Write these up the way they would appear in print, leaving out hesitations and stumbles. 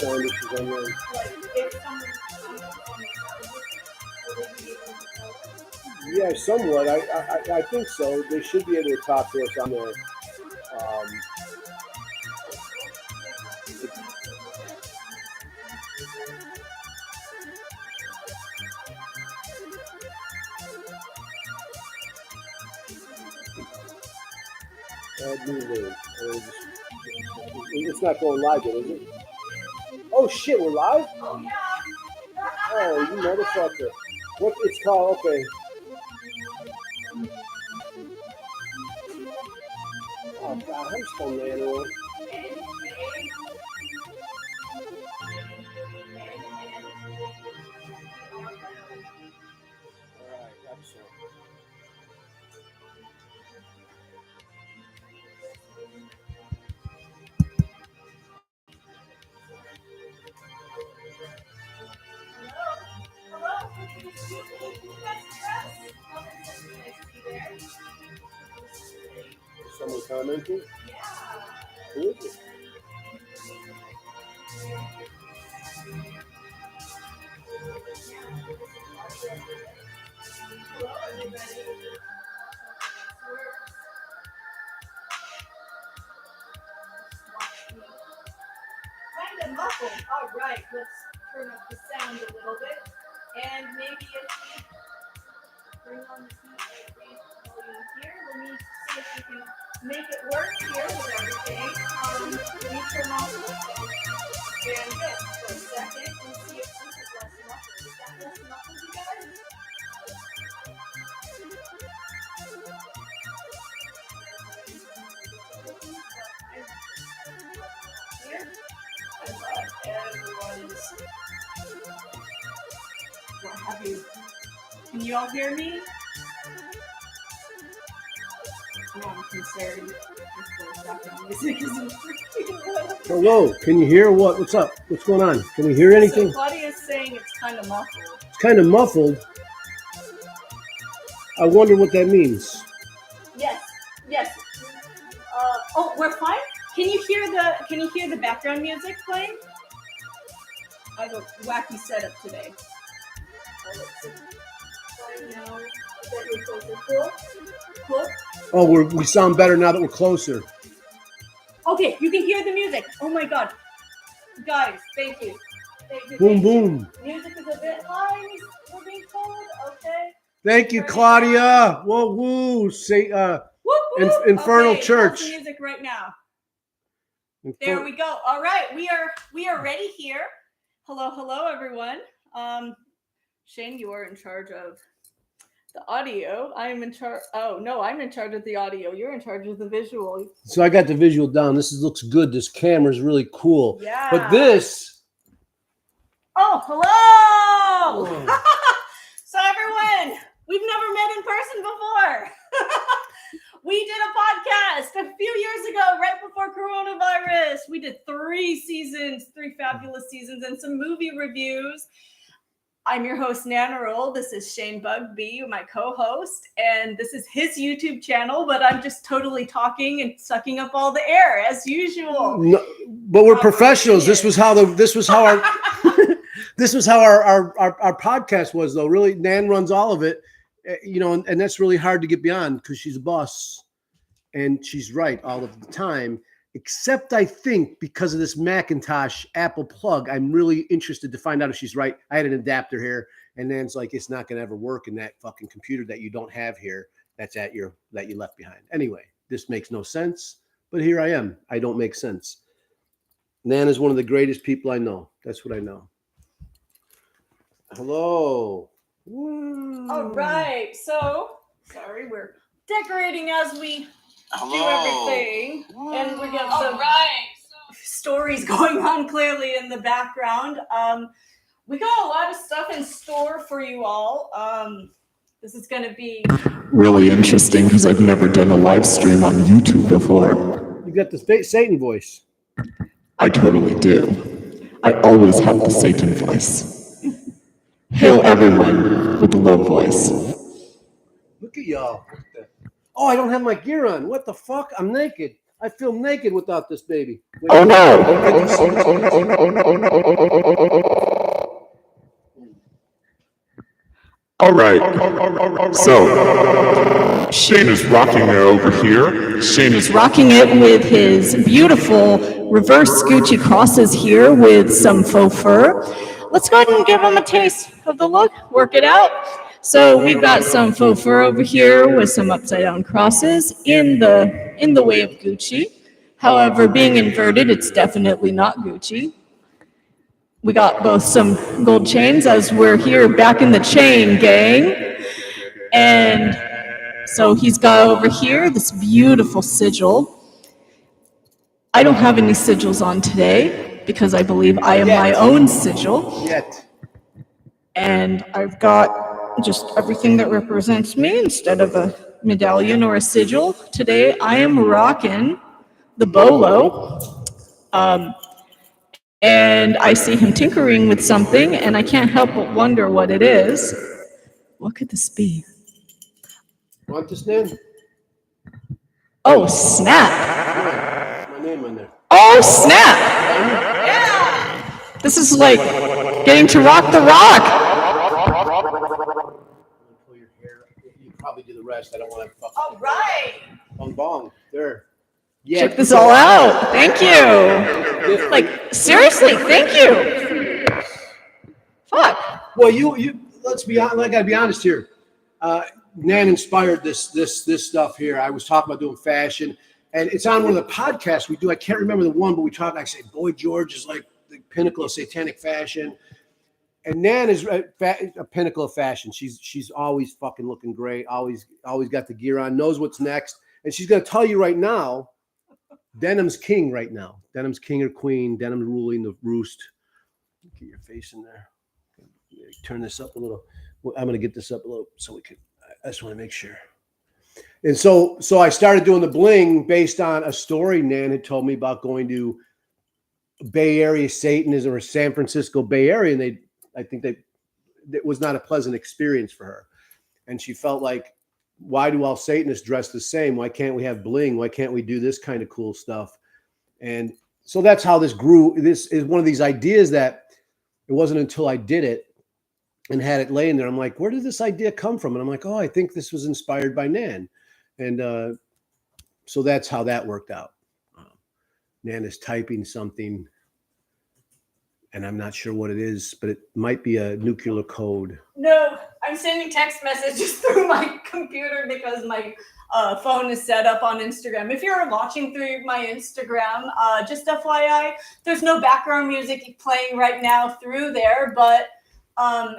time that she's online. Like, if someone Yeah, somewhat. I think so. They should be able to talk to us on there. It's not going live yet, is it? Oh shit, we're live? Oh yeah. Oh, you motherfucker. What it's called, okay. Oh god, how do you spell Nannerl? Alright, excellent. Someone commenting? Who is it? Hello, everybody. Kind of muffled. All right, let's turn up the sound a little bit. And maybe if we bring on the volume here, let me see if we can make it work here with everything. Let me turn off and this for a second and see if this is less muffled. Is that less muffled, you guys? Here. I love everyone's. What have you? Can you all hear me? No, I'm concerned. Just for a second. Music isn't working. Hello, can you hear what? What's up? What's going on? Can we hear anything? So Claudia's saying it's kind of muffled. It's kind of muffled. I wonder what that means. Yes. Oh, we're fine. Can you hear the background music playing? I have a wacky setup today. Now that we're closer. Cool. Oh, we sound better now that we're closer. Okay, you can hear the music. Oh my god. Guys, thank you. Boom, boom. Music is a bit high, we're being told. Okay. Thank you, Claudia. Whoa, woo. Say, Infernal okay, Church. How's the music right now? There we go. All right, we are ready here. Hello, everyone. Shane, you are in charge of the audio. I'm in charge. Oh no, I'm in charge of the audio. You're in charge of the visual. So I got the visual down. Looks good. This camera's really cool. Yeah. But this. Oh, hello. So everyone, we've never met in person before. We did a podcast a few years ago, right before coronavirus. We did 3 fabulous seasons, and some movie reviews. I'm your host, Nannerl. This is Shane Bugby, my co-host, and this is his YouTube channel, but I'm just totally talking and sucking up all the air as usual. No, but we're professionals. This was how our podcast was, though. Really, Nan runs all of it, and that's really hard to get beyond because she's a boss, and she's right all of the time. Except I think because of this Macintosh Apple plug, I'm really interested to find out if she's right. I had an adapter here, and Nan's like, it's not going to ever work in that fucking computer that you don't have here. That you left behind. Anyway, this makes no sense, but here I am. I don't make sense. Nan is one of the greatest people I know. That's what I know. Hello. All right. So, sorry, we're decorating as we do everything, and we got some stories going on clearly in the background. We got a lot of stuff in store for you all. This is going to be really interesting because I've never done a live stream on YouTube before. You got the Satan voice. I totally do. I always have the Satan voice. Hail everyone with the low voice. Look at y'all. Oh, I don't have my gear on. What the fuck? I'm naked. I feel naked without this baby. Wait, Oh no! All right. So Shane is rocking it over here. Shane is rocking it with his beautiful reverse Gucci crosses here with some faux fur. Let's go ahead and give him a taste of the look. Work it out. So we've got some faux fur over here with some upside down crosses in the way of Gucci. However, being inverted, it's definitely not Gucci. We got both some gold chains as we're here back in the chain gang. And so he's got over here this beautiful sigil. I don't have any sigils on today because I believe I am my own sigil. Yet. And I've got just everything that represents me instead of a medallion or a sigil. Today I am rocking the bolo. And I see him tinkering with something, and I can't help but wonder what it is. What could this be? Want this name? Oh, snap! My name on there. Oh, snap! Yeah. This is like getting to rock the rock. Pull your hair. You probably do the rest. I don't want to fuck. All right. Bong bong. There. Yeah. Check this all out. Thank you. Like, seriously, thank you. Fuck. Well, you. Let's be honest. I gotta be honest here. Nan inspired this stuff here. I was talking about doing fashion, and it's on one of the podcasts we do. I can't remember the one, but we talk. I say, Boy George is like the pinnacle of satanic fashion, and Nan is a pinnacle of fashion. She's always fucking looking great. Always got the gear on. Knows what's next, and she's gonna tell you right now. Denim's king right now. Denim's king or queen. Denim's ruling the roost. Get your face in there. Turn this up a little. I'm going to get this up a little so we can. I just want to make sure. And so I started doing the bling based on a story Nan had told me about going to Bay Area Satanism or San Francisco Bay Area, and I think it was not a pleasant experience for her, and she felt like, why do all Satanists dress the same? Why can't we have bling? Why can't we do this kind of cool stuff? And so that's how this grew. This is one of these ideas that it wasn't until I did it and had it laying there. I'm like, where did this idea come from? And I'm like, oh, I think this was inspired by Nan. And so that's how that worked out. Nan is typing something, and I'm not sure what it is, but it might be a nuclear code. No, I'm sending text messages through my computer because my phone is set up on Instagram. If you're watching through my Instagram, just FYI, there's no background music playing right now through there, but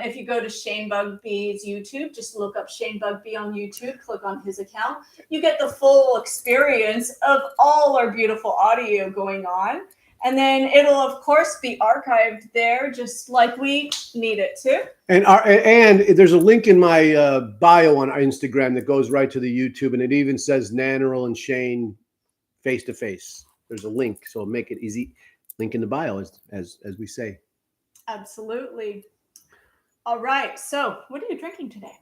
if you go to Shane Bugby's YouTube, just look up Shane Bugby on YouTube, click on his account, you get the full experience of all our beautiful audio going on. And then it'll, of course, be archived there, just like we need it to. And there's a link in my bio on our Instagram that goes right to the YouTube, and it even says Nannerl and Shane face to face. There's a link, so make it easy. Link in the bio, as we say. Absolutely. All right. So, what are you drinking today?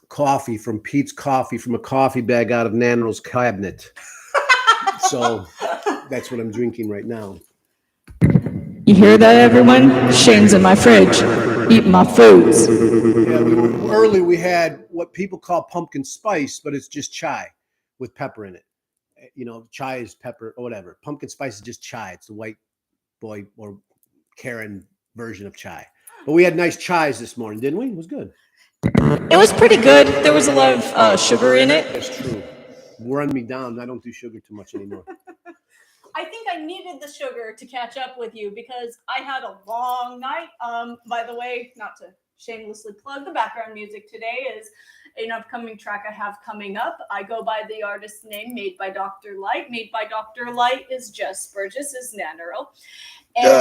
Coffee from Pete's Coffee from a coffee bag out of Nannerl's cabinet. So that's what I'm drinking right now. You hear that, everyone? Shane's in my fridge, eating my foods. Yeah, early we had what people call pumpkin spice, but it's just chai with pepper in it. You know, chai is pepper or whatever. Pumpkin spice is just chai. It's the white boy or Karen version of chai. But we had nice chais this morning, didn't we? It was good. It was pretty good. There was a lot of sugar in it. That's true. Run me down. I don't do sugar too much anymore. I think I needed the sugar to catch up with you because I had a long night. By the way, not to shamelessly plug, the background music today is an upcoming track I have coming up. I go by the artist name Made by Dr. Light. Made by Dr. Light is Jess Burgess, is Nannerl. And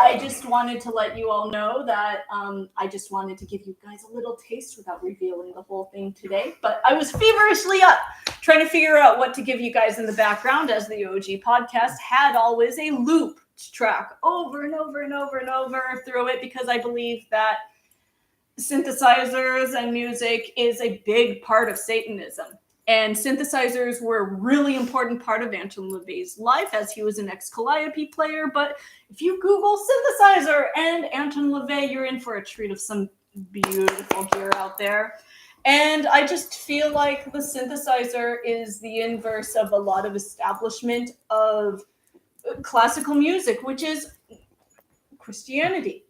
I just wanted to let you all know that I just wanted to give you guys a little taste without revealing the whole thing today. But I was feverishly up trying to figure out what to give you guys in the background, as the OG podcast had always a loop track over and over and over and over through it, because I believe that synthesizers and music is a big part of Satanism. And synthesizers were a really important part of Anton LaVey's life, as he was an ex-calliope player. But if you Google synthesizer and Anton LaVey, you're in for a treat of some beautiful gear out there. And I just feel like the synthesizer is the inverse of a lot of establishment of classical music, which is Christianity.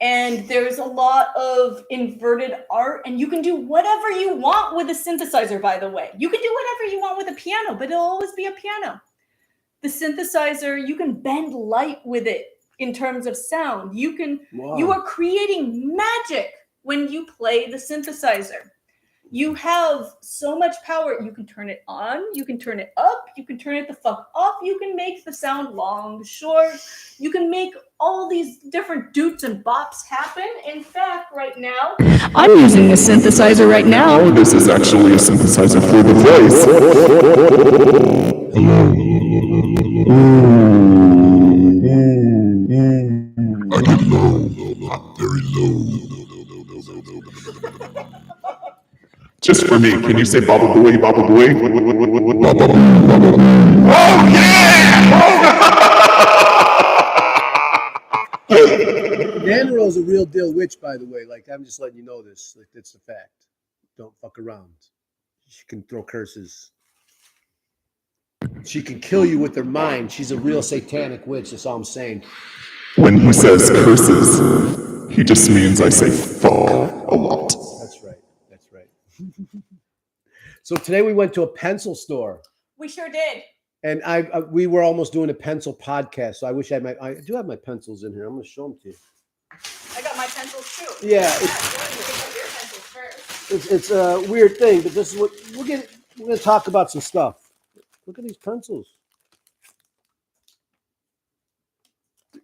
And there's a lot of inverted art, and you can do whatever you want with a synthesizer, by the way. You can do whatever you want with a piano, but it'll always be a piano. The synthesizer, you can bend light with it in terms of sound. You are creating magic when you play the synthesizer. You have so much power. You can turn it on, you can turn it up, you can turn it the fuck off, you can make the sound long, short, you can make all these different doots and bops happen. In fact, right now, I'm using a synthesizer right now. This is actually a synthesizer for the voice. I get low, very low. Just for me, can you say Baba Booey, Baba Booey? Baba Booey, Baba Booey. Oh yeah! Nannerl is a real deal witch, by the way. Like, I'm just letting you know this. Like, that's the fact. Don't fuck around. She can throw curses. She can kill you with her mind. She's a real satanic witch. That's all I'm saying. When he says curses, he just means I say fuck a lot. That's right. That's right. So today we went to a pencil store. we sure did. And we were almost doing a pencil podcast. So I wish I do have my pencils in here. I'm going to show them to you. I got my pencils too. Yeah, it's a weird thing, but this is what we're going to talk about some stuff. Look at these pencils.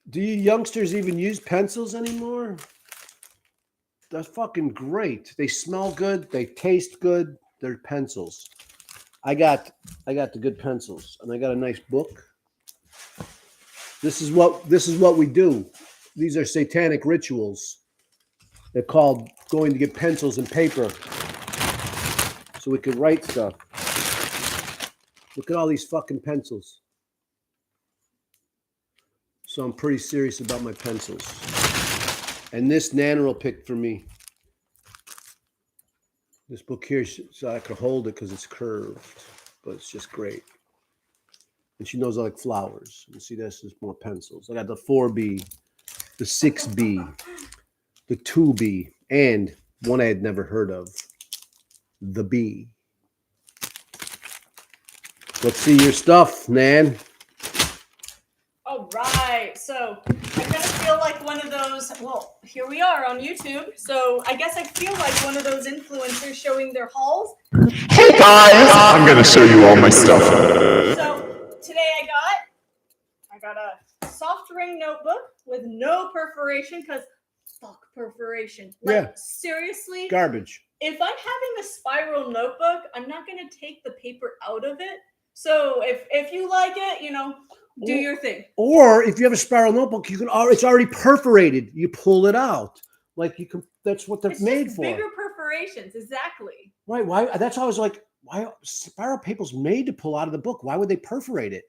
Do you youngsters even use pencils anymore? That's fucking great. They smell good. They taste good. They're pencils. I got the good pencils, and I got a nice book. This is what we do. These are satanic rituals. They're called going to get pencils and paper so we could write stuff. Look at all these fucking pencils. So I'm pretty serious about my pencils. And this Nannerl picked for me. This book here, so I could hold it because it's curved, but it's just great. And she knows I like flowers. You see, this is more pencils. I got the 4B, the 6B, the 2B, and one I had never heard of, the B. Let's see your stuff, Nan. All right. So I kind of feel like one of those, well, here we are on YouTube. So I guess I feel like one of those influencers showing their hauls. Hey guys! I'm gonna show you all my stuff. So today I got a soft ring notebook with no perforation because fuck perforation. Like, Yeah. Seriously? Garbage. If I'm having a spiral notebook, I'm not going to take the paper out of it. So if you like it, do your thing. Or if you have a spiral notebook, it's already perforated. You pull it out. Like you can. That's what they're It's made just for. bigger perforations, exactly. Right? Why? That's why I was like, why spiral paper's made to pull out of the book? Why would they perforate it?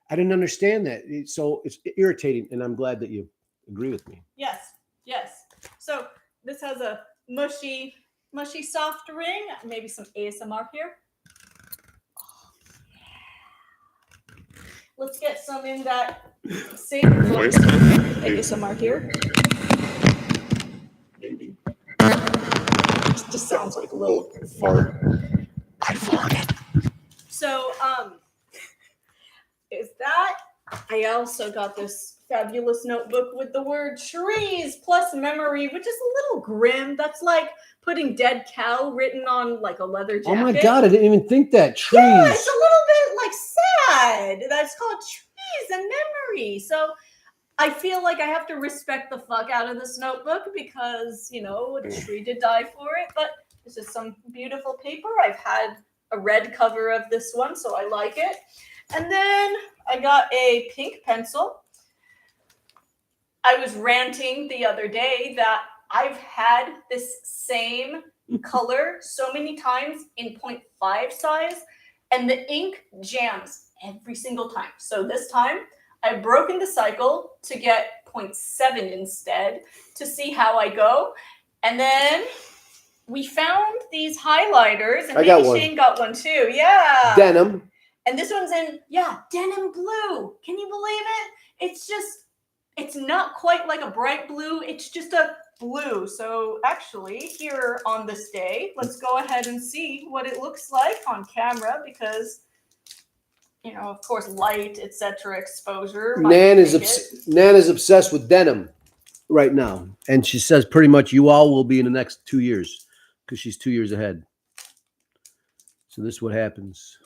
I didn't understand that. So it's irritating, and I'm glad that you agree with me. Yes. So this has a mushy soft ring. Maybe some ASMR here. Let's get some in that same voice. ASMR here. It just sounds like a little fart. I farted. So, is that? I also got this fabulous notebook with the word trees plus memory, which is a little grim. That's like putting dead cow written on like a leather jacket. Oh my God, I didn't even think that. Trees. Yeah, it's a little bit like sad. That's called trees and memory. So I feel like I have to respect the fuck out of this notebook because, a tree did die for it. But this is some beautiful paper. I've had a red cover of this one, so I like it. And then I got a pink pencil. I was ranting the other day that I've had this same color so many times in 0.5 size, and the ink jams every single time. So this time, I've broken the cycle to get 0.7 instead to see how I go. And then we found these highlighters, and I got maybe one. Shane got one too. Yeah. Denim. And this one's in, denim blue. Can you believe it? It's not quite like a bright blue. It's just a blue. So actually, here on this day, let's go ahead and see what it looks like on camera because, of course, light, etc., exposure. Nan is obsessed with denim right now. And she says pretty much you all will be in the next 2 years because she's 2 years ahead. So this is what happens.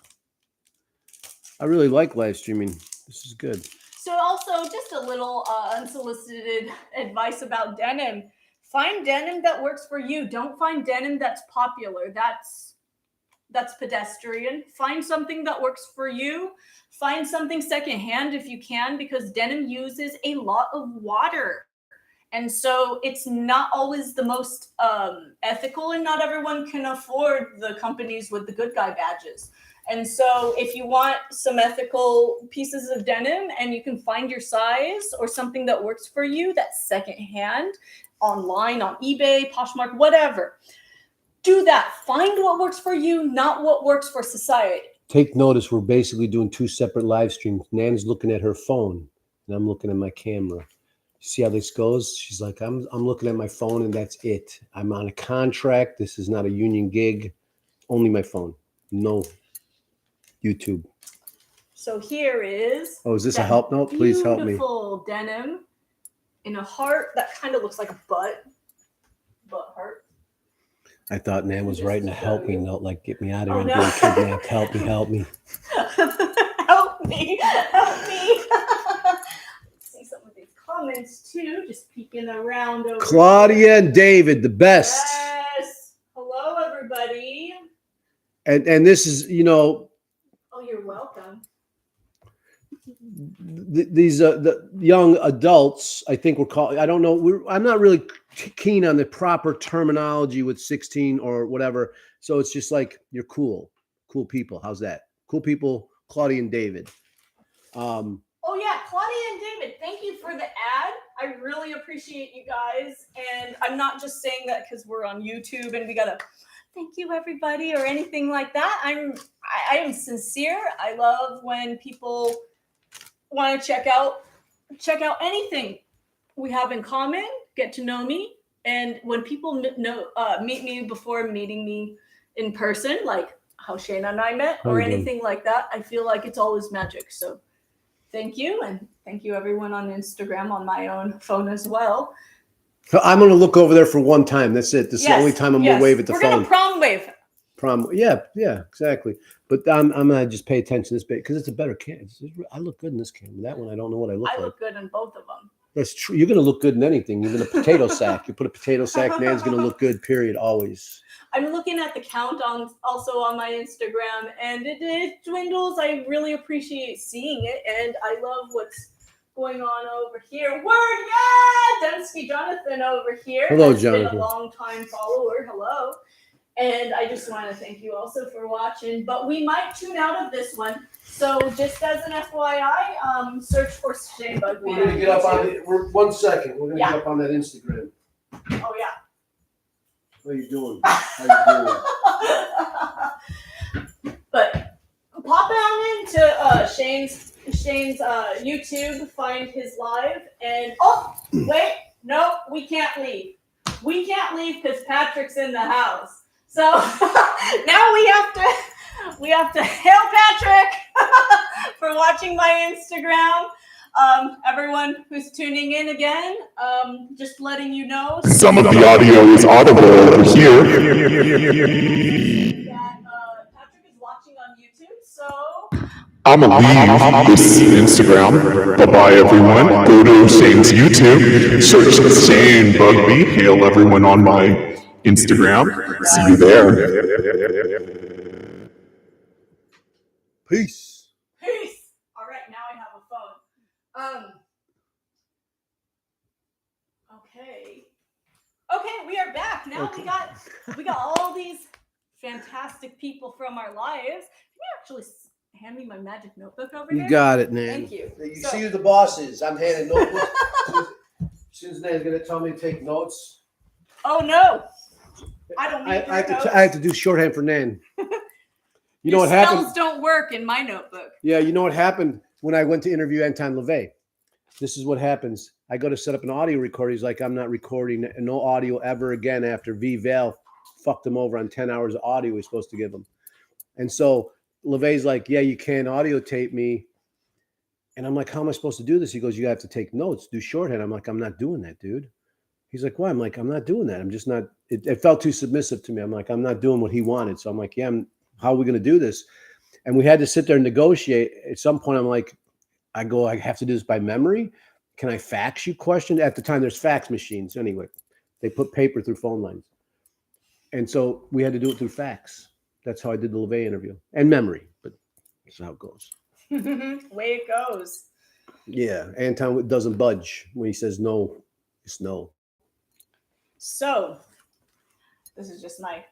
I really like live streaming. This is good. So also just a little unsolicited advice about denim. Find denim that works for you. Don't find denim that's popular. That's pedestrian. Find something that works for you. Find something secondhand if you can, because denim uses a lot of water. And so it's not always the most ethical, and not everyone can afford the companies with the good guy badges. And so if you want some ethical pieces of denim and you can find your size or something that works for you, that's secondhand, online, on eBay, Poshmark, whatever, do that. Find what works for you, not what works for society. Take notice, we're basically doing 2 separate live streams. Nan's looking at her phone and I'm looking at my camera. See how this goes? She's like, I'm looking at my phone and that's it. I'm on a contract. This is not a union gig. Only my phone. No YouTube. So here is. Oh, is this a help note? Please help me. Beautiful denim in a heart that kind of looks like a butt heart. I thought Nan was writing a help me note, like get me out of Oh, here. no. I'm being kidnapped. Help me, help me. Help me, help me. See some of these comments too, just peeking around over Claudia and David, the best. Yes. Hello, everybody. And this is, Oh, you're welcome. these the young adults, I think we're called. I don't know. I'm not really keen on the proper terminology with 16 or whatever. So it's just like you're cool people. How's that? Cool people, Claudia and David. Oh yeah, Claudia and David, thank you for the ad. I really appreciate you guys, and I'm not just saying that because we're on YouTube and we gotta thank you everybody or anything like that. I am sincere. I love when people want to check out anything we have in common, get to know me, and when people meet me before meeting me in person, like how Shane and I met, or anything like that, I feel like it's always magic. So thank you, and thank you everyone on Instagram on my own phone as well. So I'm going to look over there for one time. That's it. This is the only time I'm going to wave at the phone. We're going to prom wave. Yeah, exactly. But I'm gonna just pay attention to this bit because it's a better camera. I look good in this camera. That one, I don't know what I look like. I look good in both of them. That's true. You're gonna look good in anything, even a potato sack. You put a potato sack, Nan's gonna look good. Period. Always. I'm looking at the count also on my Instagram, and it dwindles. I really appreciate seeing it, and I love what's going on over here. Dembski Jonathan over here. Hello, Jonathan. Jonathan. Been a long time follower. Hello. And I just want to thank you also for watching. But we might tune out of this one. So just as an FYI, search for Shane Bugby. We're gonna get up on it. 1 second. We're gonna get up on that Instagram. Oh yeah. How you doing? How you doing? But pop on into Shane's YouTube, find his live, and wait, no, we can't leave. We can't leave because Patrick's in the house. So now we have to hail Patrick for watching my Instagram. Everyone who's tuning in again, just letting you know. Some of the audio is audible over here. That Patrick is watching on YouTube, so I'm gonna leave this Instagram. Bye-bye, everyone. Go to Shane's YouTube. Search Shane Bugby. Hail everyone on my Instagram. See you there. Peace. peace. All right, now I have a phone. Okay. Okay, we are back. Now Okay. we got all these fantastic people from our lives. Can you actually hand me my magic notebook over here? You got it, Nan. Thank you. You So- see who the boss is. I'm handing notebooks. As soon as Nan's going to tell me to take notes. Oh no, I don't need I your notes. have to do shorthand for Nan. You know Your what happened? spells don't work in my notebook. Yeah, you know what happened when I went to interview Anton LaVey? This is what happens. I go to set up an audio recorder. He's like, I'm not recording no audio ever again after V. Val fucked him over on 10 hours of audio he's supposed to give him. And so LaVey's like, yeah, you can't audio tape me. And I'm like, how am I supposed to do this? He goes, you have to take notes, do shorthand. I'm like, I'm not doing that, dude. He's like, why? I'm like, I'm not doing that. I'm just not, it felt too submissive to me. I'm like, I'm not doing what he wanted. So I'm like, yeah, how are we going to do this? And we had to sit there and negotiate. At some point, I'm like, I have to do this by memory. Can I fax you questions? At the time, there's fax machines. Anyway, they put paper through phone lines. And so we had to do it through fax. That's how I did the LaVey interview. And memory, but that's how it goes. Way it goes. Yeah, Anton doesn't budge. When he says no, it's no. So, this is just my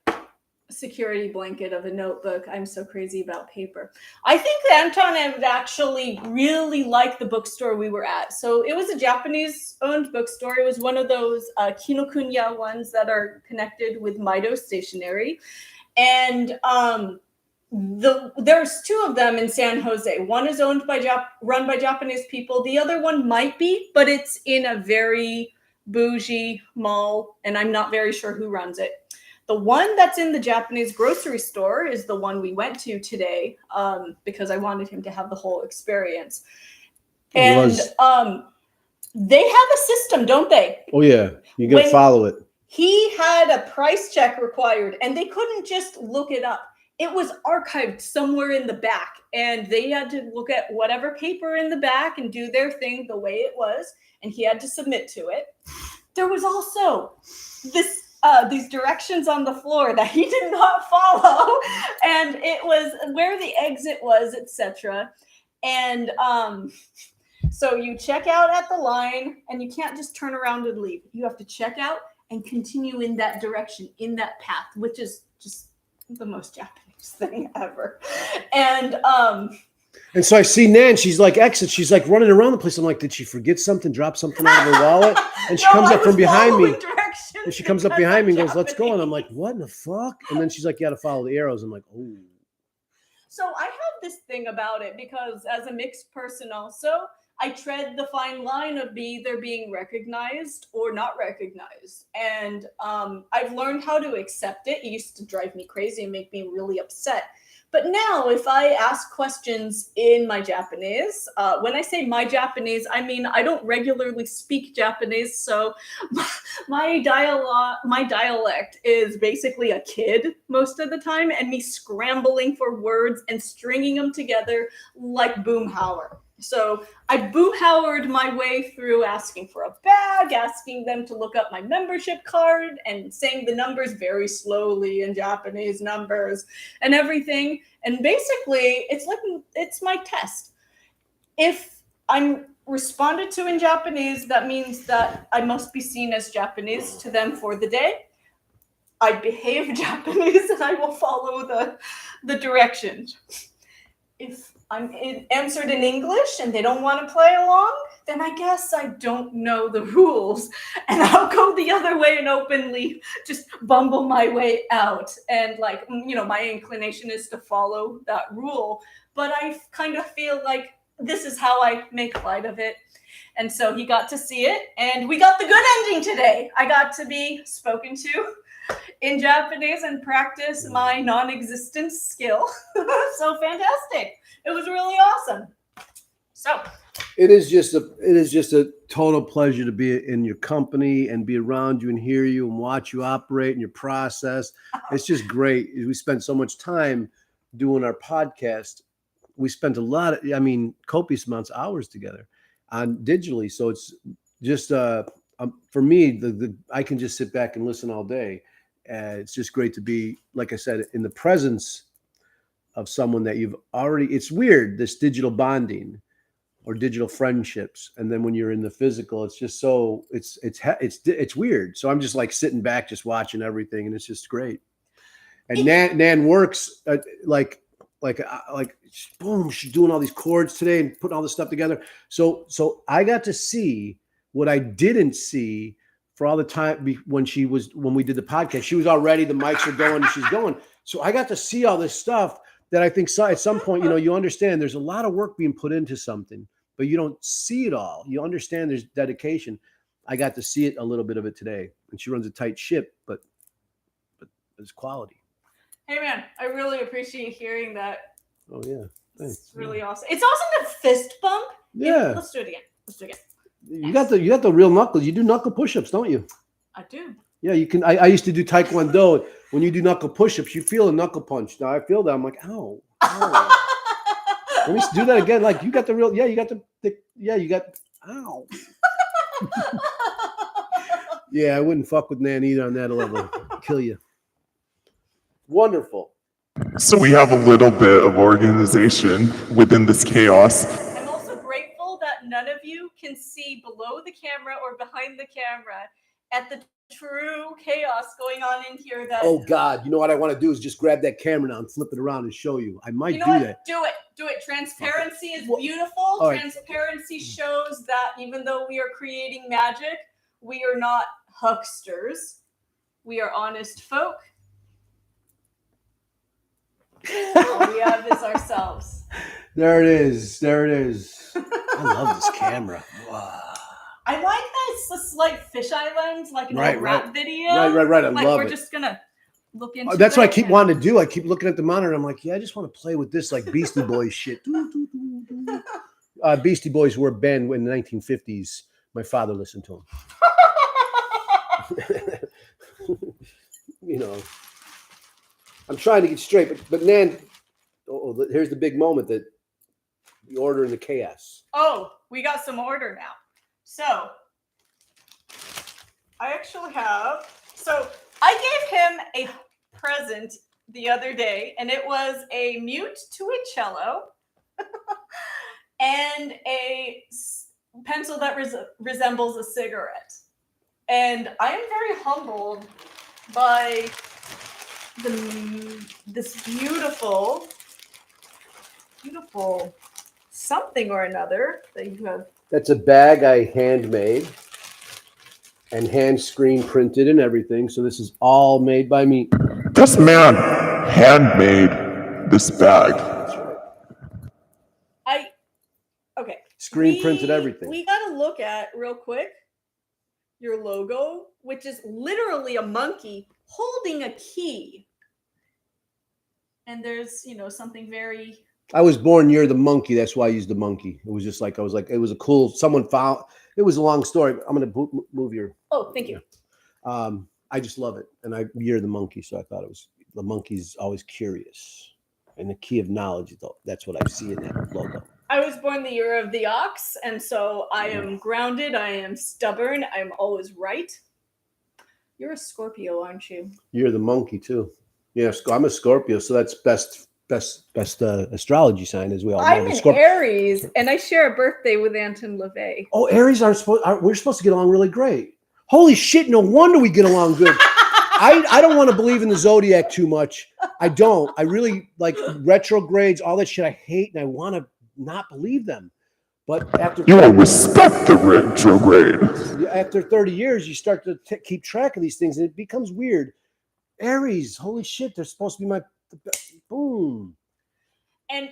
security blanket of a notebook. I'm so crazy about paper. I think Anton would actually really like the bookstore we were at. So it was a Japanese-owned bookstore. It was one of those Kinokuniya ones that are connected with Maido Stationery. And there's two of them in San Jose. One is run by Japanese people. The other one might be, but it's in a very bougie mall, and I'm not very sure who runs it. The one that's in the Japanese grocery store is the one we went to today, because I wanted him to have the whole experience. And they have a system, don't they? Oh yeah, you got to follow it. He had a price check required, and they couldn't just look it up. It was archived somewhere in the back, and they had to look at whatever paper in the back and do their thing the way it was, and he had to submit to it. There was also these directions on the floor that he did not follow, and it was where the exit was, etc. And so you check out at the line, and you can't just turn around and leave. You have to check out and continue in that direction, in that path, which is just the most Japanese thing ever. And so I see Nan, she's like exit, she's like running around the place. I'm like, did she forget something, drop something out of her wallet? And she comes up from behind me. And she comes up behind me and goes, let's go. And I'm like, what in the fuck? And then she's like, you got to follow the arrows. I'm like, oh. So I have this thing about it because as a mixed person also, I tread the fine line of either being recognized or not recognized. And I've learned how to accept it. It used to drive me crazy and make me really upset. But now if I ask questions in my Japanese, when I say my Japanese, I mean I don't regularly speak Japanese. So my dialect is basically a kid most of the time, and me scrambling for words and stringing them together like Boomhauer. So I Boomhauered my way through asking for a bag, asking them to look up my membership card, and saying the numbers very slowly in Japanese numbers and everything. And basically, it's my test. If I'm responded to in Japanese, that means that I must be seen as Japanese to them for the day. I behave Japanese and I will follow the directions. If I'm answered in English and they don't want to play along, then I guess I don't know the rules, and I'll go the other way and openly just bumble my way out. And my inclination is to follow that rule, but I kind of feel like this is how I make light of it. And so he got to see it, and we got the good ending today. I got to be spoken to in Japanese and practice my non-existent skill. So fantastic. It was really awesome. So it is just a total pleasure to be in your company and be around you and hear you and watch you operate and your process. It's just great. We spent so much time doing our podcast. We spent copious amounts of hours together on digitally. So it's just for me, I can just sit back and listen all day. It's just great to be, like I said, in the presence of someone that you've already, it's weird, this digital bonding or digital friendships. And then when you're in the physical, it's just so it's weird. So I'm just like sitting back, just watching everything, and it's just great. And Nan works like boom, she's doing all these chords today and putting all this stuff together. So I got to see what I didn't see for all the time when we did the podcast. She was already, the mics are going, and she's going. So I got to see all this stuff that I think at some point, you understand there's a lot of work being put into something, but you don't see it all. You understand there's dedication. I got to see it, a little bit of it today, and she runs a tight ship, but there's quality. Hey man, I really appreciate hearing that. Oh yeah, thanks. It's really awesome. It's awesome to fist bump. Yeah. Let's do it again. You got the real knuckles. You do knuckle push-ups, don't you? I do. Yeah, you can. I used to do Taekwondo. When you do knuckle push-ups, you feel a knuckle punch. Now I feel that. I'm like, ow. Let me do that again. Like, you got the real. Yeah, you got you got. Ow. Yeah, I wouldn't fuck with Nan either on that level. Kill you. Wonderful. So we have a little bit of organization within this chaos. I'm also grateful that none of you can see below the camera or behind the camera at the true chaos going on in here. That Oh God, you know what I want to do is just grab that camera now and flip it around and show you. I might you know do what? that. Do it. Transparency is beautiful. All right. Transparency shows that even though we are creating magic, we are not hucksters. We are honest folk. All we have is ourselves. There it is. I love this camera. Wow. I like that it's a slight fisheye lens, like an old rap video. Right. I like love we're it. just gonna look into. That's what I keep wanting to do. I keep looking at the monitor. I'm like, yeah, I just want to play with this, like Beastie Boys shit. Beastie Boys were a band in the 1950s. My father listened to them. I'm trying to get straight, but Nan, here's the big moment, that the order and the chaos. Oh, we got some order now. So I actually have. So I gave him a present the other day, and it was a mute to a cello and a pencil that resembles a cigarette. And I am very humbled by this beautiful something or another that you have. That's a bag I handmade and hand screen printed and everything. So this is all made by me. This man handmade this bag. That's right. Okay. Screen printed everything. We got to look at real quick your logo, which is literally a monkey holding a key. And there's, something very... I was born near the monkey. That's why I used the monkey. It was just like, it was a cool, someone found, it was a long story. I'm going to move your... Oh, thank you. I just love it. And you're the monkey. So I thought the monkey's always curious. And the key of knowledge, that's what I see in that logo. I was born the year of the ox. And so I am grounded. I am stubborn. I'm always right. You're a Scorpio, aren't you? You're the monkey too. Yeah, I'm a Scorpio, so that's best astrology sign, as we all know. I'm an Aries, and I share a birthday with Anton LaVey. Oh, Aries we're supposed to get along really great. Holy shit! No wonder we get along good. I don't want to believe in the zodiac too much. I don't. I really like retrogrades, all that shit. I hate, and I want to not believe them. But after You will respect the retrograde. After 30 years, you start to keep track of these things, and it becomes weird. Aries, holy shit, they're supposed to be my boom. And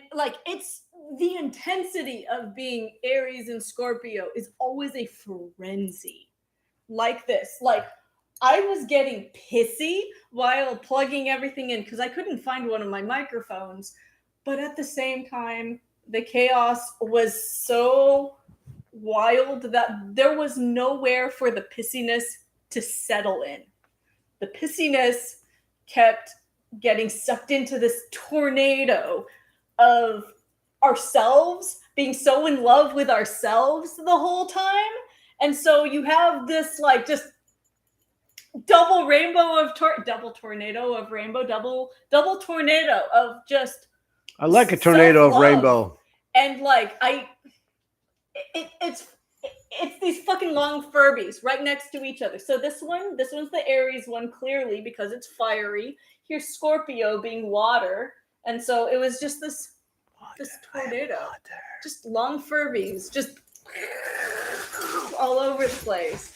it's the intensity of being Aries and Scorpio is always a frenzy. Like this. Like, I was getting pissy while plugging everything in because I couldn't find one of my microphones. But at the same time, the chaos was so wild that there was nowhere for the pissiness to settle in. The pissiness kept getting sucked into this tornado of ourselves, being so in love with ourselves the whole time. And so you have this just double tornado of rainbow, double tornado of just I like a tornado self-love. of rainbow. And it's these fucking long Furbies right next to each other. So this one's the Aries one clearly because it's fiery. Here's Scorpio being water, and so it was just this tornado, just long Furbies, just all over the place.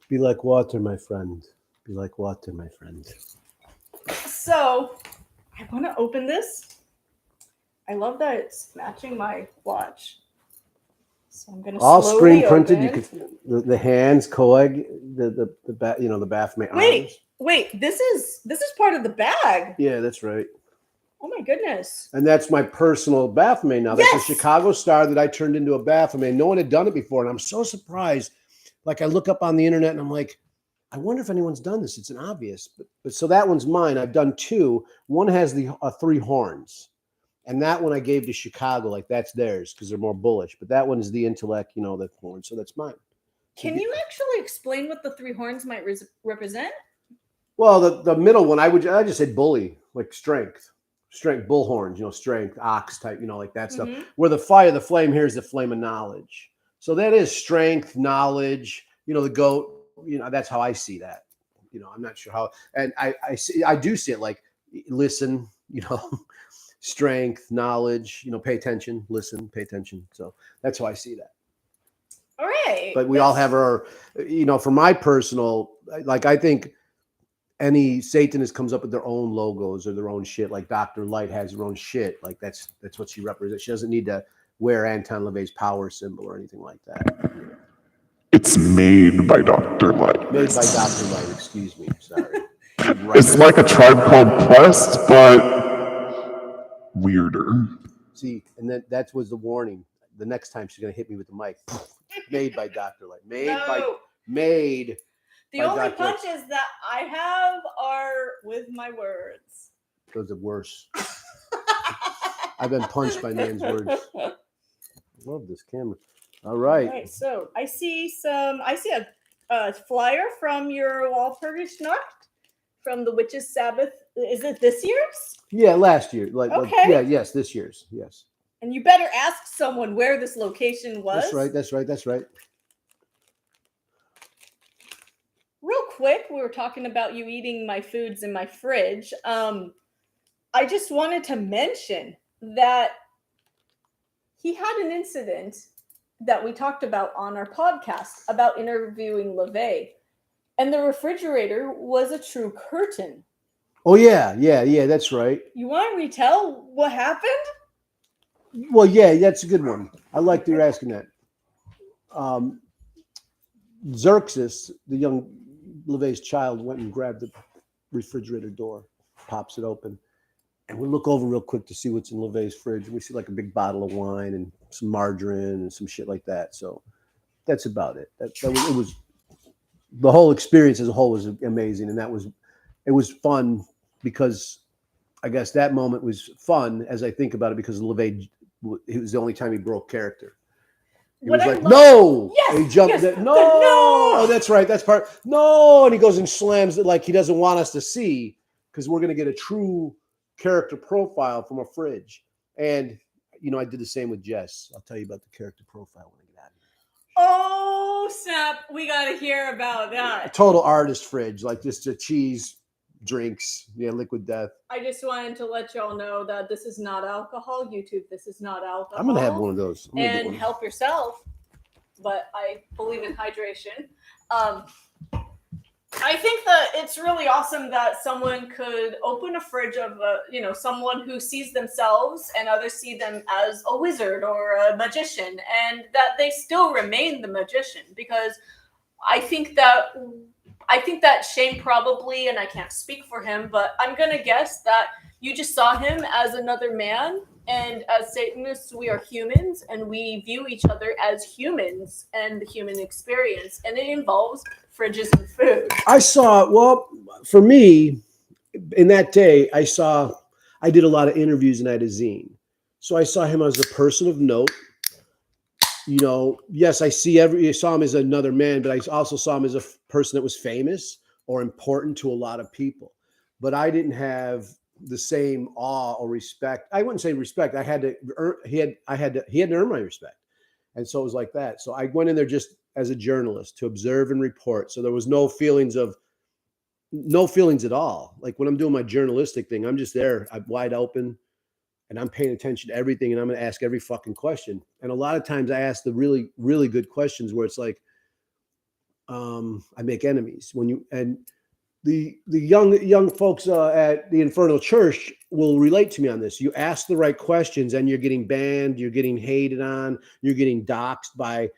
Be like water, my friend. Be like water, my friend. So I want to open this. I love that it's matching my watch. So I'm gonna all slowly screen printed. open. You could the hands, coag, the Baphomet arms. Wait, this is part of the bag. Yeah, that's right. Oh my goodness. And that's my personal Baphomet now. That's Yes! a Chicago Star that I turned into a Baphomet. No one had done it before, and I'm so surprised. Like I look up on the internet and I'm like, I wonder if anyone's done this. It's an obvious. But so that one's mine. I've done two. One has the 3 horns. And that one I gave to Chicago. Like that's theirs because they're more bullish. But that one is the intellect, the horn. So that's mine. Can you actually explain what the 3 horns might represent? Well, the middle one, I just said bully, like strength, bull horns, strength, ox type, like that stuff. Mm-hmm. Where the flame here is the flame of knowledge. So that is strength, knowledge, the goat, that's how I see that. I'm not sure how, and I do see it like listen, strength, knowledge, pay attention, listen, pay attention. So that's how I see that. All right. But we all have our, for my personal, like I think any Satanist comes up with their own logos or their own shit. Like Dr. Light has her own shit. Like that's what she represents. She doesn't need to wear Anton LaVey's power symbol or anything like that. It's made by Dr. Light. Made by Dr. Light, excuse me. Sorry. It's like a Tribe Called Quest, but weirder. See, and then that was the warning. The next time she's gonna hit me with the mic. Made by Dr. Light. Made. The only punches that I have are with my words. Those are worse. I've been punched by man's words. I love this camera. All right. All right, so I see a flyer from your Walpurgisnacht from the Witch's Sabbath. Is it this year's? Yeah, last year. Okay. Yes, this year's. Yes. And you better ask someone where this location was. That's right. Real quick, we were talking about you eating my foods in my fridge. I just wanted to mention that he had an incident that we talked about on our podcast about interviewing LaVey, and the refrigerator was a true curtain. Oh yeah, that's right. You want to retell what happened? Well, yeah, that's a good one. I like that you're asking that. Xerxes, the young LaVey's child, went and grabbed the refrigerator door, pops it open, and we look over real quick to see what's in LaVey's fridge. We see like a big bottle of wine and some margarine and some shit like that. So that's about it. It was the whole experience as a whole was amazing, and it was fun because I guess that moment was fun as I think about it because LaVey, it was the only time he broke character. He was like, no! Yes, and he jumped. yes, No! no! Oh, that's right. That's part. No! And he goes and slams it like he doesn't want us to see because we're going to get a true character profile from a fridge. And, I did the same with Jess. I'll tell you about the character profile when I get out of here. Oh, snap. We got to hear about that. A total artist fridge, like just a cheese, drinks, liquid death. I just wanted to let y'all know that this is not alcohol. YouTube, this is not alcohol. I'm going to have one of those. And help yourself. But I believe in hydration. I think that it's really awesome that someone could open a fridge of, someone who sees themselves and others see them as a wizard or a magician, and that they still remain the magician. Because I think that Shane probably, and I can't speak for him, but I'm going to guess that you just saw him as another man. And as Satanists, we are humans, and we view each other as humans and the human experience. And it involves fridges and food. For me, in that day, I did a lot of interviews and I had a zine. So I saw him as a person of note. Yes, I saw him as another man, but I also saw him as a person that was famous or important to a lot of people. But I didn't have the same awe or respect. I wouldn't say respect. I had to earn, he had to earn my respect. And so it was like that. So I went in there just as a journalist to observe and report. So there was no feelings at all. Like when I'm doing my journalistic thing, I'm just there. I'm wide open and I'm paying attention to everything. And I'm going to ask every fucking question. And a lot of times I ask the really, really good questions where it's like, I make enemies and the young folks at the Infernal Church will relate to me on this. You ask the right questions and you're getting banned, you're getting hated on, you're getting doxxed by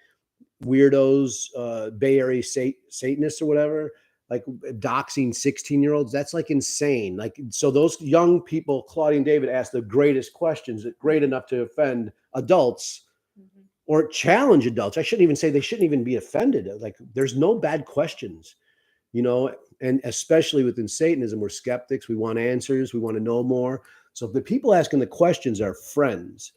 weirdos, Bay Area Satanists or whatever, like doxing 16-year-olds. That's like insane. Like, so those young people, Claudia and David, ask the greatest questions, great enough to offend adults or challenge adults. I shouldn't even say they shouldn't even be offended. Like, there's no bad questions, you know, and especially within Satanism, we're skeptics. We want answers. We want to know more. So if the people asking the questions are friends,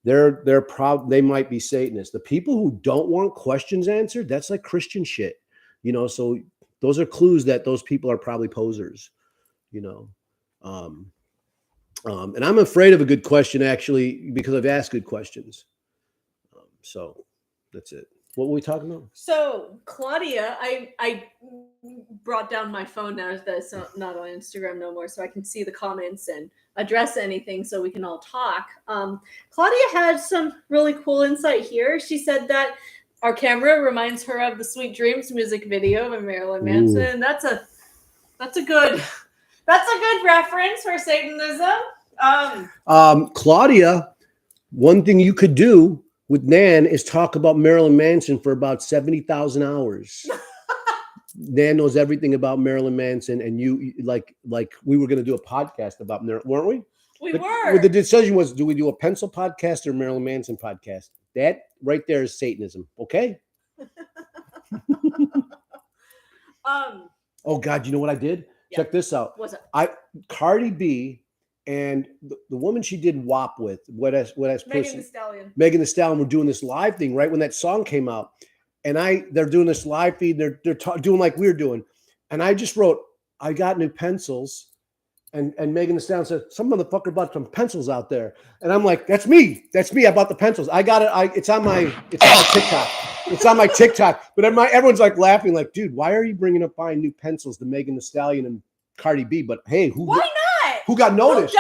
they might be Satanists. The people who don't want questions answered, that's like Christian shit, you know. So those are clues that those people are probably posers, you know. And I'm afraid of a good question, actually, because I've asked good questions. So that's it. What were we talking about? So Claudia, I brought down my phone now that's not on Instagram no more, so I can see the comments and address anything so we can all talk. Claudia had some really cool insight here. She said that our camera reminds her of the Sweet Dreams music video by Marilyn Manson. Ooh. That's a good reference for Satanism. Claudia, one thing you could do with Nan is talk about Marilyn Manson for about 70,000 hours. Nan knows everything about Marilyn Manson, and you like we were going to do a podcast about Marilyn, weren't we? We were. The decision was, do we do a pencil podcast or Marilyn Manson podcast? That right there is Satanism. Okay. Oh God, you know what I did? Yeah. Check this out. What's it? Cardi B. And the woman she did WAP with, what else Megan Thee Stallion. Megan Thee Stallion were doing this live thing right when that song came out, and they're doing this live feed. They're doing like we're doing, and I just wrote, I got new pencils, and Megan Thee Stallion said, some motherfucker bought some pencils out there, and I'm like, that's me. I bought the pencils. I got it. It's on my TikTok. It's on my TikTok. But everyone's like laughing, like, dude, why are you bringing up buying new pencils to Megan Thee Stallion and Cardi B? But hey, why not? Who got noticed?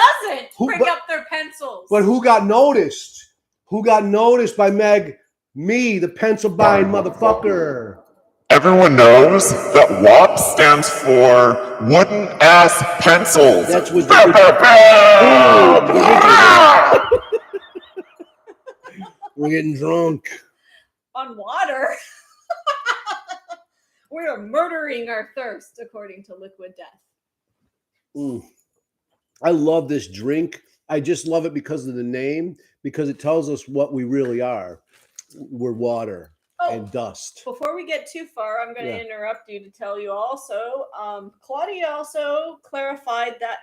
Who doesn't bring up their pencils? But who got noticed? Who got noticed by Meg? Me, the pencil buying motherfucker. Everyone knows that WAP stands for wooden ass pencils. That's what we're getting drunk. On water. We are murdering our thirst, according to Liquid Death. I love this drink. I just love it because of the name, because it tells us what we really are. We're water and dust. Before we get too far, I'm going to interrupt you to tell you also, Claudia also clarified that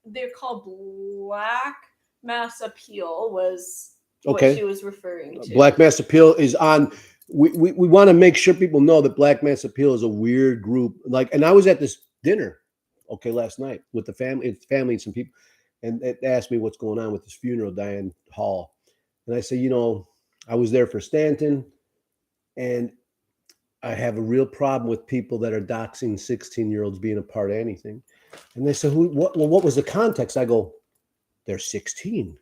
they're called Black Mass Appeal was what she was referring to. Black Mass Appeal is on. We want to make sure people know that Black Mass Appeal is a weird group. And I was at this dinner, last night with the family and some people, and it asked me what's going on with this funeral, Diane Hall. And I say, I was there for Stanton, and I have a real problem with people that are doxing 16-year-olds being a part of anything. And they said, what was the context? I go, they're 16.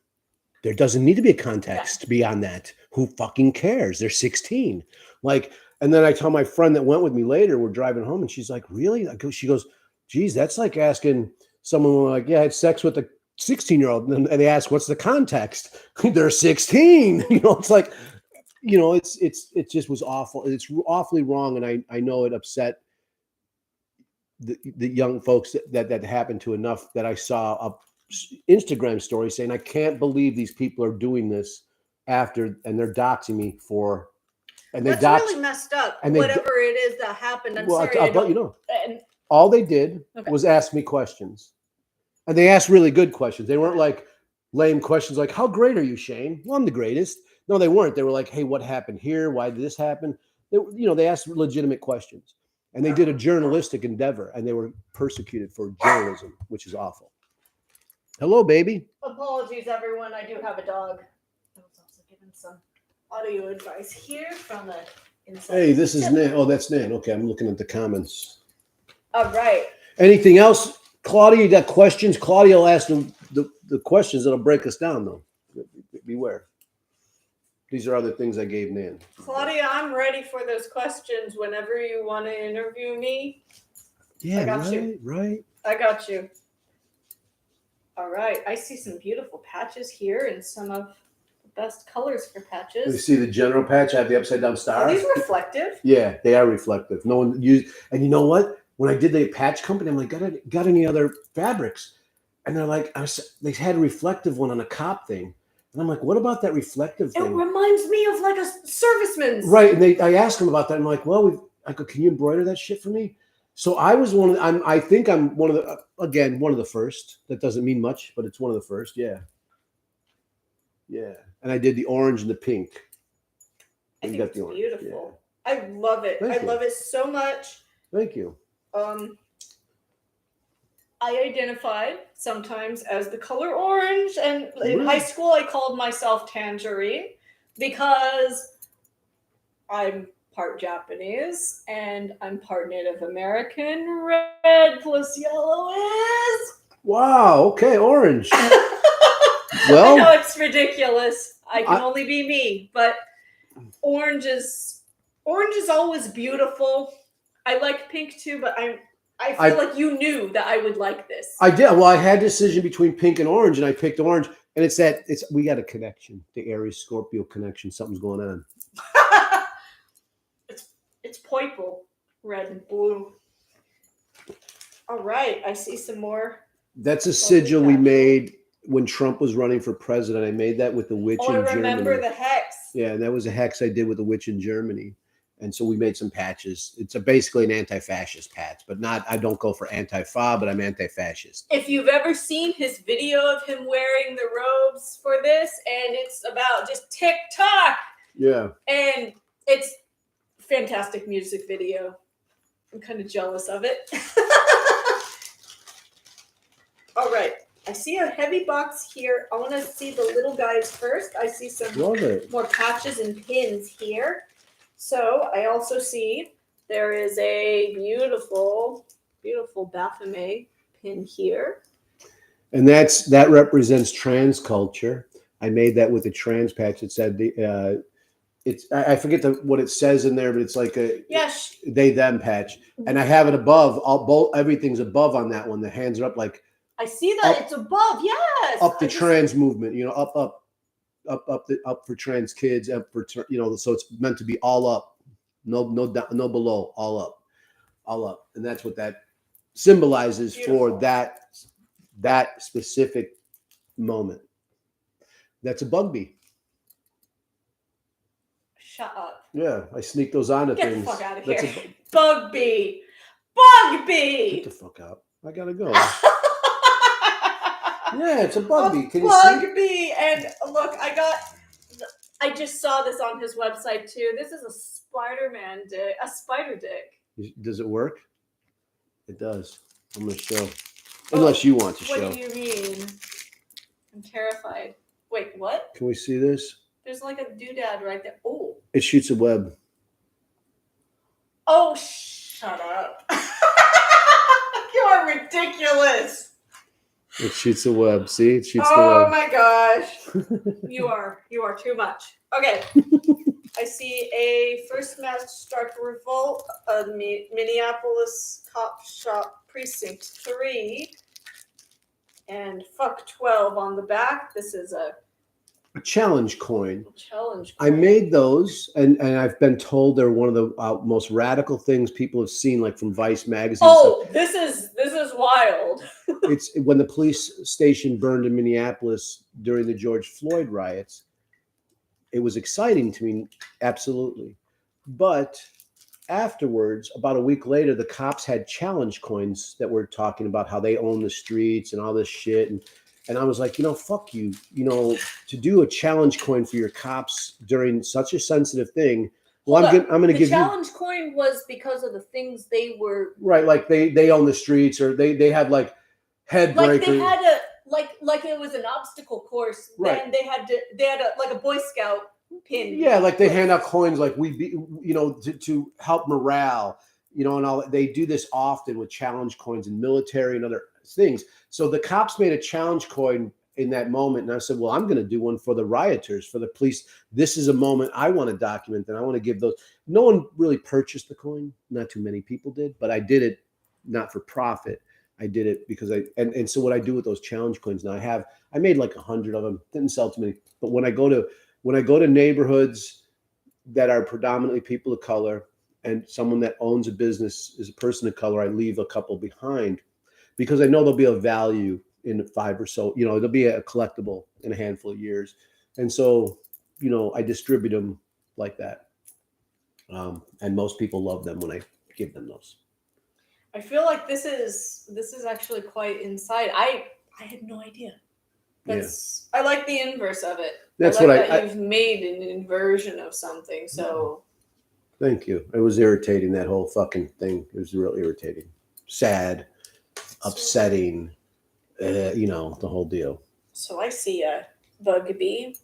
There doesn't need to be a context beyond that. Who fucking cares? They're 16. And then I tell my friend that went with me later, we're driving home, and she's like, really? She goes, geez, that's like asking someone I had sex with a 16-year-old, and they ask, what's the context? They're 16. It's like, it just was awful. It's awfully wrong, and I know it upset the young folks that happened to enough that I saw a Instagram story saying, I can't believe these people are doing this and they're doxing me for, and that's really messed up. And whatever it is that happened, I'm sorry. All they did was ask me questions, and they asked really good questions. They weren't like lame questions like, how great are you, Shane? Well, I'm the greatest. No, they weren't. They were like, hey, what happened here? Why did this happen? They asked legitimate questions, and they did a journalistic endeavor, and they were persecuted for journalism, which is awful. Hello, baby. Apologies, everyone. I do have a dog. I was also given some audio advice here from the inside. Hey, this is Nan. Oh, that's Nan. Okay, I'm looking at the comments. All right. Anything else? Claudia, you got questions? Claudia will ask the questions that'll break us down, though. Beware. These are other things I gave Nan. Claudia, I'm ready for those questions whenever you want to interview me. Yeah, I got right, you. right. I got you. All right. I see some beautiful patches here and some of the best colors for You patches. see the general patch? I have the upside down star. Are these reflective? Yeah, they are reflective. No one used, and you know what? When I did the patch company, I'm like, got any other fabrics? And they're like, they had a reflective one on a cop thing. And I'm like, what about that reflective It thing? reminds me of like a serviceman's. Right. And I asked them about that. I'm like, well, I go, can you embroider that shit for me? So I was I think I'm one of the first. That doesn't mean much, but it's one of the first. Yeah. Yeah. And I did the orange and the pink. I You think got it's the orange. beautiful. I love it. Thank I you. love it so much. Thank you. I identified sometimes as the color orange, and in Really? high school I called myself tangerine because I'm part Japanese and I'm part Native American. Red plus yellow is. Wow. Okay. Orange. I Well, know it's ridiculous. I can only be me, but orange is always beautiful. I like pink too, but I feel like you knew that I would like this. I did. Well, I had a decision between pink and orange, and I picked orange. And we got a connection, the Aries Scorpio connection. Something's going on. It's purple, red, and blue. All right, I see some more. That's a sigil we made when Trump was running for president. I made that with the witch in Germany. I remember the hex. Yeah, and that was a hex I did with the witch in Germany. And so we made some patches. It's basically an anti-fascist patch, but I don't go for anti-fa, but I'm anti-fascist. If you've ever seen his video of him wearing the robes for this, and it's about just TikTok. Yeah. And it's fantastic music video. I'm kind of jealous of it. All right. I see a heavy box here. I want to see the little guys first. I see some more patches and pins here. So I also see there is a beautiful, beautiful Baphomet pin here. And that represents trans culture. I made that with a trans patch. It said I forget what it says in there, but it's like a they them patch. And I have it above. Everything's above on that one. The hands are up like. I see that it's above. Yes. Up the trans movement. Up for trans kids. Up for so it's meant to be all up, no down, no below, all up, and that's what that symbolizes. Beautiful. For that specific moment. That's a bug bee. Shut up. Yeah, I sneak those onto Get things. Get the fuck out of here. Bug bee. Bug bee. Get the fuck out. I gotta go. Yeah, it's a bug bee. Can you see? Bug bee. And look, I just saw this on his website too. This is a Spider-Man dick, a spider dick. Does it work? It does. I'm gonna show. Unless you want to show. What do you mean? I'm terrified. Wait, what? Can we see this? There's like a doodad right there. Oh. It shoots a web. Oh, shut up. You are ridiculous. It shoots a web. See? It shoots the Oh web. my gosh. You are too much. Okay. I see a First Mass Start Revolt, Minneapolis Cop Shop Precinct 3, and Fuck 12 on the back. This is a challenge coin. Challenge coin. I made those, and I've been told they're one of the most radical things people have seen, like from Vice magazine. Oh, this is wild. It's when the police station burned in Minneapolis during the George Floyd riots. It was exciting to me, absolutely. But afterwards, about a week later, the cops had challenge coins that were talking about how they own the streets and all this shit. And I was like, fuck you. To do a challenge coin for your cops during such a sensitive thing. Well, I'm going to give you. The challenge coin was because of the things they were. Right. Like they own the streets, or they had like head breakers. like it was an obstacle course. Right. Then they had like a Boy Scout pin. Yeah, like they hand out coins, like to help morale, and they do this often with challenge coins in military and other things. So the cops made a challenge coin in that moment, and I said, well, I'm going to do one for the rioters, for the police. This is a moment I want to document, and I want to give those. No one really purchased the coin. Not too many people did, but I did it not for profit. I did it because and so what I do with those challenge coins now, I made like 100 of them. Didn't sell too many, but when I go to neighborhoods that are predominantly people of color, and someone that owns a business is a person of color, I leave a couple behind because I know there'll be a value in 5 or so. There'll be a collectible in a handful of years, and so I distribute them like that, and most people love them when I give them those. I feel like this is actually quite inside. I had no idea. I like the inverse of it. That's that you've made an inversion of something. So thank you. It was irritating, that whole fucking thing. It was real irritating, sad, upsetting. The whole deal. So I see a bug bee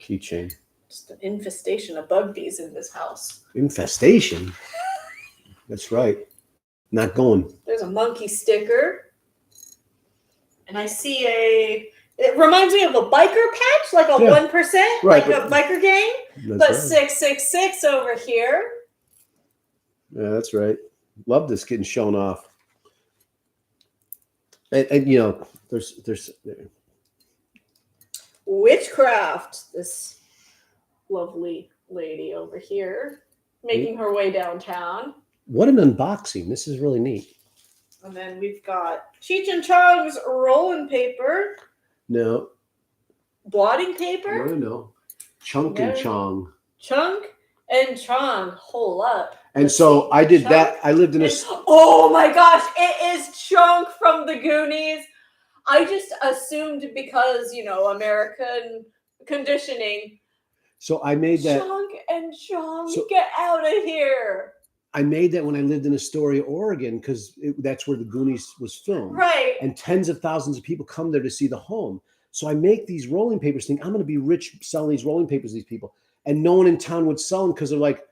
Keychain. Just an infestation of bug bees in this house. Infestation? That's right. Not going. There's a monkey sticker. And I see it reminds me of a biker patch, like a 1%, like a biker gang. But right. 666 over here. Yeah, that's right. Love this getting shown off. And there's witchcraft. This lovely lady over here making her way downtown. What an unboxing. This is really neat. And then we've got Cheech and Chong's rolling paper. No. Blotting paper? No. Chunk and Chong. Chunk and Chong. Hold up. And so I did that. I lived in a... Oh my gosh. It is Chunk from the Goonies. I just assumed because, American conditioning. So I made that... Chunk and Chong, get out of here. I made that when I lived in Astoria, Oregon, because that's where the Goonies was filmed. Right. And tens of thousands of people come there to see the home. So I make these rolling papers, think I'm going to be rich selling these rolling papers to these people. And no one in town would sell them because they're like,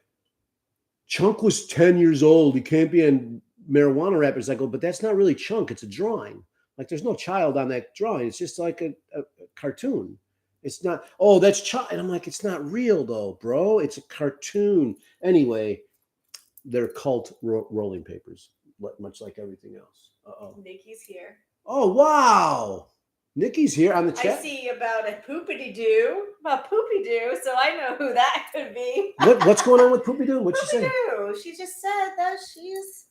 Chunk was 10 years old. He can't be in marijuana wrappers. I go, but that's not really Chunk. It's a drawing. Like there's no child on that drawing. It's just like a cartoon. It's not, that's child. And I'm like, it's not real though, bro. It's a cartoon. Anyway, they're cult rolling papers, much like everything else. Nikki's here. Oh, wow. Nikki's here on the chat. I see about a poopity-doo, so I know who that could be. What's going on with Poopy-Doo? What'd she say? She just said that she's...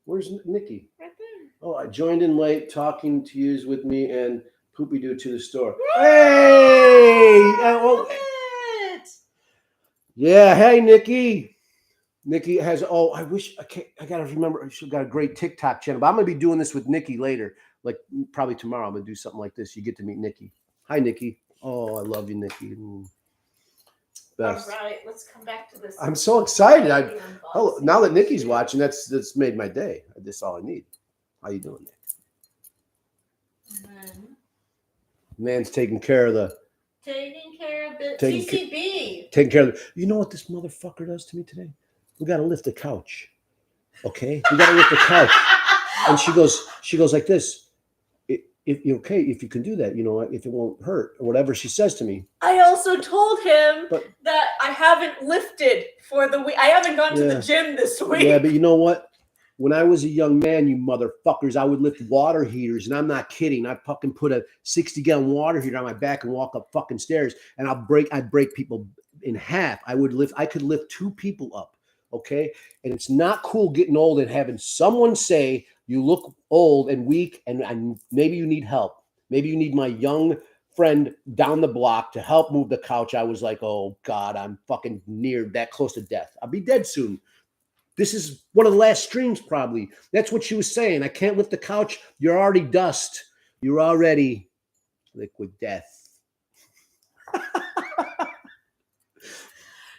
Where's Nikki? Right there. Oh, I joined in late, talking to yous with me and Poopy-Doo to the store. Hey! Love it! Yeah, hey, Nikki. Nikki has, I got to remember, she's got a great TikTok channel, but I'm going to be doing this with Nikki later, like probably tomorrow. I'm going to do something like this. You get to meet Nikki. Hi, Nikki. Oh, I love you, Nikki. Best. All right, let's come back to this. I'm so excited. Now that Nikki's watching, that's made my day. That's all I need. How you doing, Nick? Man's taking care of the... Taking care of the CCB. Taking care of the... You know what this motherfucker does to me today? We got to lift the couch. Okay? We got to lift the couch. And she goes like this. If you can do that, if it won't hurt or whatever she says to me. I also told him that I haven't lifted for the week. I haven't gone to the gym this week. Yeah, but you know what? When I was a young man, you motherfuckers, I would lift water heaters, and I'm not kidding. I fucking put a 60-gallon water heater on my back and walk up fucking stairs, and I'd break people in half. I could lift 2 people up. Okay. And it's not cool getting old and having someone say you look old and weak and maybe you need help. Maybe you need my young friend down the block to help move the couch. I was like, oh God, I'm fucking near that close to death. I'll be dead soon. This is one of the last streams probably. That's what she was saying. I can't lift the couch. You're already dust. You're already liquid death.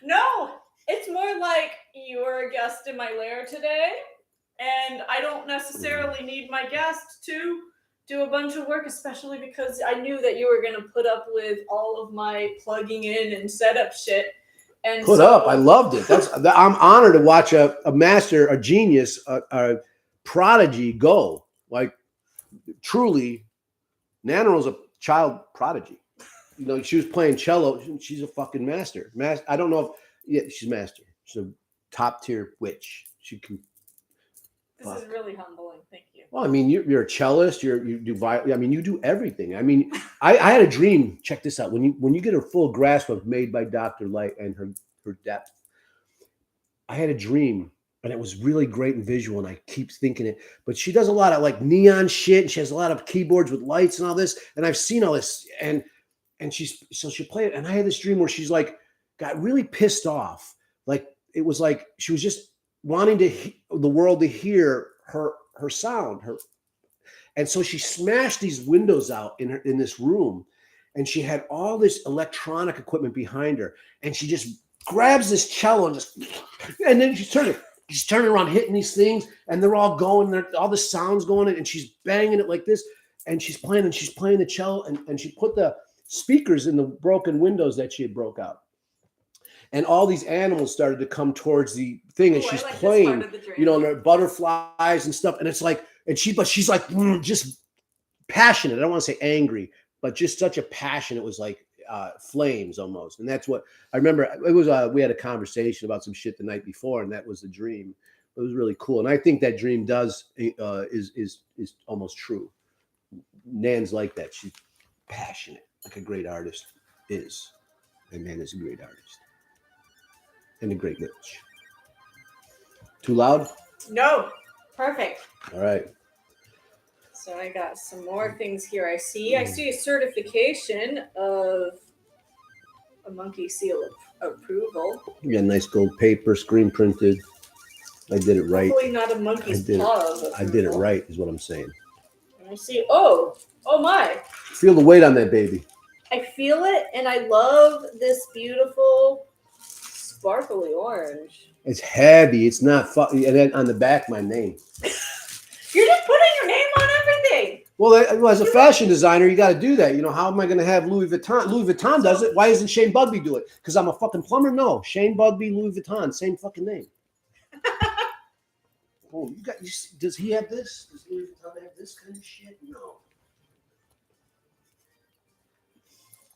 No. It's more like you were a guest in my lair today, and I don't necessarily need my guest to do a bunch of work, especially because I knew that you were going to put up with all of my plugging in and setup shit. And Put up. I loved it. I'm honored to watch a master, a genius, a prodigy go. Like, truly, Nannerl's a child prodigy. You know, she was playing cello. She's a fucking master. I don't know if, yeah, she's master. She's a top tier witch. She can. This is really humbling. Thank you. Well, I mean, you're a cellist. You do. I mean, you do everything. I mean, I had a dream. Check this out. When you get a full grasp of Made by Dr. Light and her depth, I had a dream, and it was really great and visual. And I keep thinking it. But she does a lot of like neon shit, and she has a lot of keyboards with lights and all this. And I've seen all this, and she'll play it. And I had this dream where she's like got really pissed off. Like it was like she was just wanting the world to hear her sound, and so she smashed these windows out in this room, and she had all this electronic equipment behind her, and she just grabs this cello and then she's turning around, hitting these things, and they're all going, all the sounds going, and she's banging it like this, and she's playing the cello, and she put the speakers in the broken windows that she had broke out. And all these animals started to come towards the thing, and she's playing, you know, and there are butterflies and stuff. And it's like, but she's like just passionate. I don't want to say angry, but just such a passion. It was like flames almost. And that's what I remember. It was we had a conversation about some shit the night before, and that was the dream. It was really cool, and I think that dream is almost true. Nan's like that. She's passionate, like a great artist is, and Nan is a great artist. And a great witch. Too loud? No. Perfect. All right. So I got some more things here. I see a certification of a monkey seal of approval. You got nice gold paper, screen printed. I did it right. Hopefully not a monkey's paw of approval. I did it right, is what I'm saying. And I see, oh my. Feel the weight on that baby. I feel it, and I love this beautiful sparkly orange. It's heavy. It's not and then on the back, my name. You're just putting your name on everything. Well, as a fashion designer, you got to do that. You know, how am I going to have Louis Vuitton? Louis Vuitton does it. Why doesn't Shane Bugby do it? Because I'm a fucking plumber? No. Shane Bugby, Louis Vuitton, same fucking name. Oh, does he have this? Does Louis Vuitton have this kind of shit? No.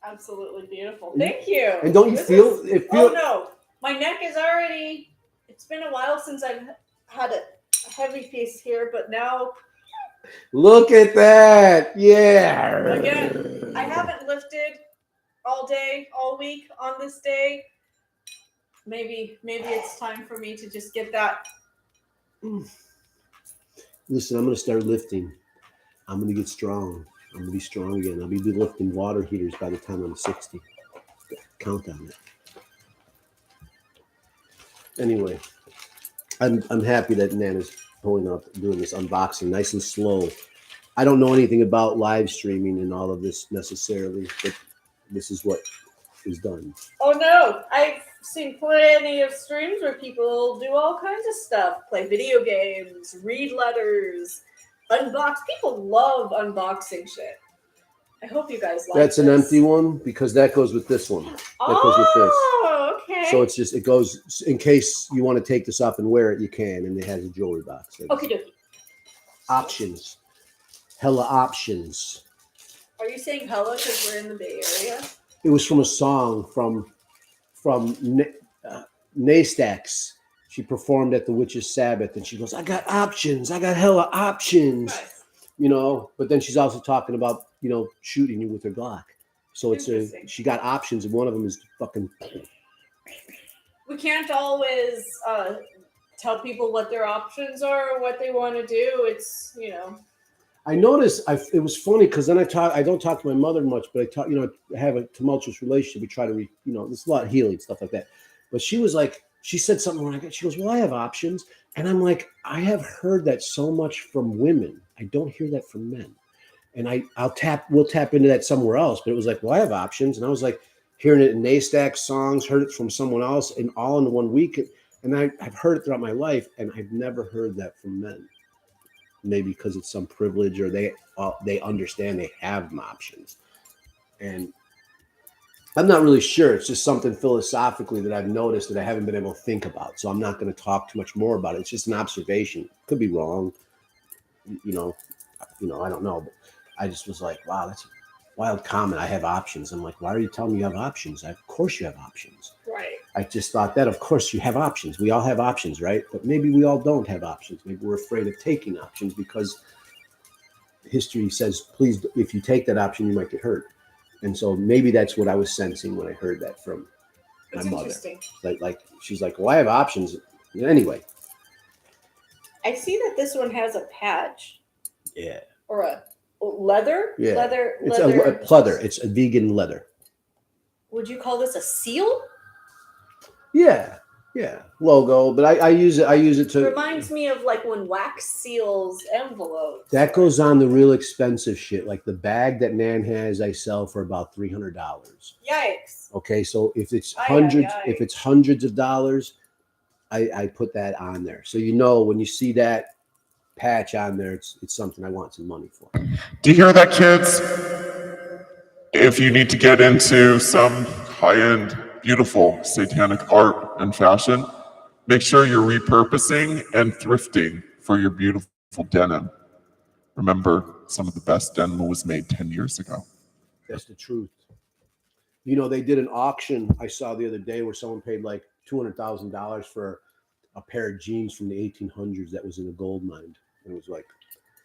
Absolutely beautiful. Thank you. And don't you feel it? Oh no, my neck is already. It's been a while since I've had a heavy piece here, but now. Look at that! Yeah. Again, I haven't lifted all day, all week on this day. Maybe it's time for me to just get that. Listen, I'm going to start lifting. I'm going to get strong. I'm going to be strong again. I'll be lifting water heaters by the time I'm 60. Count on it. Anyway, I'm happy that Nana's pulling up, doing this unboxing nice and slow. I don't know anything about live streaming and all of this necessarily, but this is what is done. Oh no, I've seen plenty of streams where people do all kinds of stuff, play video games, read letters, unbox. People love unboxing shit. I hope you guys like That's an empty one because that goes with this one. That goes with this. Oh, okay. So it's just, it goes, in case you want to take this off and wear it, you can. And it has a jewelry box. Okie dokie. Options. Hella options. Are you saying hella because we're in the Bay Area? It was from a song from Naystax. She performed at the Witch's Sabbath, and she goes, I got options. I got hella options. Nice. You know, but then she's also talking about, you know, shooting you with her Glock. So she got options, and one of them is fucking. We can't always tell people what their options are or what they want to do. It's, you know. I noticed it was funny because then I don't talk to my mother much, but I have a tumultuous relationship. We try to, there's a lot of healing, stuff like that. But she was like, she said something she goes, well, I have options. And I'm like, I have heard that so much from women. I don't hear that from men. And we'll tap into that somewhere else. But it was like, well, I have options. And I was like, hearing it in Naystack songs, heard it from someone else, and all in one week. And I've heard it throughout my life, and I've never heard that from men. maybe because it's some privilege, or they understand they have options. And I'm not really sure. It's just something philosophically that I've noticed that I haven't been able to think about. So I'm not going to talk too much more about it. It's just an observation. Could be wrong. You know, I don't know. But I just was like, wow, that's a wild comment. I have options. I'm like, why are you telling me you have options? Of course you have options. Right. I just thought that, of course you have options. We all have options, right? But maybe we all don't have options. Maybe we're afraid of taking options because history says, please, if you take that option, you might get hurt. And so maybe that's what I was sensing when I heard that from my mother. Like she's like, well, I have options. Anyway. I see that this one has a patch. Yeah. Or a leather? Yeah. Leather. It's a pleather. It's a vegan leather. Would you call this a seal? Yeah. Yeah. Logo. But I use it to. Reminds me of like when wax seals envelopes. That goes on the real expensive shit. Like the bag that Nan has, I sell for about $300. Yikes. Okay. So if it's hundreds of dollars, I put that on there. So when you see that patch on there, it's something I want some money for. Do you hear that, kids? If you need to get into some high-end, beautiful satanic art and fashion, make sure you're repurposing and thrifting for your beautiful denim. Remember, some of the best denim was made 10 years ago. That's the truth. They did an auction I saw the other day where someone paid like $200,000 for a pair of jeans from the 1800s that was in a gold mine. It was like,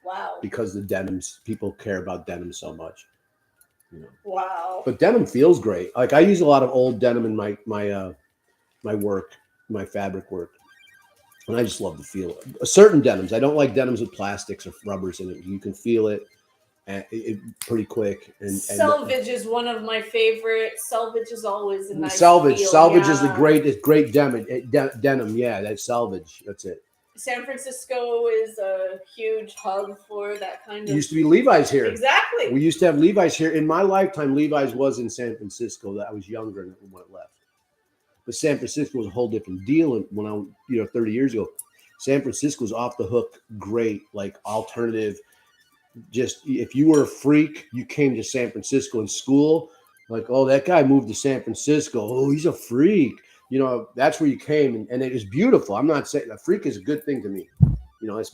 wow, because the denims, people care about denim so much. Wow. But denim feels great. Like I use a lot of old denim in my work, my fabric work, and I just love the feel. Certain denims, I don't like denims with plastics or rubbers in it. You can feel it, and it pretty quick. And selvage is one of my favorites. Selvage is always a nice selvage. feel, Selvage is the great denim. Yeah, that's selvage. That's it. San Francisco is a huge hub for that kind of. It used to be Levi's here. Exactly. We used to have Levi's here. In my lifetime, Levi's was in San Francisco. I was younger when it left. But San Francisco was a whole different deal. When I, 30 years ago, San Francisco was off the hook, great, like alternative. Just if you were a freak, you came to San Francisco in school. Like, oh, that guy moved to San Francisco. Oh, he's a freak. That's where you came, and it is beautiful. I'm not saying a freak is a good thing to me. That's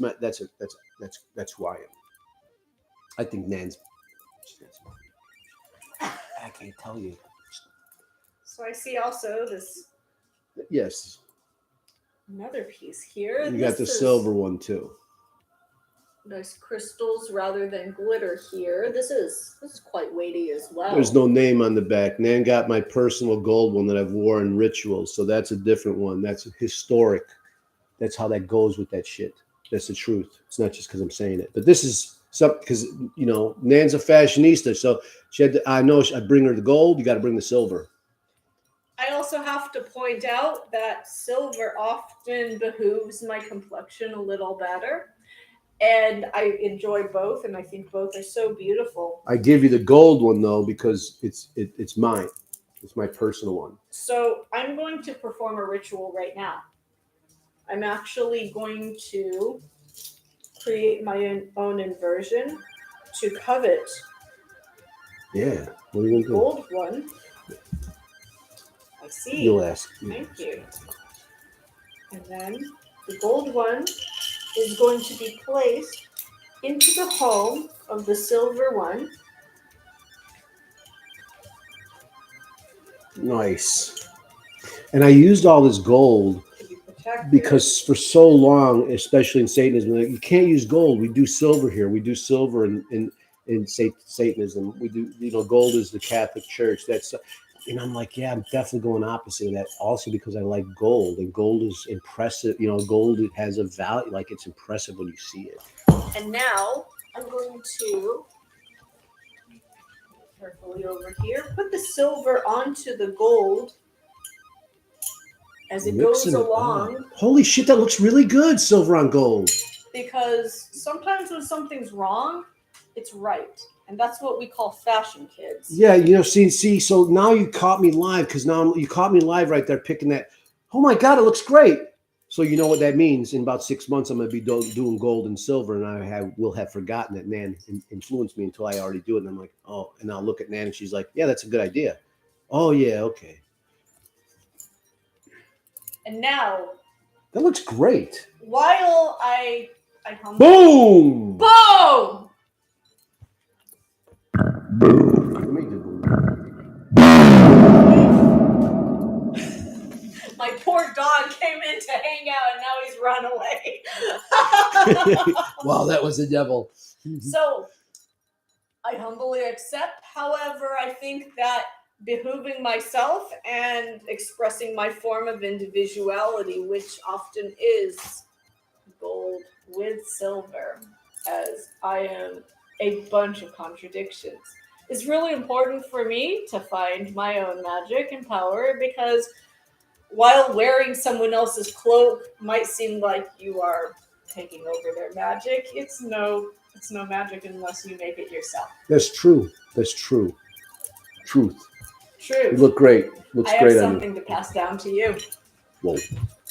who I am. I think Nan's. I can't tell you. So I see also this. Yes. Another piece here. You got the silver one too. Nice crystals rather than glitter here. This is quite weighty as well. There's no name on the back. Nan got my personal gold one that I've worn in rituals, so that's a different one. That's historic. That's how that goes with that shit. That's the truth. It's not just because I'm saying it, but this is something because Nan's a fashionista, so she had to, I know I bring her the gold. You got to bring the silver. I also have to point out that silver often behooves my complexion a little better. And I enjoy both, and I think both are so beautiful. I give you the gold one though because it's mine. It's my personal one. So I'm going to perform a ritual right now. I'm actually going to create my own inversion to covet. Yeah. What are you going to do? Gold one. I see. You'll ask. Thank you. And then the gold one is going to be placed into the home of the silver one. Nice. And I used all this gold because for so long, especially in Satanism, you can't use gold. We do silver here. We do silver in Satanism. We do, gold is the Catholic Church. And I'm like, yeah, I'm definitely going opposite of that. Also because I like gold, and gold is impressive. Gold, it has a value. Like it's impressive when you see it. And now I'm going to carefully over here put the silver onto the gold as it goes along. Holy shit, that looks really good, silver on gold. Because sometimes when something's wrong, it's right. And that's what we call fashion, kids. Yeah, see. So now you caught me live because now you caught me live right there picking that. Oh my God, it looks great. So you know what that means. In about 6 months, I'm going to be doing gold and silver, and I will have forgotten that Nan influenced me until I already do it. And I'm like, oh, and I'll look at Nan, and she's like, yeah, that's a good idea. Oh yeah, okay. And now, That looks great. while I Boom! boom. Let me do My poor dog came in to hang out, and now he's run away. boom. Wow, that was the devil. So, I humbly accept. However, I think that behooving myself and expressing my form of individuality, which often is gold with silver, as I am a bunch of contradictions, is really important for me to find my own magic and power, because while wearing someone else's cloak might seem like you are taking over their magic, it's no magic unless you make it yourself. That's true. That's true. Truth. True. You look great. Looks I have great on you. something to pass down to you. Whoa.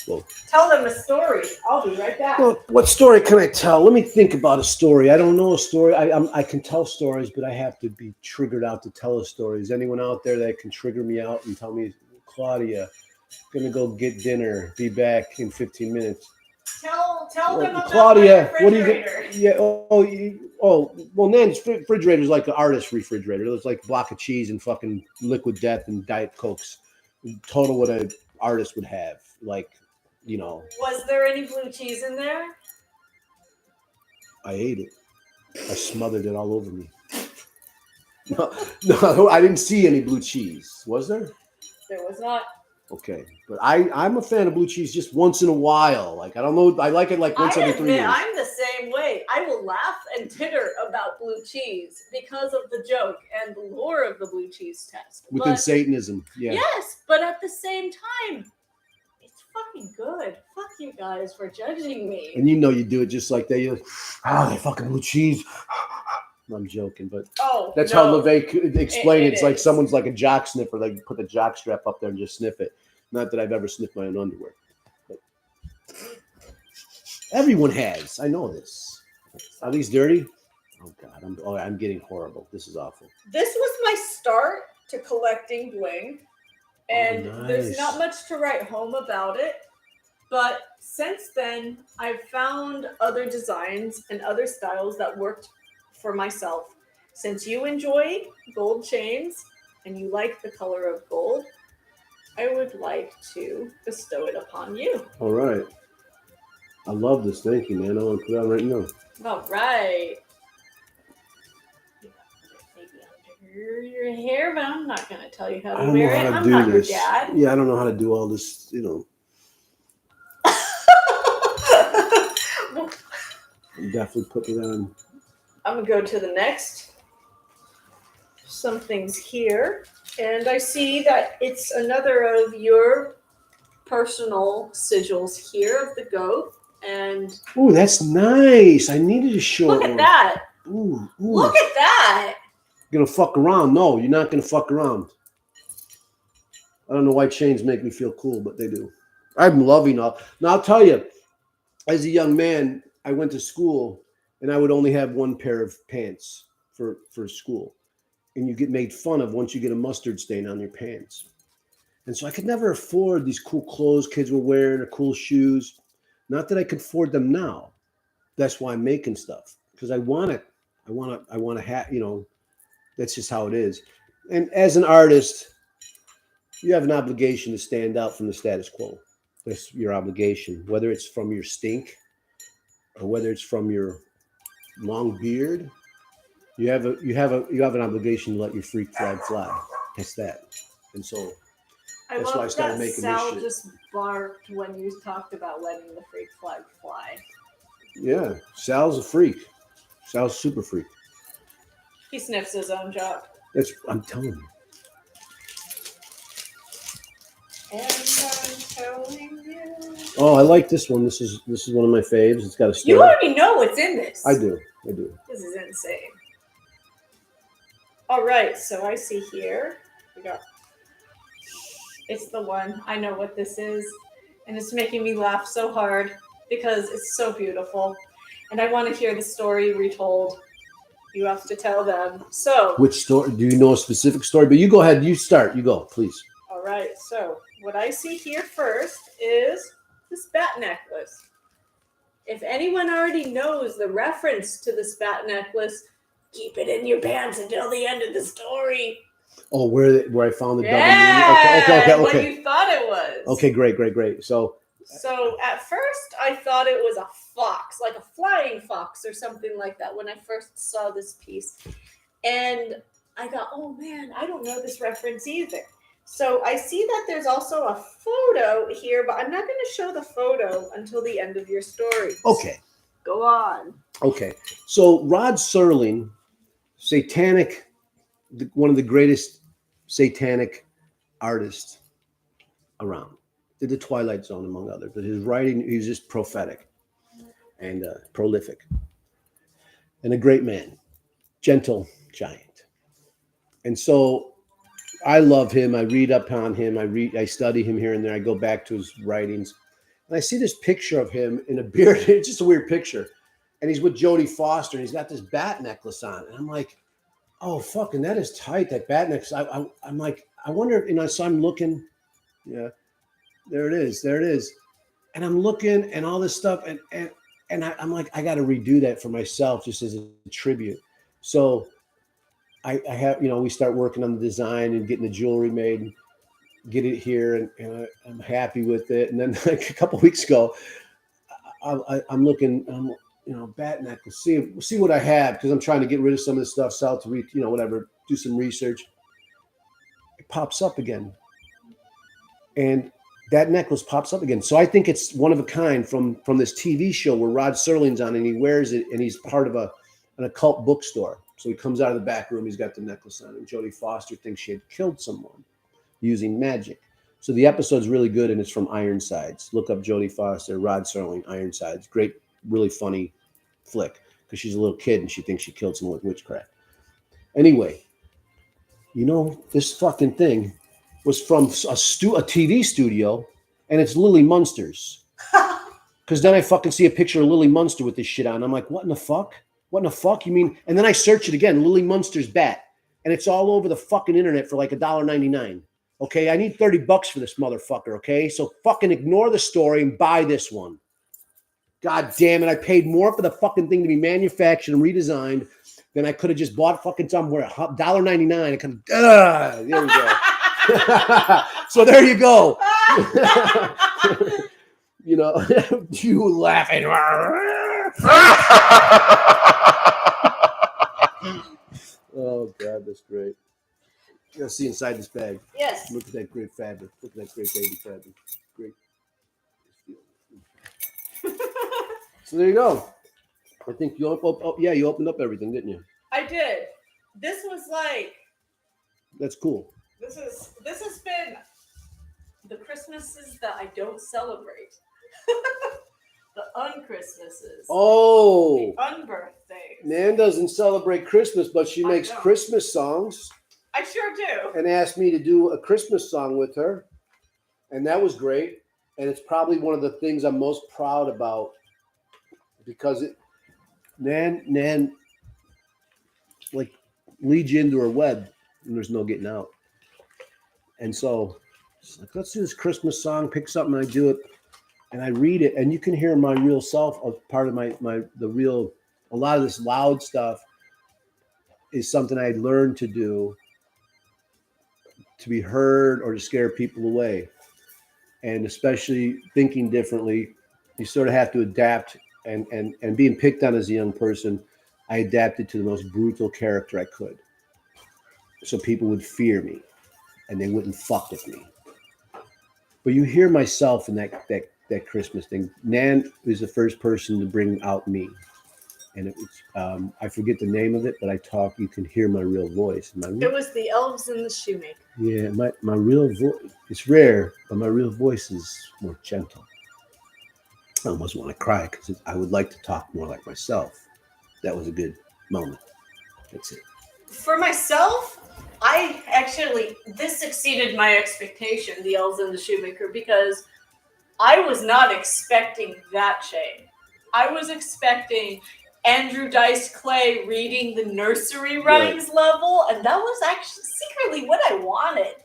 Whoa. Tell them a story. I'll be right back. Well, what story can I tell? Let me think about a story. I don't know a story. I can tell stories, but I have to be triggered out to tell a story. Is anyone out there that can trigger me out and tell me, Claudia, gonna go get dinner. Be back in 15 minutes. Tell them about Claudia, my what do you refrigerator. get? Yeah. Well, Nan's refrigerator is like an artist refrigerator. It's like a block of cheese and fucking liquid death and Diet Cokes. Total what an artist would have. Like, you know. Was there any blue cheese in there? I ate it. I smothered it all over me. No, I didn't see any blue cheese. Was there? There was not. Okay, but I'm a fan of blue cheese just once in a while. Like, I don't know, I like it like once every 3 years. I'm the same way. I will laugh and titter about blue cheese because of the joke and the lore of the blue cheese test. Within But- Satanism, yeah. Yes, but at the same time, it's fucking good. Fuck you guys for judging me. And you know you do it just like they. They fucking blue cheese. I'm joking, but Oh, that's no. how LaVey could explain it. It It's like is. someone's like a jock sniffer. Like put the jock strap up there and just sniff it. Not that I've ever sniffed my own underwear. But everyone has. I know this. Are these dirty? Oh God, I'm getting horrible. This is awful. This was my start to collecting bling, and Oh, there's nice. not much to write home about it. But since then, I've found other designs and other styles that worked for myself. Since you enjoy gold chains and you like the color of gold, I would like to bestow it upon you. All right. I love this. Thank you, man. I want to put it on right now. All right. Maybe under your hair, but I'm not going to tell you how I to don't know wear it. how to I'm do not this. your dad. Yeah, I don't know how to do all this. You know, I'm definitely putting it on. I'm going to go to the next. Some things here. And I see that it's another of your personal sigils here of the goat. And Ooh, that's nice. I needed a short look at one. that. Ooh. Look at that. Gonna fuck around? No, you're not gonna fuck around. I don't know why chains make me feel cool, but they do. I'm loving all. Now I'll tell you, as a young man, I went to school and I would only have one pair of pants for school. And you get made fun of once you get a mustard stain on your pants. And so I could never afford these cool clothes kids were wearing or cool shoes. Not that I could afford them now. That's why I'm making stuff. Because I want it. I want to have, you know, that's just how it is. And as an artist, you have an obligation to stand out from the status quo. That's your obligation, whether it's from your stink or whether it's from your long beard. You have an obligation to let your freak flag fly. That's that. And so I that's why I love started that making this Sal shit. just barked when you talked about letting the freak flag fly. Yeah, Sal's a freak. Sal's super freak. He sniffs his own job. I'm telling you. And I'm telling you. Oh, I like this one. This is one of my faves. It's got a story. You already know what's in this. I do. This is insane. All right, so I see here we got. It's the one. I know what this is. and it's making me laugh so hard because it's so beautiful. And I want to hear the story retold. You have to tell them. So, Which story? Do you know a specific story? But you go ahead. You start. You go, please. all right. So, what I see here first is this bat necklace. If anyone already knows the reference to this bat necklace, keep it in your pants until the end of the story. Oh, where I found the Yeah, double meaning? what you thought it was. Okay, great. So at first I thought it was a fox, like a flying fox or something like that when I first saw this piece. And I thought, oh man, I don't know this reference either. So I see that there's also a photo here, but I'm not going to show the photo until the end of your story. okay. Go on. Okay. So Rod Serling, Satanic, one of the greatest satanic artists around. Did the Twilight Zone, among others. But his writing, he's just prophetic and prolific. And a great man. Gentle giant. And so I love him. I read up on him. I study him here and there. I go back to his writings. And I see this picture of him in a beard. It's just a weird picture. And he's with Jodie Foster, and he's got this bat necklace on. And I'm like, oh, fucking, that is tight, that bat necklace. I'm like, I wonder, so I'm looking. Yeah, there it is. And I'm looking and all this stuff. And I'm like, I got to redo that for myself just as a tribute. So I have, we start working on the design and getting the jewelry made, and get it here, and I'm happy with it. And then like a couple of weeks ago, I'm looking, bat necklace, see what I have, because I'm trying to get rid of some of this stuff, sell to whatever, do some research. It pops up again, and that necklace pops up again. So I think it's one of a kind from this TV show where Rod Serling's on, and he wears it, and he's part of an occult bookstore. So he comes out of the back room, he's got the necklace on, and Jodie Foster thinks she had killed someone using magic. So the episode's really good, and it's from Ironsides. Look up Jodie Foster, Rod Serling, Ironsides. Great, really funny flick, because she's a little kid and she thinks she killed someone with witchcraft. Anyway, this fucking thing was from a TV studio, and it's Lily Munster's. Because then I fucking see a picture of Lily Munster with this shit on. I'm like, what in the fuck? What in the fuck? You mean? And then I search it again, Lily Munster's bat. And it's all over the fucking internet for like $1.99. Okay, I need $30 for this motherfucker, okay? So fucking ignore the story and buy this one. God damn it, I paid more for the fucking thing to be manufactured and redesigned than I could have just bought fucking somewhere. $1.99. I could there we go. So there you go. You laughing. Oh God, that's great. You gotta see inside this bag. Yes. Look at that great fabric. Look at that great baby fabric. Great. So there you go. I think you opened up everything, didn't you? I did. This was like. That's cool. This has been the Christmases that I don't celebrate. The un-Christmases. Oh. The un-birthdays. Nan doesn't celebrate Christmas, but she makes Christmas songs. I sure do. And asked me to do a Christmas song with her. And that was great. And it's probably one of the things I'm most proud about, because Nan like leads you into her web and there's no getting out. And so it's like, let's do this Christmas song, pick something, and I do it. And I read it, and you can hear my real self. Part of a lot of this loud stuff is something I had learned to do to be heard or to scare people away. And especially thinking differently, you sort of have to adapt. And being picked on as a young person, I adapted to the most brutal character I could, so people would fear me and they wouldn't fuck with me. But you hear myself in that Christmas thing. Nan is the first person to bring out me, and it was I forget the name of it, but you can hear my real voice. It was the Elves and the Shoemaker. Yeah, my real voice, it's rare, but my real voice is more gentle. I almost want to cry because I would like to talk more like myself. That was a good moment. That's it. For myself, this exceeded my expectation, the Elves and the Shoemaker, because I was not expecting that, Shane. I was expecting Andrew Dice Clay reading the nursery rhymes level, and that was actually secretly what I wanted.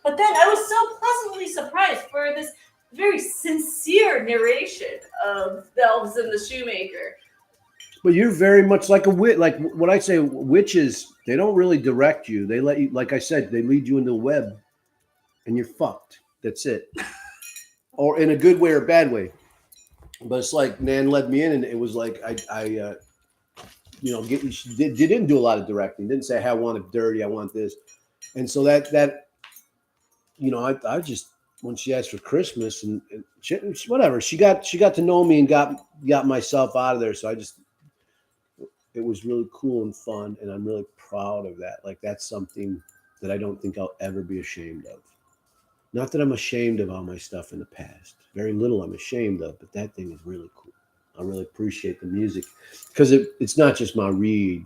But then I was so pleasantly surprised for this very sincere narration of the Elves and the Shoemaker. But you're very much like a witch. Like what I say, witches, they don't really direct you. They let you, like I said, they lead you into the web, and you're fucked. That's it. Or in a good way or bad way. But it's like Nan led me in, and it was like I she didn't do a lot of directing. Didn't say, hey, I want it dirty, I want this, and so that I just, when she asked for Christmas and whatever, she got to know me and got myself out of there. So it was really cool and fun, and I'm really proud of that. Like that's something that I don't think I'll ever be ashamed of. Not that I'm ashamed of all my stuff in the past. Very little I'm ashamed of, but that thing is really cool. I really appreciate the music because it's not just my read.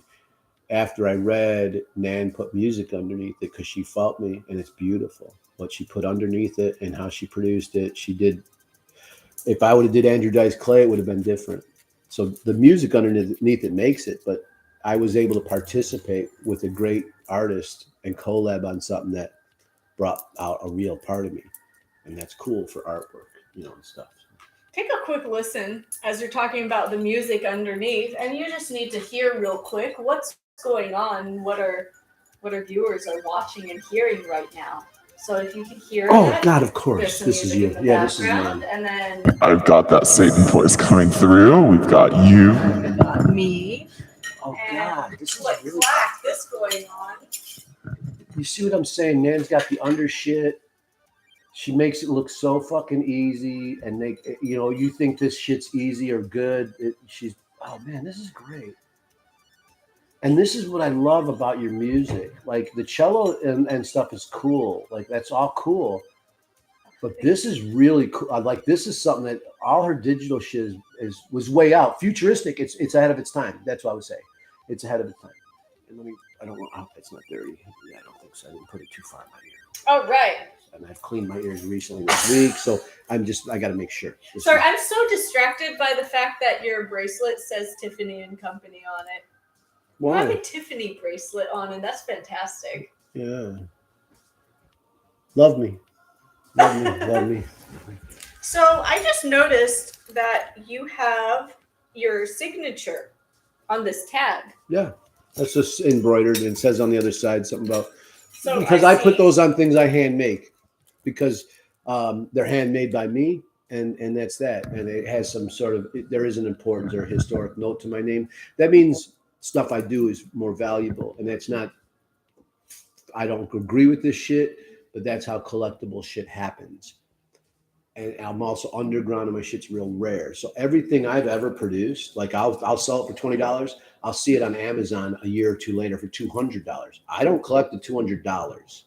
After I read, Nan put music underneath it because she felt me, and it's beautiful. What she put underneath it and how she produced it, she did. If I would have did Andrew Dice Clay, it would have been different. So the music underneath it makes it, but I was able to participate with a great artist and collab on something that brought out a real part of me, and that's cool for artwork, and stuff. Take a quick listen as you're talking about the music underneath, and you just need to hear real quick what's going on, what our viewers are watching and hearing right now. So if you can hear that, God, of course, this is you. Yeah, this is Nan. And then I've got that Satan voice coming through. We've got you. we've got me. Oh and God, this is like really. this going on. You see what I'm saying? Nan's got the under shit. She makes it look so fucking easy, and you think this shit's easy or good. Oh man, this is great. And this is what I love about your music. Like the cello and stuff is cool. Like that's all cool. But this is really cool. This is something that all her digital shit was way out. Futuristic. It's ahead of its time. That's what I would say. It's ahead of its time. And I don't know. Oh, it's not dirty. Yeah, I don't think so. I didn't put it too far in my ear. Oh, right. And I've cleaned my ears recently this week, so I got to make sure. Sorry, I'm so distracted by the fact that your bracelet says Tiffany and Company on it. Why? You have a Tiffany bracelet on, and that's fantastic. Yeah. Love me. Love me. So I just noticed that you have your signature on this tag. Yeah. That's just embroidered, and it says on the other side something about... So because I put those on things I hand make, because they're handmade by me, and that's that. And it has some sort of, there is an importance or historic note to my name. That means stuff I do is more valuable, and that's not, I don't agree with this shit, but that's how collectible shit happens. And I'm also underground, and my shit's real rare. So everything I've ever produced, like I'll sell it for $20. I'll see it on Amazon a year or two later for $200. I don't collect the $200,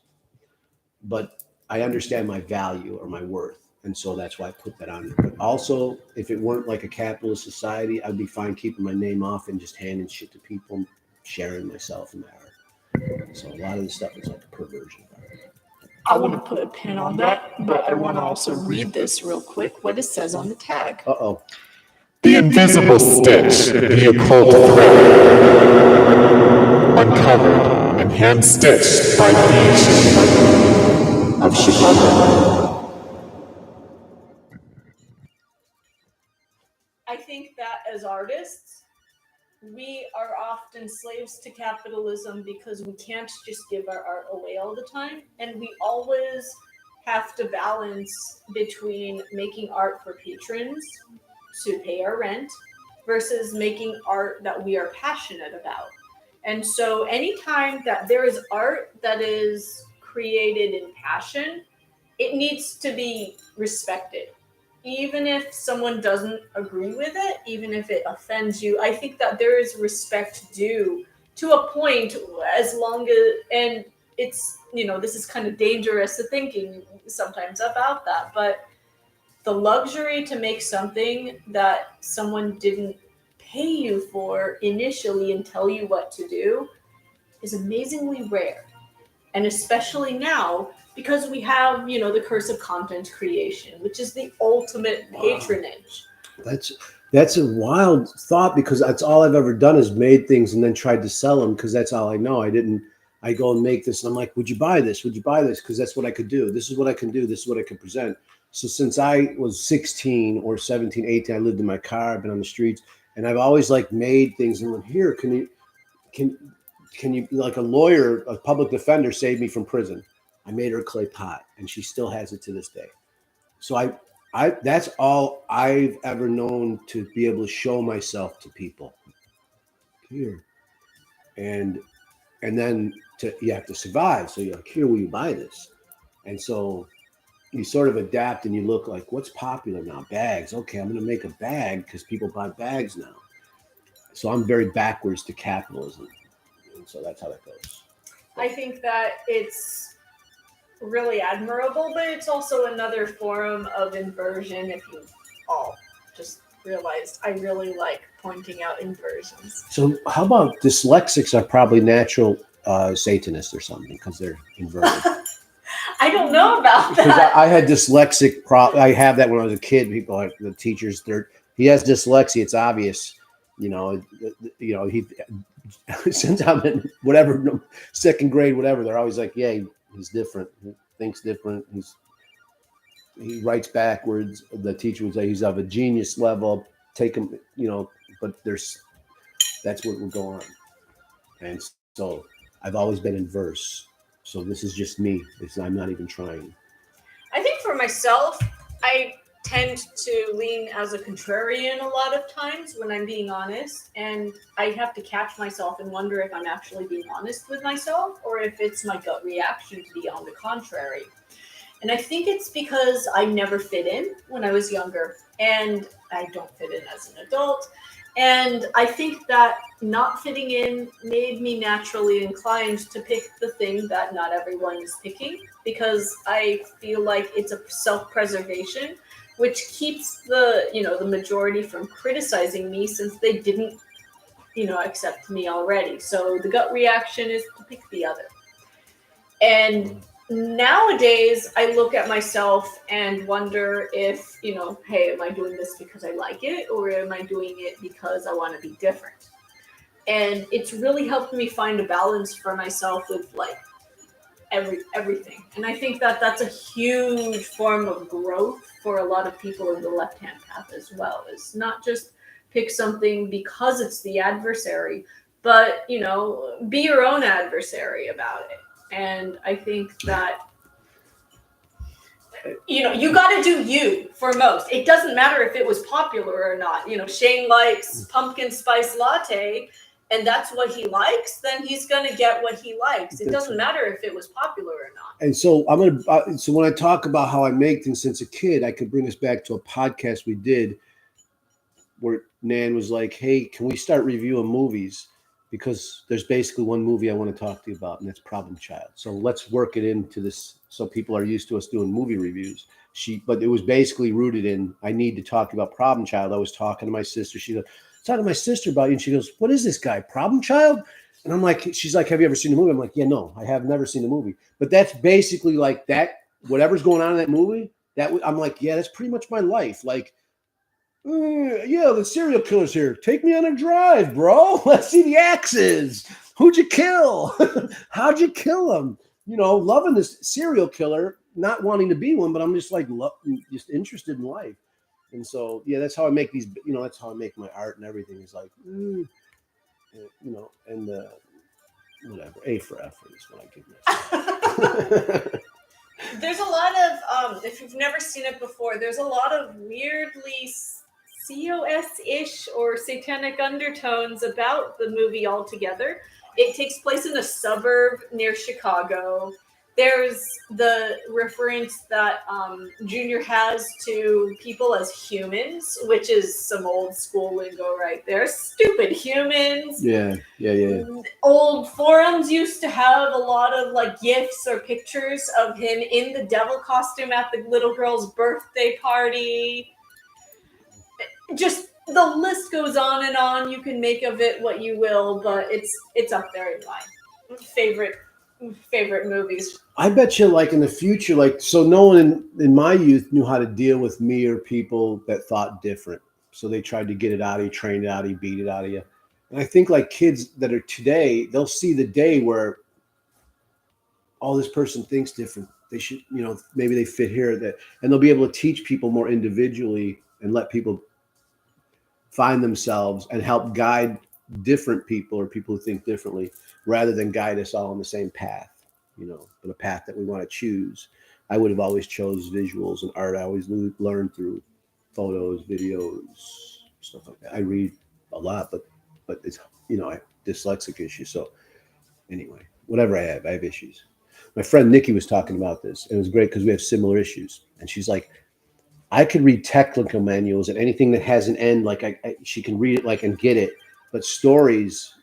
but I understand my value or my worth. And so that's why I put that on there. But also, if it weren't like a capitalist society, I'd be fine keeping my name off and just handing shit to people, sharing myself and my art. So a lot of this stuff is like a perversion of art. I want to put a pin on that, but I want to also read this real quick, what it says on the tag. Uh-oh. The invisible stitch, the occult thread, uncovered and hand-stitched by the ancient of Chicago. I think that as artists, we are often slaves to capitalism because we can't just give our art away all the time. And we always have to balance between making art for patrons to pay our rent versus making art that we are passionate about. And so anytime that there is art that is created in passion, it needs to be respected. Even if someone doesn't agree with it, even if it offends you, I think that there is respect due to a point, as long as, and it's, this is kind of dangerous thinking sometimes about that, but the luxury to make something that someone didn't pay you for initially and tell you what to do is amazingly rare. And especially now, because we have, the curse of content creation, which is the ultimate patronage. That's a wild thought, because that's all I've ever done is made things and then tried to sell them, because that's all I know. I go and make this and I'm like, would you buy this? Would you buy this? Because that's what I could do. This is what I can do. This is what I can present. So since I was 16 or 17, 18, I lived in my car. I've been on the streets, and I've always like made things and went, here, can you, like a lawyer, a public defender saved me from prison. I made her a clay pot and she still has it to this day. So I that's all I've ever known to be able to show myself to people here. And then you have to survive. So you're like, here, will you buy this? And so you sort of adapt and you look like, what's popular now? Bags. Okay, I'm going to make a bag because people buy bags now. So I'm very backwards to capitalism. And so that's how that goes. I think that it's really admirable, but it's also another form of inversion. If you all just realized, I really like pointing out inversions. So how about dyslexics are probably natural Satanists or something because they're inverted? I don't know about that. Because I had dyslexic I have that when I was a kid. People, like the teachers, he has dyslexia. It's obvious. He since I'm in whatever second grade, whatever, they're always like, yeah, he's different. He thinks different. He writes backwards. The teacher would say he's of a genius level. Take him, but that's what will go on. And so I've always been in verse. So this is just me. I'm not even trying. I think for myself, I tend to lean as a contrarian a lot of times when I'm being honest. And I have to catch myself and wonder if I'm actually being honest with myself or if it's my gut reaction to be on the contrary. And I think it's because I never fit in when I was younger, and I don't fit in as an adult. And I think that not fitting in made me naturally inclined to pick the thing that not everyone is picking, because I feel like it's a self-preservation, which keeps the majority from criticizing me since they didn't, accept me already. So the gut reaction is to pick the other. And nowadays, I look at myself and wonder if, hey, am I doing this because I like it, or am I doing it because I want to be different? And it's really helped me find a balance for myself with like everything. And I think that that's a huge form of growth for a lot of people in the left-hand path as well, is not just pick something because it's the adversary, but, be your own adversary about it. And I think that, you got to do you for most. It doesn't matter if it was popular or not. Shane likes pumpkin spice latte, and that's what he likes, then he's going to get what he likes. It doesn't matter if it was popular or not. And so so when I talk about how I make things since a kid, I could bring us back to a podcast we did where Nan was like, hey, can we start reviewing movies? Because there's basically one movie I want to talk to you about, and that's Problem Child. So let's work it into this so people are used to us doing movie reviews. But it was basically rooted in, I need to talk about Problem Child. I was talking to my sister. She goes, talking to my sister about you. And she goes, what is this guy, Problem Child? And I'm like, she's like, have you ever seen the movie? I'm like, yeah, no, I have never seen the movie. But that's basically like that, whatever's going on in that movie, I'm like, yeah, that's pretty much my life. Like, yeah, the serial killer's here. Take me on a drive, bro. Let's see the axes. Who'd you kill? How'd you kill him? Loving this serial killer, not wanting to be one, but I'm just like, just interested in life. And so, yeah, that's how I make these, that's how I make my art and everything is like, and whatever, A for effort is what I give myself. There's a lot of, if you've never seen it before, there's a lot of weirdly COS-ish or satanic undertones about the movie altogether. It takes place in a suburb near Chicago. There's the reference that Junior has to people as humans, which is some old school lingo right there. Stupid humans. Yeah. Old forums used to have a lot of like GIFs or pictures of him in the devil costume at the little girl's birthday party. Just the list goes on and on. You can make of it what you will, but it's up there in my favorite favorite movies? I bet you, like in the future, like so, no one in my youth knew how to deal with me or people that thought different. So they tried to get it out of you, train it out of you, beat it out of you. And I think like kids that are today, they'll see the day where, oh, this person thinks different. They should, maybe they fit here, that, and they'll be able to teach people more individually and let people find themselves and help guide different people or people who think differently, rather than guide us all on the same path, but a path that we want to choose. I would have always chose visuals and art. I always learned through photos, videos, stuff like that. I read a lot, but it's, I have dyslexic issues. So anyway, whatever I have issues. My friend Nikki was talking about this. And it was great because we have similar issues. And she's like, I could read technical manuals and anything that has an end, like she can read it and get it. But stories,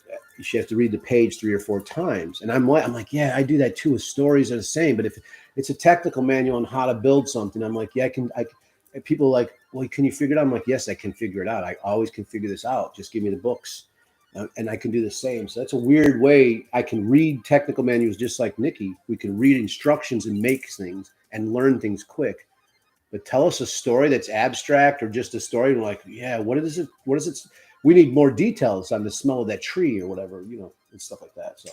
she has to read the page 3 or 4 times. And I'm like, yeah, I do that too. With stories are the same. But if it's a technical manual on how to build something, I'm like, yeah, people are like, well, can you figure it out? I'm like, yes, I can figure it out. I always can figure this out. Just give me the books. And I can do the same. So that's a weird way. I can read technical manuals just like Nikki. We can read instructions and make things and learn things quick. But tell us a story that's abstract or just a story. And we're like, yeah, what is it? What is it? We need more details on the smell of that tree or whatever, and stuff like that. So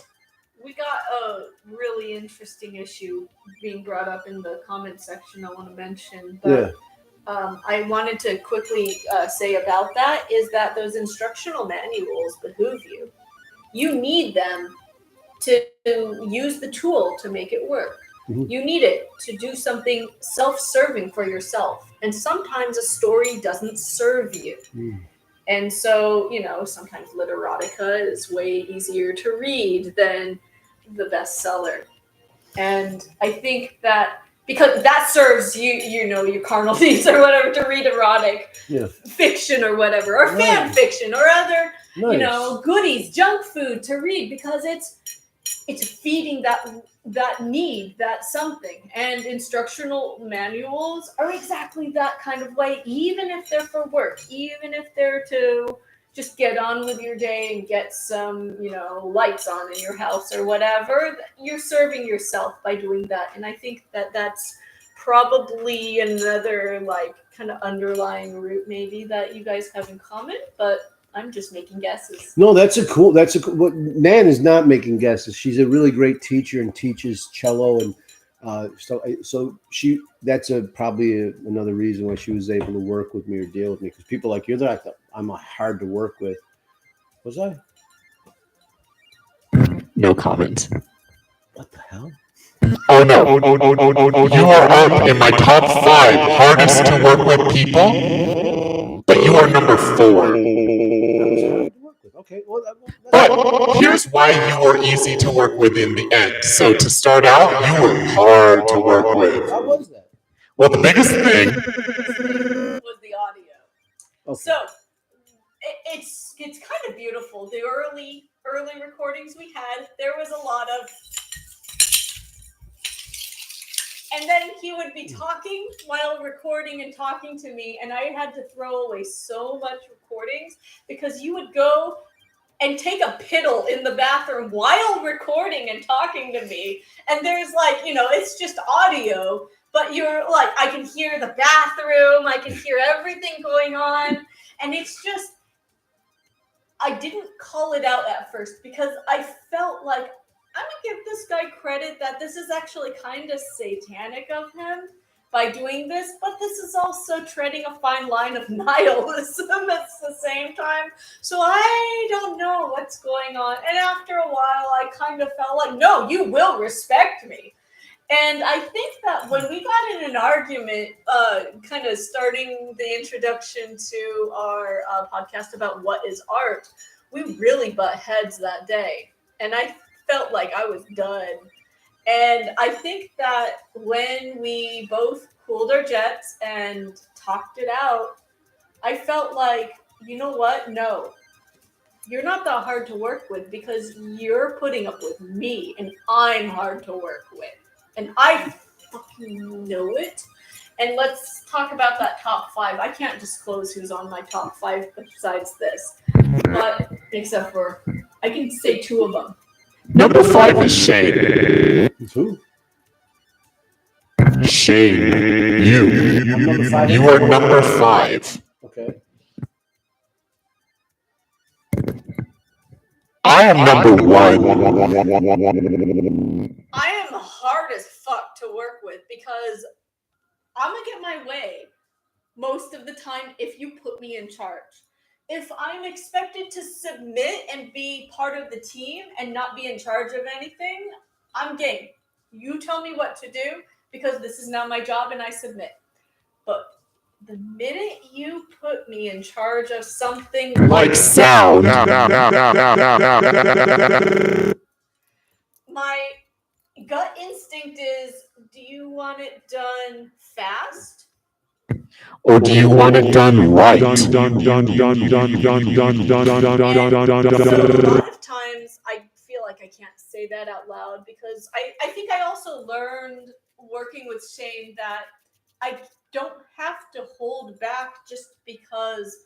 we got a really interesting issue being brought up in the comment section I want to mention. But yeah. I wanted to quickly say about that is that those instructional manuals behoove you. You need them to use the tool to make it work. Mm-hmm. You need it to do something self-serving for yourself. And sometimes a story doesn't serve you. Mm. And so, sometimes literotica is way easier to read than the bestseller. And I think that because that serves you, your carnal needs or whatever, to read erotic fiction or whatever, or fan fiction or other, goodies, junk food to read, because it's feeding that need, that something. And instructional manuals are exactly that kind of way, even if they're for work, even if they're to just get on with your day and get some, lights on in your house or whatever. You're serving yourself by doing that. And I think that that's probably another kind of underlying root maybe that you guys have in common, but I'm just making guesses. No, Nan is not making guesses. She's a really great teacher and teaches cello, and so that's probably another reason why she was able to work with me or deal with me, because people like, I'm hard to work with. Was I? No comment. What the hell? Oh no! You are up in my top 5 hardest to work with people, but you are number 4. Okay, well, but here's why you were easy to work with in the end. So to start out, you were hard to work with. How was that? Well, the biggest thing was the audio. Okay. So it's kind of beautiful. The early recordings we had, there was a lot of, and then he would be talking while recording and talking to me, and I had to throw away so much recordings because you would go and take a piddle in the bathroom while recording and talking to me. And there's it's just audio, but you're like, I can hear the bathroom, I can hear everything going on. And it's just, I didn't call it out at first because I felt like I'm gonna give this guy credit that this is actually kind of satanic of him by doing this, but this is also treading a fine line of nihilism at the same time. So I don't know what's going on. And after a while, I kind of felt like, no, you will respect me. And I think that when we got in an argument, kind of starting the introduction to our podcast about what is art, we really butt heads that day. And I felt like I was done. And I think that when we both cooled our jets and talked it out, I felt like, you know what? No, you're not that hard to work with because you're putting up with me and I'm hard to work with. And I fucking know it. And let's talk about that top 5. I can't disclose who's on my top 5 besides this. But except for, I can say 2 of them. Number 5 is Shane. Who? Shane, you. I'm number 5. You are number 5. Okay. I am number 1. I am hard as fuck to work with because I'm gonna get my way most of the time if you put me in charge. If I'm expected to submit and be part of the team and not be in charge of anything, I'm game. You tell me what to do because this is now my job and I submit. But the minute you put me in charge of something Like sound. My gut instinct is, do you want it done fast? Or do you want it done right? So a lot of times I feel like I can't say that out loud because I think I also learned working with Shane that I don't have to hold back just because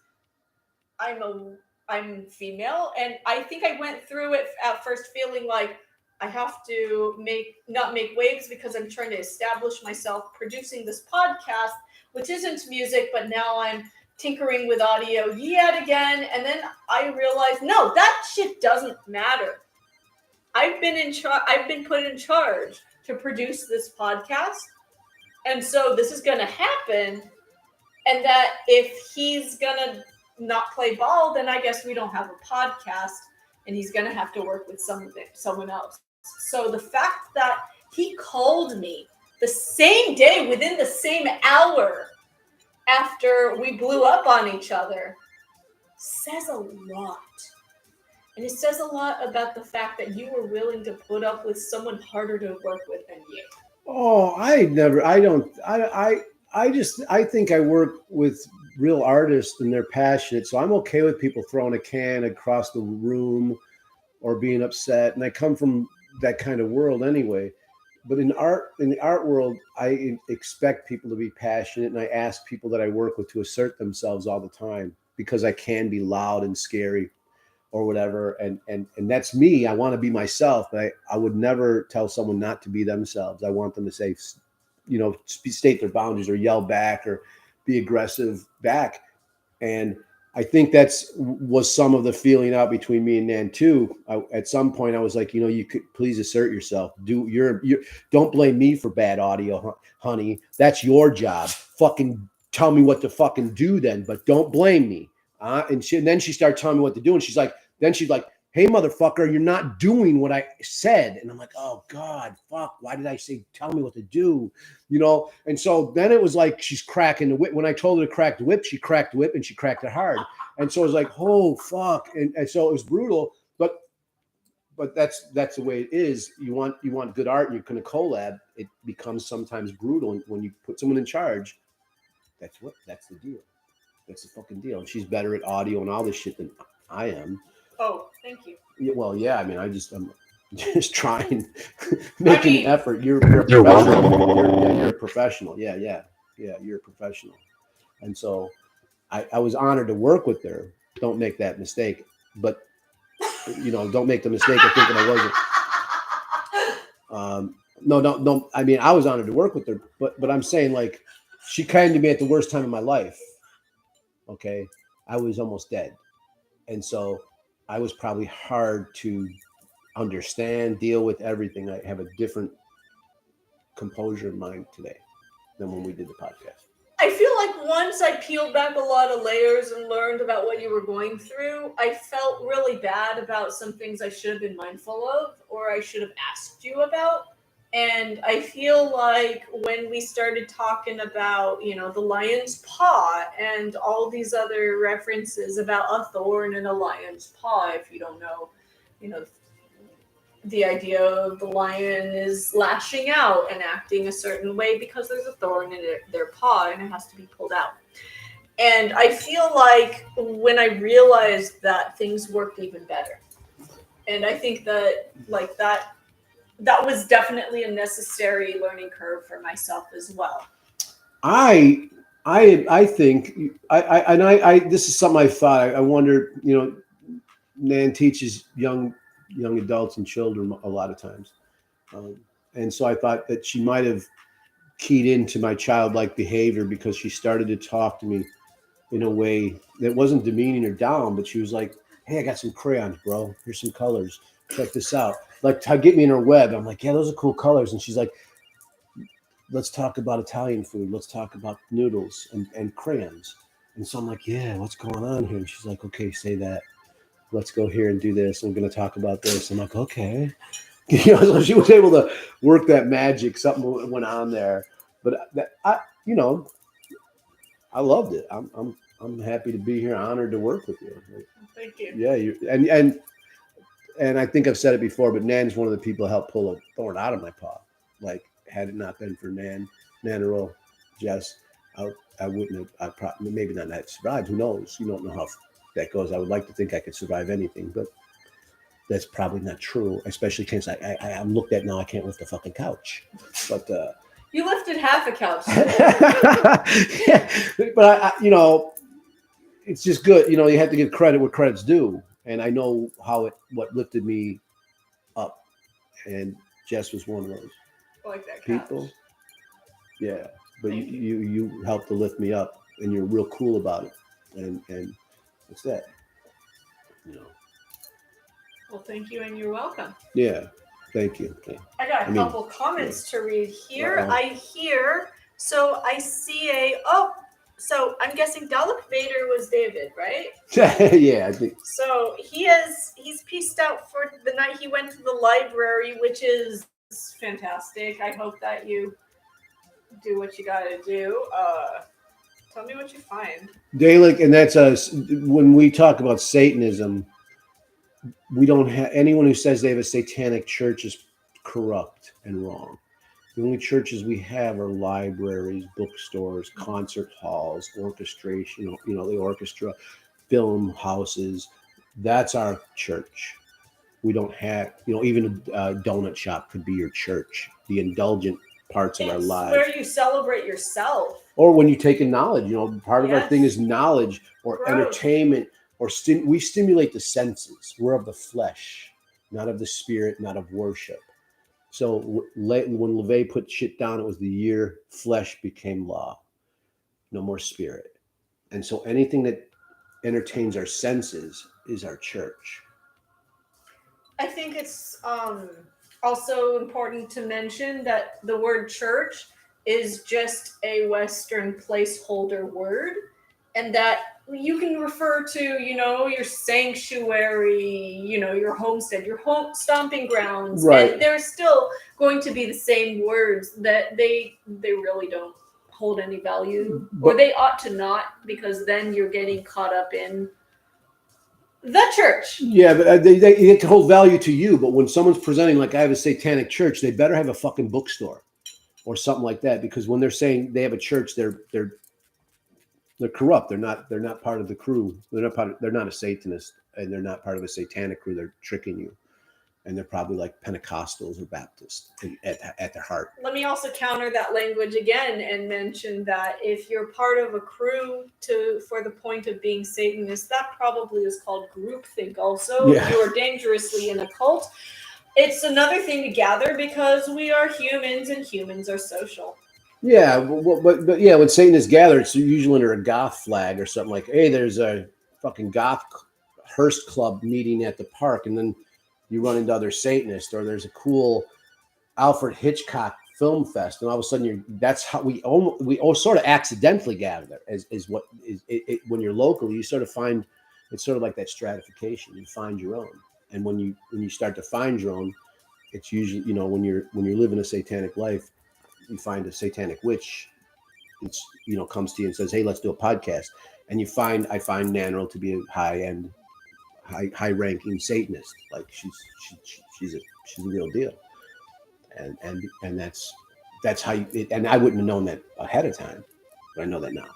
I'm female. And I think I went through it at first feeling like I have to not make waves because I'm trying to establish myself producing this podcast, which isn't music, but now I'm tinkering with audio yet again. And then I realized, no, that shit doesn't matter. I've been put in charge to produce this podcast. And so this is going to happen. And that if he's going to not play ball, then I guess we don't have a podcast and he's going to have to work with someone else. So the fact that he called me the same day, within the same hour after we blew up on each other, says a lot. And it says a lot about the fact that you were willing to put up with someone harder to work with than you. Oh, I think I work with real artists and they're passionate. So I'm okay with people throwing a can across the room or being upset. And I come from that kind of world anyway. But in the art world, I expect people to be passionate, and I ask people that I work with to assert themselves all the time because I can be loud and scary or whatever. And that's me. I want to be myself, but I would never tell someone not to be themselves. I want them to say, state their boundaries or yell back or be aggressive back. And I think was some of the feeling out between me and Nan too. At some point I was like, you could please assert yourself. Don't blame me for bad audio, honey. That's your job. Fucking tell me what to fucking do then, but don't blame me. And then she started telling me what to do. And she's like, hey, motherfucker, you're not doing what I said. And I'm like, oh God, fuck. Why did I say, tell me what to do? And so then it was like, she's cracking the whip. When I told her to crack the whip, she cracked the whip and she cracked it hard. And so it was like, oh, fuck. And so it was brutal, but that's the way it is. You want good art and you're going to collab. It becomes sometimes brutal. And when you put someone in charge, that's the deal. That's the fucking deal. And she's better at audio and all this shit than I am. Oh, thank you. Yeah, well, yeah. I mean, I'm just trying, making an effort. You're a You're professional. welcome. You're a professional. Yeah. You're a professional. And so I was honored to work with her. Don't make that mistake. But don't make the mistake of thinking I wasn't. No. I mean, I was honored to work with her, but I'm saying, like, she came to me at the worst time of my life. Okay, I was almost dead, and so I was probably hard to understand, deal with everything. I have a different composure of mind today than when we did the podcast. I feel like once I peeled back a lot of layers and learned about what you were going through, I felt really bad about some things I should have been mindful of or I should have asked you about. And I feel like when we started talking about, the lion's paw and all these other references about a thorn in a lion's paw, if you don't know, the idea of the lion is lashing out and acting a certain way because there's a thorn in their paw and it has to be pulled out. And I feel like when I realized that, things worked even better. And I think that, that was definitely a necessary learning curve for myself as well. I think this is something I thought. I wonder, Nan teaches young young adults and children a lot of times. And so I thought that she might have keyed into my childlike behavior because she started to talk to me in a way that wasn't demeaning or down, but she was like, hey, I got some crayons, bro. Here's some colors. Check this out. Like, to get me in her web. I'm like, yeah, those are cool colors. And she's like, let's talk about Italian food. Let's talk about noodles and crayons. And so I'm like, yeah, what's going on here? And she's like, okay, say that. Let's go here and do this. I'm going to talk about this. I'm like, okay. You know, so she was able to work that magic. Something went on there. But I loved it. I'm happy to be here. Honored to work with you. Thank you. Yeah, and I think I've said it before, but Nan's one of the people who helped pull a thorn out of my paw. Like, had it not been for Nannerl, Jess, I wouldn't have. I probably maybe not survived. Who knows? You don't know how that goes. I would like to think I could survive anything, but that's probably not true. Especially since I'm looked at now. I can't lift a fucking couch, but. You lifted half a couch. Yeah, but I it's just good. You have to give credit where credit's due, and I know what lifted me up, and Jess was one of those Like that couch. people. Yeah, but you helped to lift me up, and you're real cool about it, and it's that. Well, thank you, and you're welcome. Yeah. Thank you. Okay. I got a couple comments to read here. So I see so I'm guessing Darth Vader was David, right? Yeah, I think. So he's pieced out for the night he went to the library, which is fantastic. I hope that you do what you gotta do. Tell me what you find. Dalek, and that's us. When we talk about Satanism, we don't have anyone who says they have a satanic church is corrupt and wrong. The only churches we have are libraries, bookstores, concert halls, orchestration, the orchestra, film houses. That's our church. We don't have, even a donut shop could be your church. The indulgent parts of our lives. Where you celebrate yourself. Or when you take in knowledge, part of our thing is knowledge or Growth. Entertainment. Or we stimulate the senses. We're of the flesh, not of the spirit, not of worship. So when LaVey put shit down, it was the year flesh became law. No more spirit. And so anything that entertains our senses is our church. I think it's also important to mention that the word church is just a Western placeholder word, and that you can refer to, your sanctuary, your homestead, your home stomping grounds. Right. And they're still going to be the same words that they really don't hold any value, or they ought to not, because then you're getting caught up in the church. Yeah, but they can hold value to you. But when someone's presenting like I have a satanic church, they better have a fucking bookstore or something like that, because when they're saying they have a church, they're corrupt. They're not part of the crew. They're not a Satanist, and they're not part of a satanic crew. They're tricking you, and they're probably like Pentecostals or Baptists at their heart. Let me also counter that language again and mention that if you're part of a crew for the point of being Satanist, that probably is called groupthink. Also, Yeah. You're dangerously in a cult. It's another thing to gather because we are humans, and humans are social. Yeah, but yeah, when Satanists gather, it's usually under a goth flag or something like, hey, there's a fucking goth Hearst club meeting at the park, and then you run into other Satanists, or there's a cool Alfred Hitchcock film fest, and all of a sudden that's how we all sort of accidentally gather is what is it, when you're local, you sort of find it's sort of like that stratification. You find your own, and when you start to find your own, it's usually when you're living a satanic life. You find a satanic witch, it's comes to you and says, "Hey, let's do a podcast." And I find Nannerl to be a high-end, high-ranking Satanist. Like she's a real deal, and that's how you. And I wouldn't have known that ahead of time, but I know that now.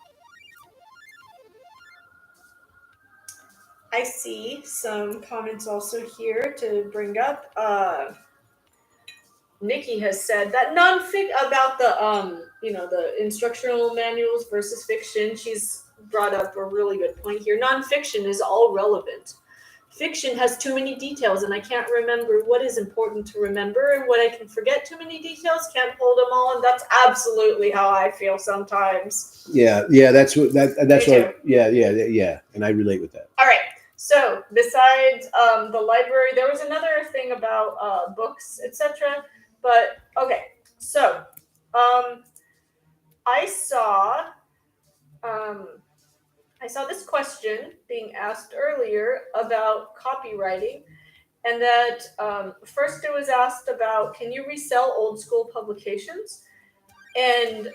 I see some comments also here to bring up. Nikki has said that about the instructional manuals versus fiction. She's brought up a really good point here. Nonfiction is all relevant. fiction has too many details, and I can't remember what is important to remember, and what I can forget too many details, can't hold them all, and that's absolutely how I feel sometimes. Yeah, that's what yeah, and I relate with that. All right. So besides the library, there was another thing about books, etc. But okay, so I saw this question being asked earlier about copywriting, and that first it was asked about, can you resell old school publications? And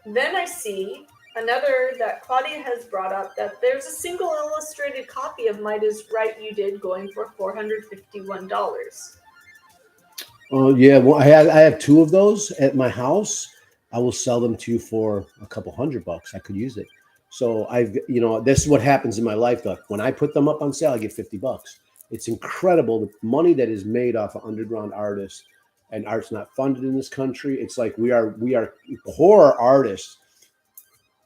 then I see another that Claudia has brought up, that there's a single illustrated copy of Might Is Right You Did going for $451. Oh yeah, well I have 2 of those at my house. I will sell them to you for a couple $100. I could use it. So this is what happens in my life, Doc. When I put them up on sale, I get $50. It's incredible the money that is made off of underground artists, and art's not funded in this country. It's like we are poor artists.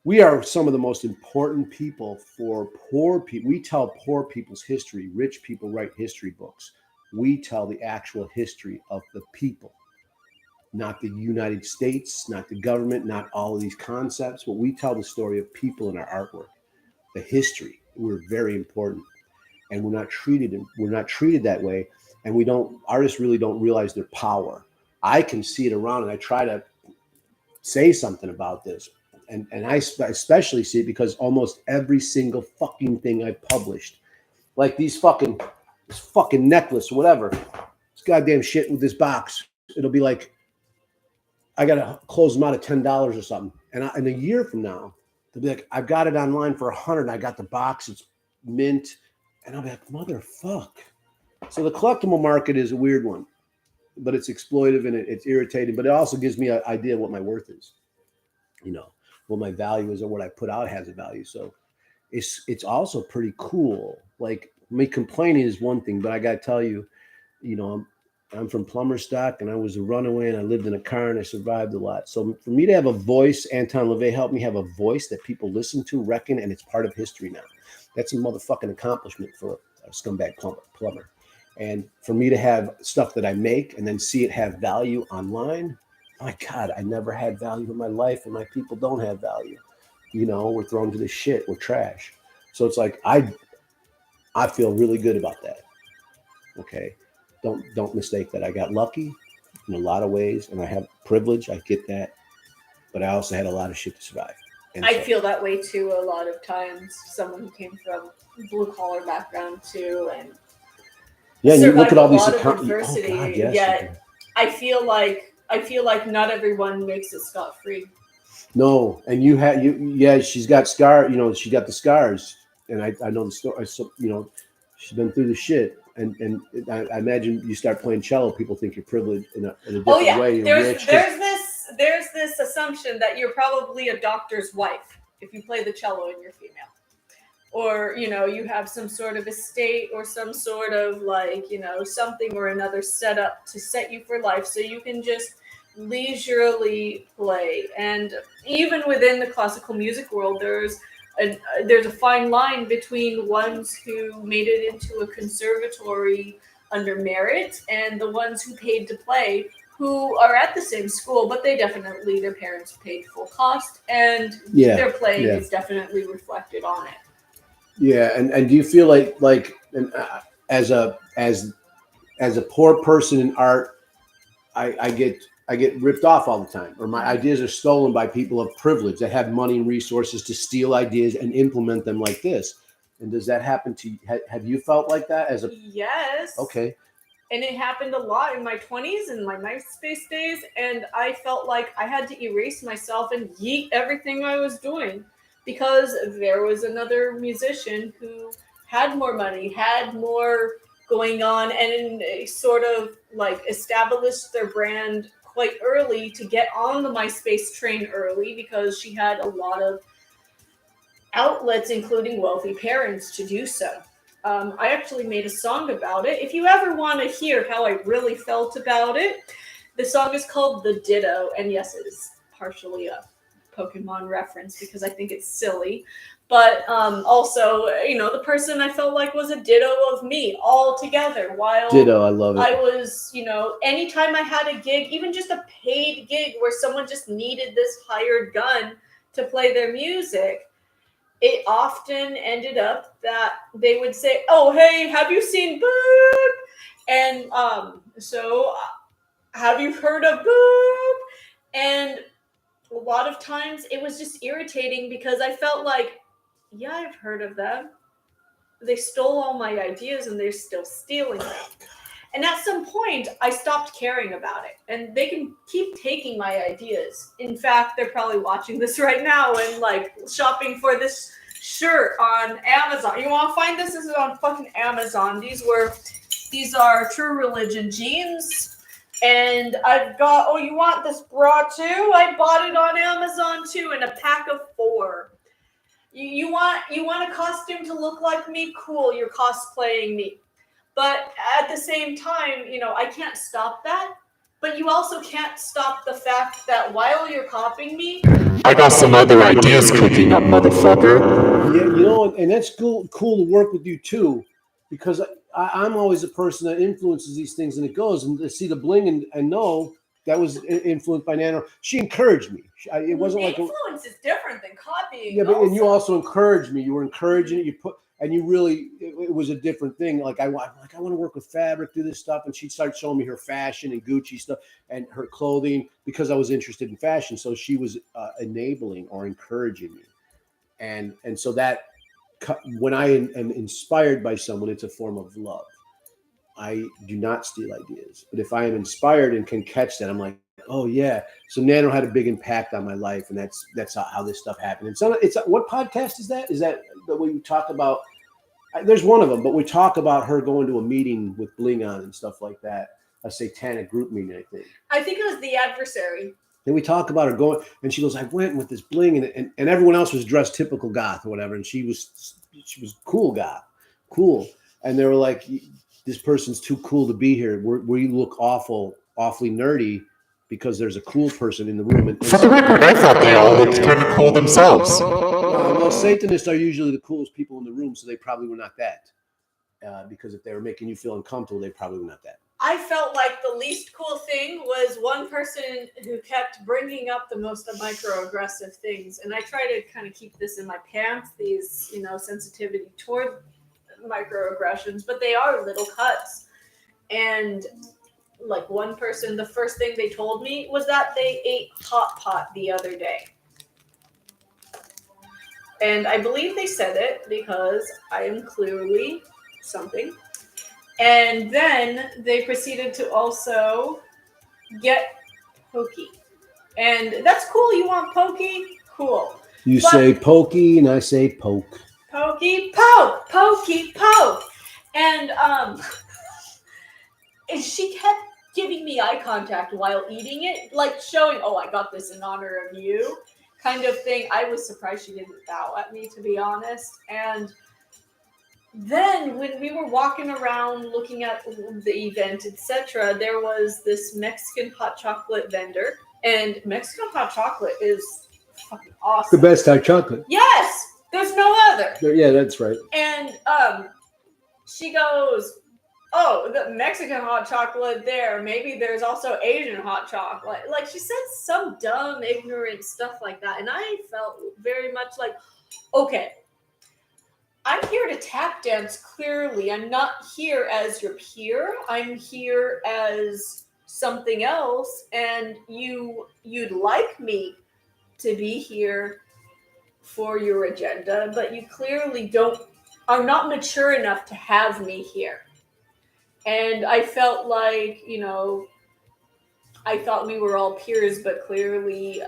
We are some of the most important people for poor people. We tell poor people's history. Rich people write history books. We tell the actual history of the people, not the United States, not the government, not all of these concepts, but we tell the story of people in our artwork, the history. We're very important, and we're not treated that way. And artists really don't realize their power. I can see it around, and I try to say something about this. And I especially see it because almost every single fucking thing I've published, like this fucking necklace, whatever, this goddamn shit with this box, it'll be like, I got to close them out at $10 or something. And in a year from now, they'll be like, I've got it online for $100. I got the box, it's mint. And I'll be like, motherfuck. So the collectible market is a weird one, but it's exploitive and it's irritating, but it also gives me an idea of what my worth is. What my value is, or what I put out has a value. So it's also pretty cool. Like, me complaining is one thing, but I got to tell you, I'm from plumber stock, and I was a runaway, and I lived in a car, and I survived a lot. So for me to have a voice, Anton LaVey helped me have a voice that people listen to, reckon, and it's part of history now. That's a motherfucking accomplishment for a scumbag plumber. And for me to have stuff that I make and then see it have value online, my God, I never had value in my life, and my people don't have value. We're thrown to the shit. We're trash. So it's like, I feel really good about that. Okay. Don't mistake that. I got lucky in a lot of ways, and I have privilege. I get that. But I also had a lot of shit to survive. And I feel that way too a lot of times. Someone who came from blue collar background too, and and you look at all these adversity. Oh God, yes. Yet I feel like not everyone makes it scot-free. No, and she's got she got the scars, and I know the story. She's been through the shit, and I imagine you start playing cello, people think you're privileged in a different way. There's this assumption that you're probably a doctor's wife if you play the cello and you're female, or you have some sort of estate or some sort of something or another set up to set you for life, so you can just leisurely play. And even within the classical music world, there's a fine line between ones who made it into a conservatory under merit and the ones who paid to play, who are at the same school, but their parents paid full cost, and their playing is definitely reflected on it. Yeah, and do you feel like as a poor person in art, I get ripped off all the time, or my ideas are stolen by people of privilege that have money and resources to steal ideas and implement them like this? And does that happen to you? Have you felt like that Yes. Okay. And it happened a lot in my 20s and my MySpace days, and I felt like I had to erase myself and yeet everything I was doing, because there was another musician who had more money, had more going on, and sort of established their brand quite early to get on the MySpace train early, because she had a lot of outlets, including wealthy parents, to do so. I actually made a song about it. If you ever want to hear how I really felt about it, the song is called The Ditto, and yes, it is partially a Pokemon reference because I think it's silly. But also, the person I felt like was a ditto of me all together. While Ditto, I love it. I was, anytime I had a gig, even just a paid gig where someone just needed this hired gun to play their music, it often ended up that they would say, "Oh, hey, have you seen Boop?" And so have you heard of Boop? And a lot of times it was just irritating because I felt like, yeah, I've heard of them. They stole all my ideas and they're still stealing them. And at some point, I stopped caring about it. And they can keep taking my ideas. In fact, they're probably watching this right now and shopping for this shirt on Amazon. You want to find this? This is on fucking Amazon. These are True Religion jeans. And I've got, oh, you want this bra too? I bought it on Amazon too in a pack of 4. You want a costume to look like me? Cool, you're cosplaying me. But at the same time, I can't stop that. But you also can't stop the fact that while you're copying me, I got some other ideas cooking up, motherfucker. Yeah, and that's cool to work with you too, because I'm always a person that influences these things and it goes, and to see the bling and know that was influenced by Nannerl. She encouraged me. It wasn't influence is different than copying. Yeah, and you also encouraged me. You were encouraging it. It was a different thing. Like I want to work with fabric, do this stuff, and she'd start showing me her fashion and Gucci stuff and her clothing because I was interested in fashion. So she was enabling or encouraging me, and so that when I am inspired by someone, it's a form of love. I do not steal ideas, but if I am inspired and can catch that, I'm like, oh yeah. So Nannerl had a big impact on my life, and that's how this stuff happened. And so it's what podcast is that? Is that we talk about? There's one of them, but we talk about her going to a meeting with bling on and stuff like that. A satanic group meeting, I think. I think it was The Adversary. Then we talk about her going, and she goes, I went with this bling, and everyone else was dressed typical goth or whatever, and she was cool goth, cool. And they were like, this person's too cool to be here. We look awfully nerdy because there's a cool person in the room. And For the record, I thought they all looked kind of cool themselves. Well, Satanists are usually the coolest people in the room, so they probably were not that. Because if they were making you feel uncomfortable, they probably were not that. I felt like the least cool thing was one person who kept bringing up the most microaggressive things. And I try to kind of keep this in my pants, these, sensitivity toward microaggressions, but they are little cuts. And like one person, the first thing they told me was that they ate hot pot the other day. And I believe they said it because I am clearly something. And then they proceeded to also get pokey. And that's cool. You want pokey? Cool. You say pokey and I say poke. Pokey, poke, pokey, poke. And she kept giving me eye contact while eating it, like showing, oh, I got this in honor of you, kind of thing. I was surprised she didn't bow at me, to be honest. And then when we were walking around looking at the event, etc., there was this Mexican hot chocolate vendor, and Mexican hot chocolate is fucking awesome. The best hot chocolate. Yes, there's no other. Yeah, that's right. And she goes, oh, the Mexican hot chocolate there. Maybe there's also Asian hot chocolate. Like she said some dumb, ignorant stuff like that. And I felt very much like, okay, I'm here to tap dance clearly. I'm not here as your peer. I'm here as something else. And you'd like me to be here for your agenda, but you clearly are not mature enough to have me here. And I felt like, I thought we were all peers, but clearly,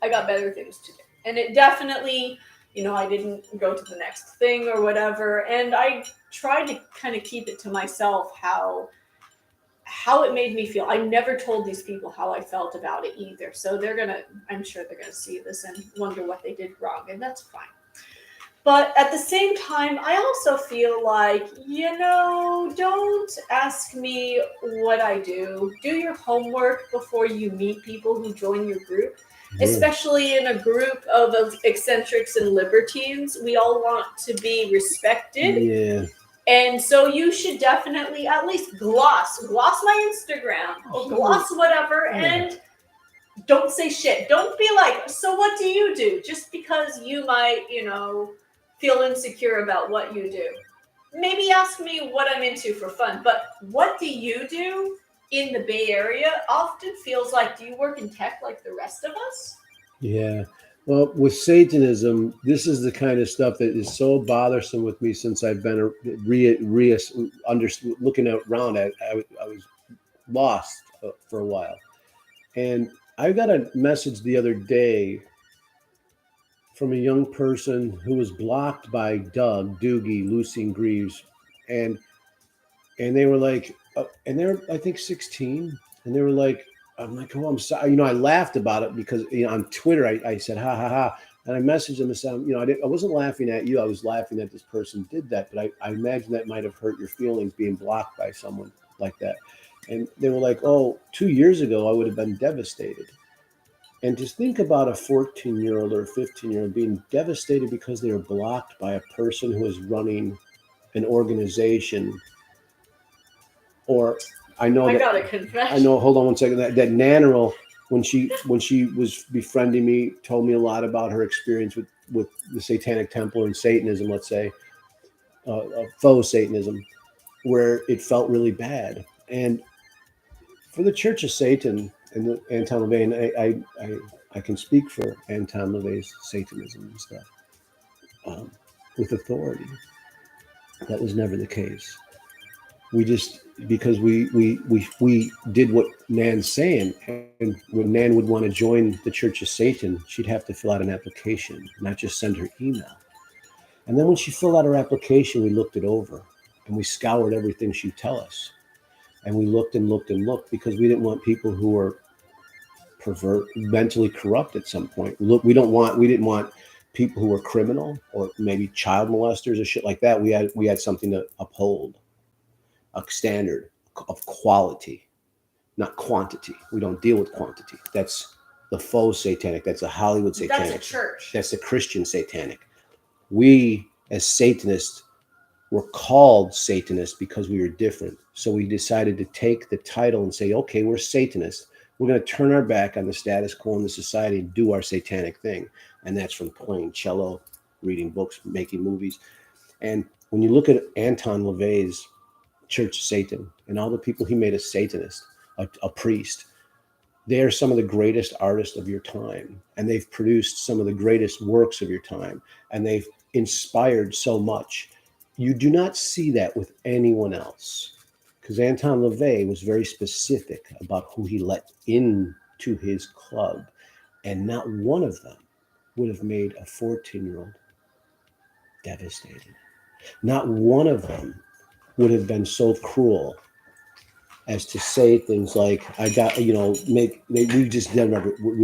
I got better things to do. And it definitely, I didn't go to the next thing or whatever. And I tried to kind of keep it to myself how it made me feel. I never told these people how I felt about it either. So I'm sure they're going to see this and wonder what they did wrong. And that's fine. But at the same time, I also feel like, don't ask me what I do. Do your homework before you meet people who join your group, especially in a group of eccentrics and libertines. We all want to be respected. Yeah. And so you should definitely at least gloss my Instagram or gloss whatever, and don't say shit. Don't be like, so what do you do? Just because you might, feel insecure about what you do. Maybe ask me what I'm into for fun, but what do you do in the Bay Area often feels like, do you work in tech like the rest of us? Yeah. Well, with Satanism, this is the kind of stuff that is so bothersome with me since I've been looking around at. I was lost for a while, and I got a message the other day from a young person who was blocked by Doug, Doogie, Lucy, and Greaves, and they were like, and they're I think 16, and they were like, I'm like, oh, I'm sorry. I laughed about it because on Twitter I said ha ha ha, and I messaged them and said, I wasn't laughing at you. I was laughing that this person did that, but I imagine that might have hurt your feelings being blocked by someone like that. And they were like, oh, 2 years ago I would have been devastated. And just think about a 14-year-old or a 15-year-old being devastated because they were blocked by a person who is running an organization. Or I got a confession. I know. Hold on 1 second. That Nannerl, when she was befriending me, told me a lot about her experience with the Satanic Temple and Satanism. Let's say faux Satanism, where it felt really bad. And for the Church of Satan and the Anton LaVey, I can speak for Anton LaVey's Satanism and stuff with authority. That was never the case. We just, because we did what Nan's saying, and when Nan would want to join the Church of Satan, she'd have to fill out an application, not just send her email. And then when she filled out her application, we looked it over and we scoured everything she'd tell us. And we looked and looked and looked because we didn't want people who were mentally corrupt at some point. Look, we didn't want people who were criminal or maybe child molesters or shit like that. We had something to uphold, a standard of quality, not quantity. We don't deal with quantity. That's the faux satanic. That's a Hollywood satanic. That's a church. That's the Christian satanic. We, as Satanists, were called Satanists because we were different. So we decided to take the title and say, okay, we're Satanists. We're going to turn our back on the status quo in the society and do our satanic thing. And that's from playing cello, reading books, making movies. And when you look at Anton LaVey's Church of Satan and all the people he made a Satanist, a priest, they are some of the greatest artists of your time. And they've produced some of the greatest works of your time. And they've inspired so much. You do not see that with anyone else, because Anton LaVey was very specific about who he let into his club, and not one of them would have made a 14-year-old devastated. Not one of them would have been so cruel as to say things like, we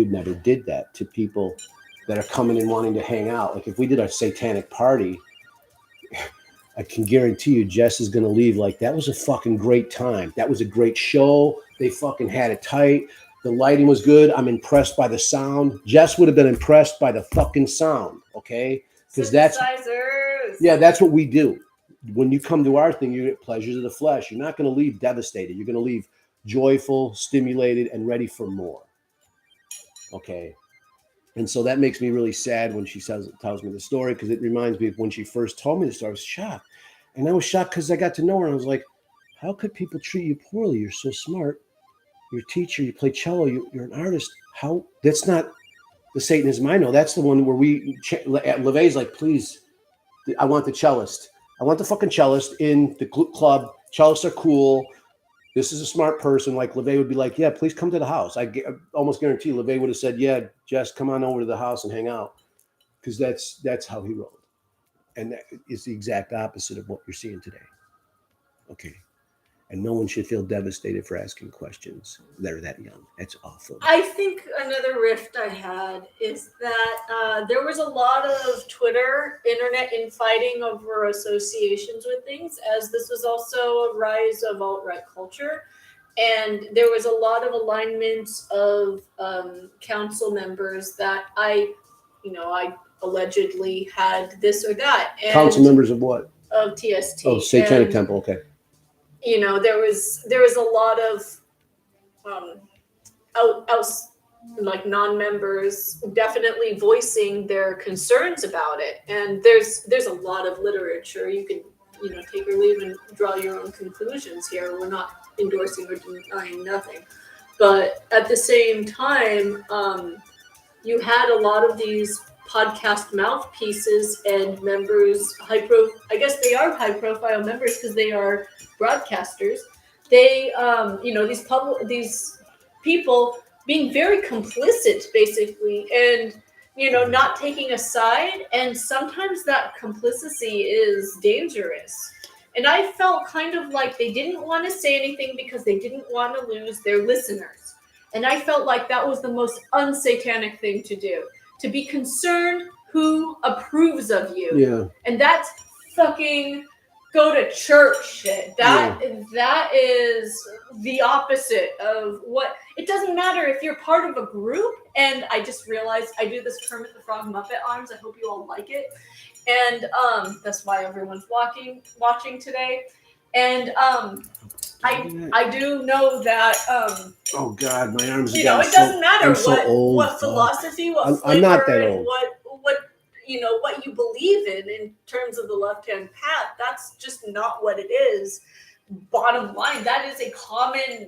never did that to people that are coming and wanting to hang out. Like if we did a satanic party, I can guarantee you Jess is going to leave like, that was a fucking great time. That was a great show. They fucking had it tight. The lighting was good. I'm impressed by the sound. Jess would have been impressed by the fucking sound, okay? Because that's what we do. When you come to our thing, you get pleasures of the flesh. You're not going to leave devastated. You're going to leave joyful, stimulated, and ready for more, okay? And so that makes me really sad when she tells me the story, because it reminds me of when she first told me the story. I was shocked. And I was shocked because I got to know her. And I was like, how could people treat you poorly? You're so smart. You're a teacher. You play cello. You're an artist. How? That's not the Satanism I know. That's the one where LaVey's like, please, I want the cellist. I want the fucking cellist in the club. Cellists are cool. This is a smart person. Like LaVey would be like, yeah, please come to the house. I almost guarantee LaVey would have said, yeah, Jess, come on over to the house and hang out. Because that's how he rolled. And that is the exact opposite of what you're seeing today. Okay. And no one should feel devastated for asking questions that are that young. That's awful. I think another rift I had is that there was a lot of internet infighting over associations with things, as this was also a rise of alt-right culture. And there was a lot of alignments of council members that I allegedly had this or that. And Council members of what? Of TST. Oh, Satanic Temple. Okay. There was a lot of like non-members definitely voicing their concerns about it, and there's a lot of literature. You can take or leave and draw your own conclusions here. We're not endorsing or denying nothing, but at the same time, you had a lot of these podcast mouthpieces and members, I guess they are high-profile members because they are broadcasters. They, these people being very complicit, basically, and not taking a side. And sometimes that complicity is dangerous. And I felt kind of like they didn't want to say anything because they didn't want to lose their listeners. And I felt like that was the most unsatanic thing to do. To be concerned who approves of you. Yeah. And that's fucking go to church shit. That is the opposite of what. It doesn't matter if you're part of a group. And I just realized I do this Kermit the Frog Muppet arms. I hope you all like it. And that's why everyone's watching today. And I do know that oh God, my arms. It doesn't matter what philosophy, what I'm not that old. What you believe in terms of the left-hand path. That's just not what it is. Bottom line, that is a common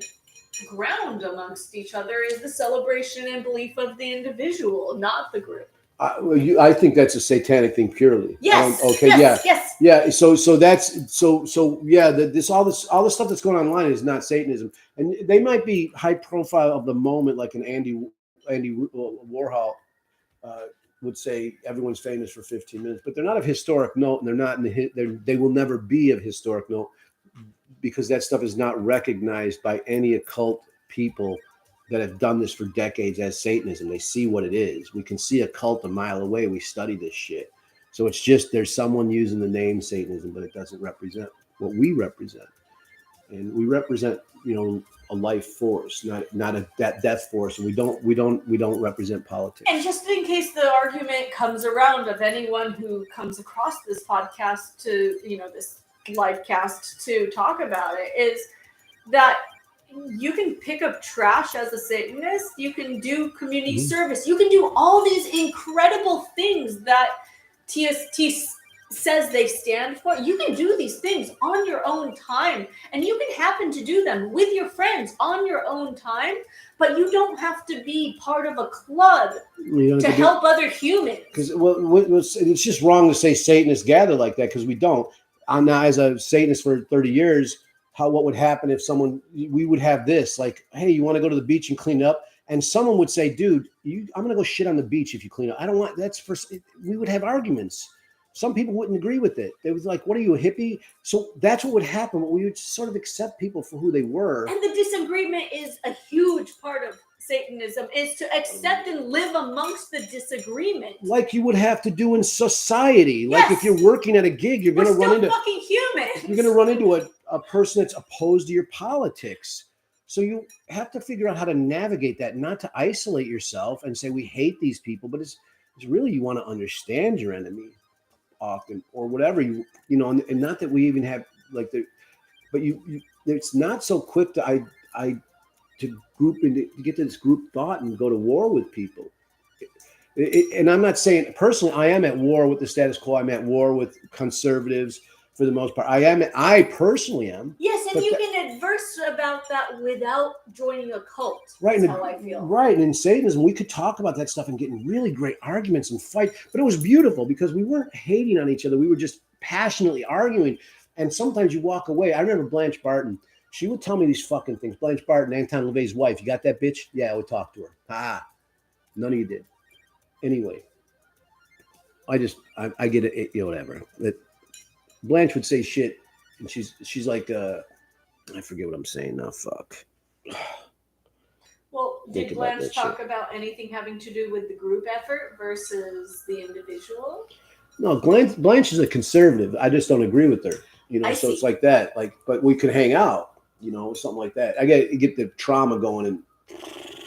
ground amongst each other, is the celebration and belief of the individual, not the group. I think that's a satanic thing purely. Yes. Okay. Yes. Yeah. So that's yeah. All the stuff that's going on online is not Satanism, and they might be high profile of the moment, like an Andy Warhol would say. Everyone's famous for 15 minutes, but they're not of historic note, and they're not they will never be of historic note because that stuff is not recognized by any occult people that have done this for decades as Satanism. They see what it is. We can see a cult a mile away. We study this shit. So it's just there's someone using the name Satanism, but it doesn't represent what we represent. And we represent, a life force, not a death force. And we don't represent politics. And just in case the argument comes around of anyone who comes across this podcast to, this live cast to talk about it, is that you can pick up trash as a Satanist. You can do community service. You can do all these incredible things that TST says they stand for. You can do these things on your own time, and you can happen to do them with your friends on your own time, but you don't have to be part of a club to help other humans. Because it's just wrong to say Satanists gather like that, because we don't. I'm now, as a Satanist for 30 years, what would happen if we would have this, like, hey, you want to go to the beach and clean up? And someone would say, dude, I'm going to go shit on the beach if you clean up. I don't want, we would have arguments. Some people wouldn't agree with it. They was like, what are you, a hippie? So that's what would happen. But we would sort of accept people for who they were. And the disagreement is a huge part of Satanism, is to accept and live amongst the disagreement. Like you would have to do in society. Yes. Like if you're working at a gig, you're going to run into fucking humans. You're going to run into a person that's opposed to your politics. So you have to figure out how to navigate that, not to isolate yourself and say we hate these people, but it's really you want to understand your enemy often, or whatever and not that we even have like but it's not so quick to group into to get to this group thought and go to war with people. And I'm not saying personally, I am at war with the status quo. I'm at war with conservatives for the most part. I personally am. Yes, and you can adverse about that without joining a cult. Right. That's how I feel. Right. And in Satanism, we could talk about that stuff and get in really great arguments and fight. But it was beautiful because we weren't hating on each other. We were just passionately arguing. And sometimes you walk away. I remember Blanche Barton. She would tell me these fucking things. Blanche Barton, Anton LaVey's wife. You got that bitch? Yeah, I would talk to her. None of you did. Anyway, I get it, whatever. Blanche would say shit, and she's like, I forget what I'm saying now. Fuck. Well, Think did about Blanche that talk shit. about anything having to do with the group effort versus the individual? No, Blanche is a conservative. I just don't agree with her. You know, I so it's see. like that. Like, but we could hang out. You know, something like that. I get the trauma going, and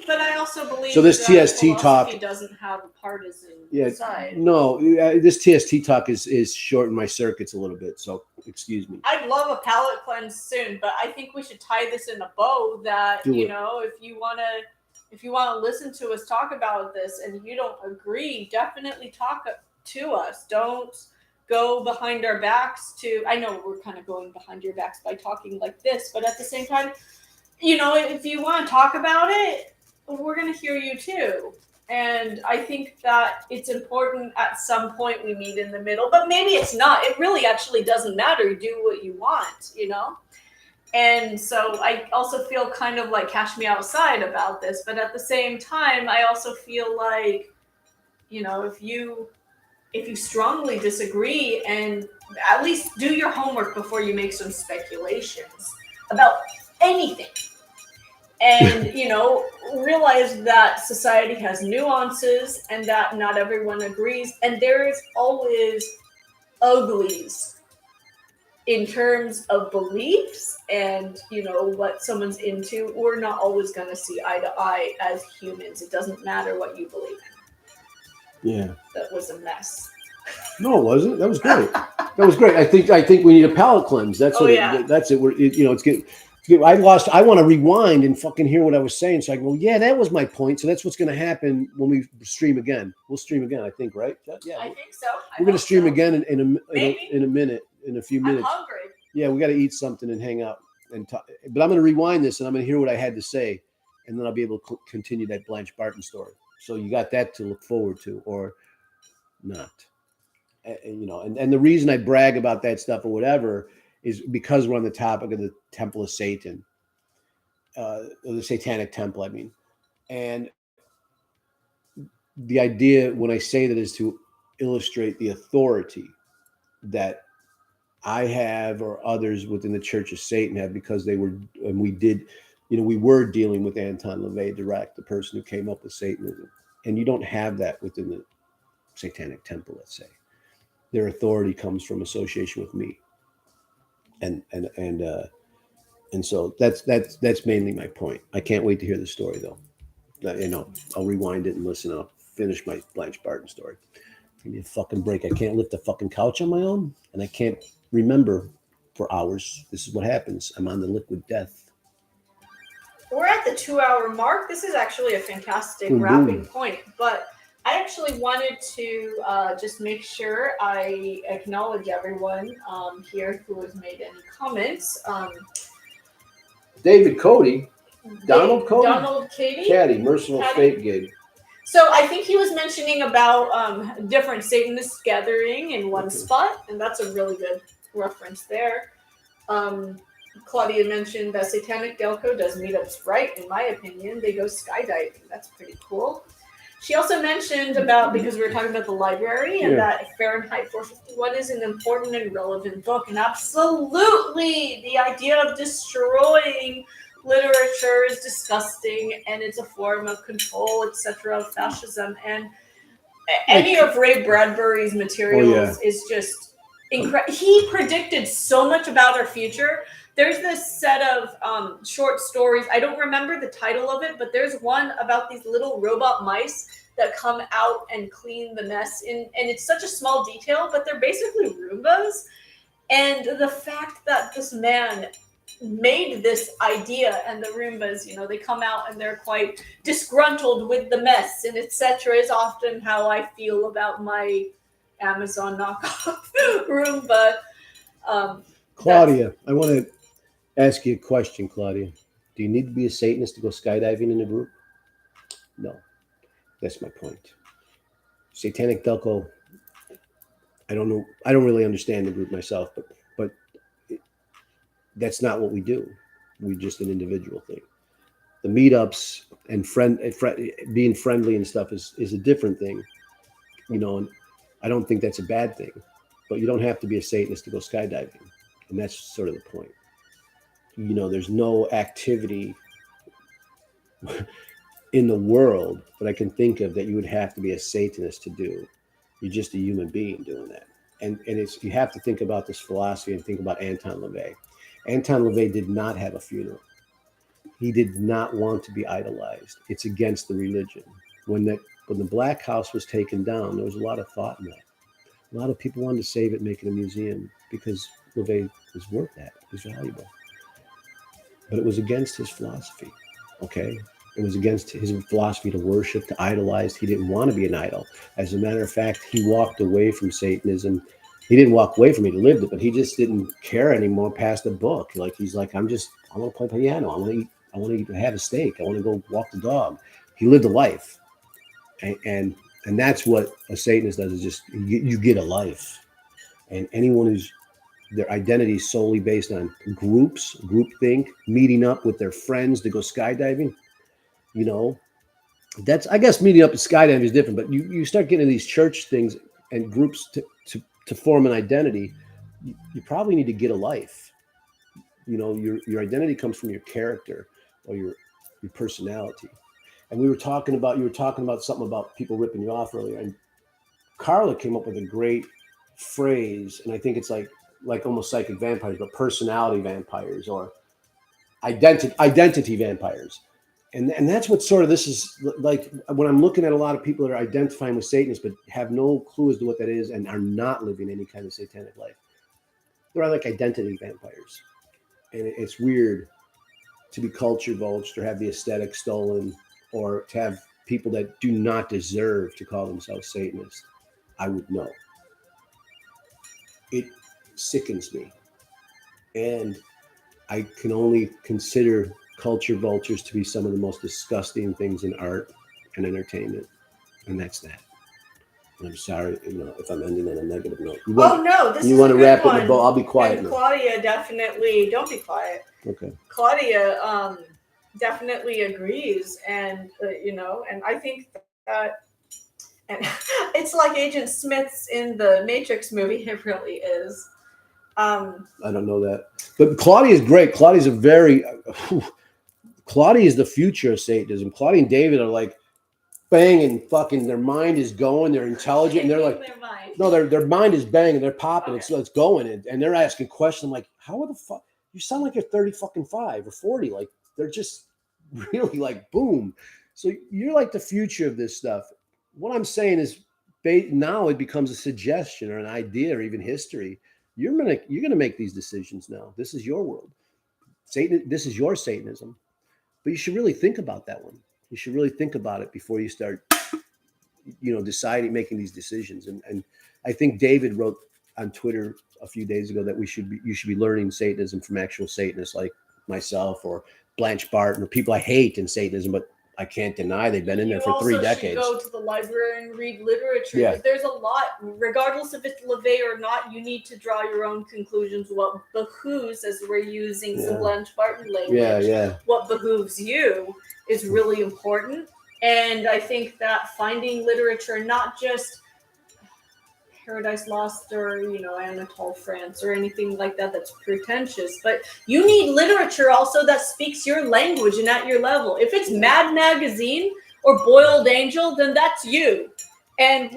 But I also believe So this that TST philosophy talk- doesn't have a partisan yeah, side. no, this TST talk is shorting my circuits a little bit. So excuse me. I'd love a palate cleanse soon, but I think we should tie this in a bow that, Do you it. know, if you wanna listen to us talk about this and you don't agree, definitely talk to us. Don't go behind our backs to I know we're kind of going behind your backs by talking like this, but at the same time, you know, if you want to talk about it, we're going to hear you too. And I think that it's important at some point we meet in the middle, but maybe it's not. It really actually doesn't matter. Do what you want, you know? And so I also feel kind of like cash me outside about this, but at the same time, I also feel like, you know, if you strongly disagree, and at least do your homework before you make some speculations about anything. And, you know, realize that society has nuances and that not everyone agrees. And there is always uglies in terms of beliefs and, you know, what someone's into. We're not always going to see eye to eye as humans. It doesn't matter what you believe in. Yeah. That was a mess. No, it wasn't. That was great. That was great. I think we need a palate cleanse. That's what. yeah. That's it. You know, it's good. I want to rewind and fucking hear what I was saying. So I go, yeah, that was my point. So that's what's going to happen when we stream again. We'll stream again, I think, right? Yeah. I think so. We're going to stream again in a few I'm minutes. hungry. Yeah, we got to eat something and hang out and talk. But I'm going to rewind this and I'm going to hear what I had to say, and then I'll be able to continue that Blanche Barton story. So you got that to look forward to, or not. You know, and the reason I brag about that stuff or whatever is because we're on the topic of the Temple of Satan, the Satanic Temple, I mean. And the idea when I say that is to illustrate the authority that I have or others within the Church of Satan have, because they were, and we did, you know, we were dealing with Anton LaVey direct, the person who came up with Satanism. And you don't have that within the Satanic Temple, let's say. Their authority comes from association with me, and so that's mainly my point. I can't wait to hear the story, though. You know, I'll rewind it and listen. I'll finish my Blanche Barton story. Give me a fucking break. I can't lift a fucking couch on my own, and I can't remember for hours. This is what happens. I'm on the liquid death. We're at the 2-hour mark. This is actually a fantastic Boom, wrapping boom. point, but I actually wanted to just make sure I acknowledge everyone here who has made any comments. David Cody, Donald Cody, Donald Katie, Caddy, Merciful Fate gig. So I think he was mentioning about different Satanists gathering in one spot, and that's a really good reference there. Claudia mentioned that Satanic Delco does meetups right, in my opinion. They go skydiving. That's pretty cool. She also mentioned about, because we were talking about the library, and that Fahrenheit 451 is an important and relevant book. And absolutely, the idea of destroying literature is disgusting, and it's a form of control, etc., of fascism. And any of Ray Bradbury's materials is just incredible. He predicted so much about our future. There's this set of short stories. I don't remember the title of it, but there's one about these little robot mice that come out and clean the mess. And it's such a small detail, but they're basically Roombas. And the fact that this man made this idea, and the Roombas, you know, they come out and they're quite disgruntled with the mess and etc., is often how I feel about my Amazon knockoff Roomba. Claudia, I want to ask you a question, Claudia. Do you need to be a Satanist to go skydiving in a group? No. That's my point. Satanic Delco, I don't know. I don't really understand the group myself, but that's not what we do. We're just an individual thing. The meetups and being friendly and stuff is a different thing, you know. And I don't think that's a bad thing, but you don't have to be a Satanist to go skydiving, and that's sort of the point. there's no activity in the world that I can think of that you would have to be a Satanist to do. You're just a human being doing that. And it's, you have to think about this philosophy and think about Anton LaVey. Anton LaVey did not have a funeral. He did not want to be idolized. It's against the religion. When the Black House was taken down, there was a lot of thought in that. A lot of people wanted to save it, make it a museum, because LaVey was worth that. It was valuable. But it was against his philosophy, okay? It was against his philosophy to worship, to idolize. He didn't want to be an idol. As a matter of fact, he walked away from Satanism. He didn't walk away from it, he lived it, but he just didn't care anymore past the book. Like, he's like, I want to play piano. I want to have a steak. I want to go walk the dog. He lived a life. And that's what a Satanist does, is just, you get a life. And anyone who's, their identity is solely based on groupthink, meeting up with their friends to go skydiving, that's, I guess meeting up at skydiving is different, but you start getting into these church things and groups to form an identity, you probably need to get a life. Your identity comes from your character or your personality. And you were talking about something about people ripping you off earlier. And Carla came up with a great phrase, and I think it's like almost psychic vampires, but personality vampires or identity vampires. And that's what sort of this is like when I'm looking at a lot of people that are identifying with Satanists but have no clue as to what that is and are not living any kind of satanic life. They're like identity vampires. And it's weird to be culture vultured or have the aesthetic stolen, or to have people that do not deserve to call themselves Satanists. I would know. It sickens me. And I can only consider culture vultures to be some of the most disgusting things in art and entertainment. And that's that. And I'm sorry, if I'm ending on a negative note. This is a good want to wrap one. it in a bow? I'll be quiet And now. Claudia definitely, don't be quiet. Okay. Claudia definitely agrees, and and I think that, and it's like Agent Smith's in the Matrix movie. It really is. I don't know that, but Claudia is great. Claudia is the future of Satanism. Claudia and David are like banging, fucking. Their mind is going. They're intelligent, and they're like, their mind is banging. They're popping. Okay. It's going, and they're asking questions. I'm like, how the fuck? You sound like you're 35 or 40. Like, they're just really like boom. So you're like the future of this stuff. What I'm saying is, now it becomes a suggestion or an idea or even history. You're gonna make these decisions now. This is your world. This is your Satanism. But you should really think about that one. You should really think about it before you start, deciding, making these decisions. And I think David wrote on Twitter a few days ago that you should be learning Satanism from actual Satanists like myself or Blanche Barton or people I hate in Satanism, but I can't deny they've been in there for 3 decades. You also should go to the library and read literature. Yeah. There's a lot, regardless if it's LaVey or not, you need to draw your own conclusions. What behooves, as we're using some Blanche Barton language, what behooves you is really important. And I think that finding literature, not just Paradise Lost or, Anatole France or anything like that that's pretentious, but you need literature also that speaks your language and at your level. If it's Mad Magazine or Boiled Angel, then that's you. And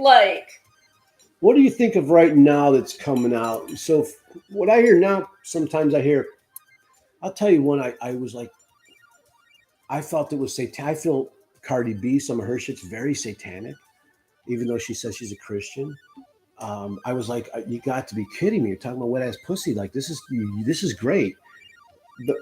what do you think of right now that's coming out? So what I hear now, sometimes I'll tell you one, I was like, I felt it was satanic. I feel Cardi B, some of her shit's very satanic, even though she says she's a Christian. I was like, you got to be kidding me. You're talking about wet ass pussy. Like, this is great.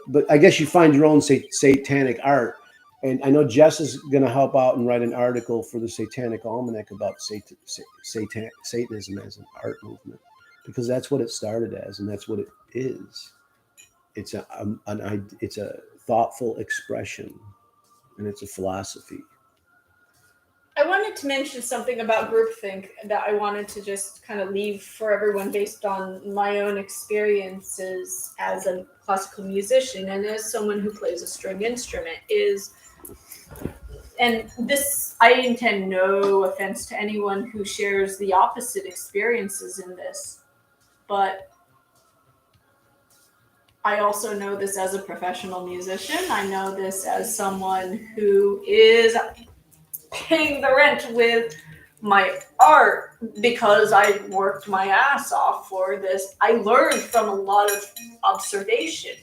But I guess you find your own satanic art. And I know Jess is going to help out and write an article for the Satanic Almanac about Satanism as an art movement, because that's what it started as. And that's what it is. It's a thoughtful expression, and it's a philosophy. I wanted to mention something about groupthink that I wanted to just kind of leave for everyone based on my own experiences as a classical musician and as someone who plays a string instrument and this, I intend no offense to anyone who shares the opposite experiences in this, but I also know this as a professional musician. I know this as someone who is paying the rent with my art because I worked my ass off for this. I learned from a lot of observation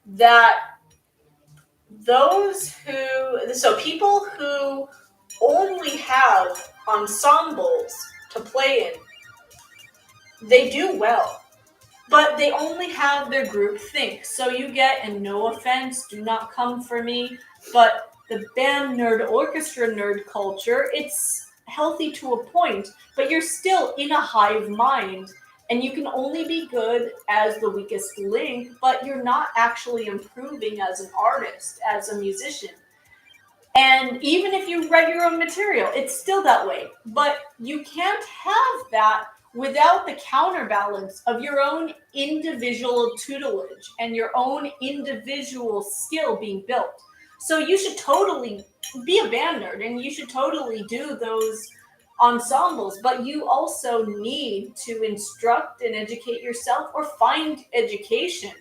that people who only have ensembles to play in, they do well. But they only have their group think. So you get, and no offense, do not come for me, but the band nerd, orchestra nerd culture, it's healthy to a point, but you're still in a hive mind, and you can only be good as the weakest link, but you're not actually improving as an artist, as a musician. And even if you write your own material, it's still that way. But you can't have that without the counterbalance of your own individual tutelage and your own individual skill being built. So you should totally be a band nerd and you should totally do those ensembles, but you also need to instruct and educate yourself or find education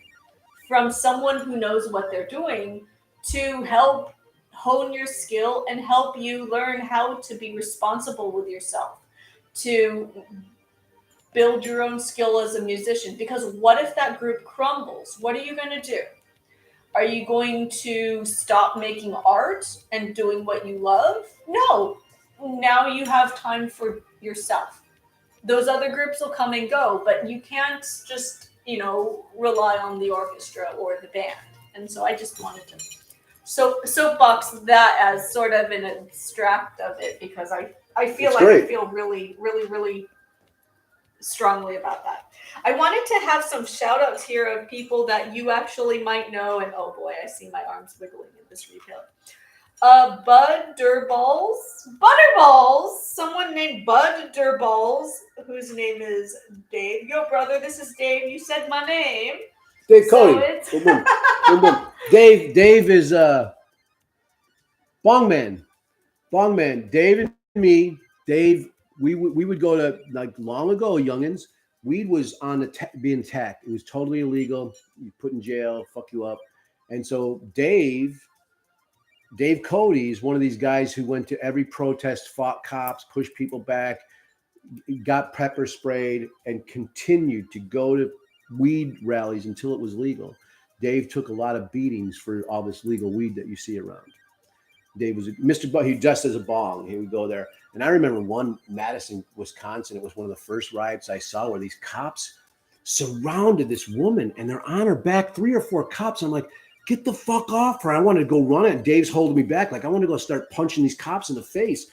from someone who knows what they're doing to help hone your skill and help you learn how to be responsible with yourself, to build your own skill as a musician. Because what if that group crumbles? What are you going to do? Are you going to stop making art and doing what you love? No. Now you have time for yourself. Those other groups will come and go, but you can't just, rely on the orchestra or the band. And so I just wanted to soapbox that as sort of an abstract of it, because I feel I feel really, really, really strongly about that. I wanted to have some shout outs here of people that you actually might know, and oh boy, I see my arms wiggling in this replay. Butterballs, someone named Bud Durballs, whose name is Dave. Yo, brother, this is Dave. You said my name. Dave Cody. Dave is Bongman. Dave and me. Dave, we would go to, like, long ago, youngins. Weed was on being attacked. It was totally illegal. You put in jail, fuck you up. And so Dave Cody is one of these guys who went to every protest, fought cops, pushed people back, got pepper sprayed, and continued to go to weed rallies until it was legal. Dave took a lot of beatings for all this legal weed that you see around. Dave was Mr. He dressed as a bong. He would go there. And I remember one, Madison, Wisconsin. It was one of the first riots I saw where these cops surrounded this woman and they're on her back, 3 or 4 cops. I'm like, get the fuck off her. I wanted to go run it. And Dave's holding me back. Like, I want to go start punching these cops in the face.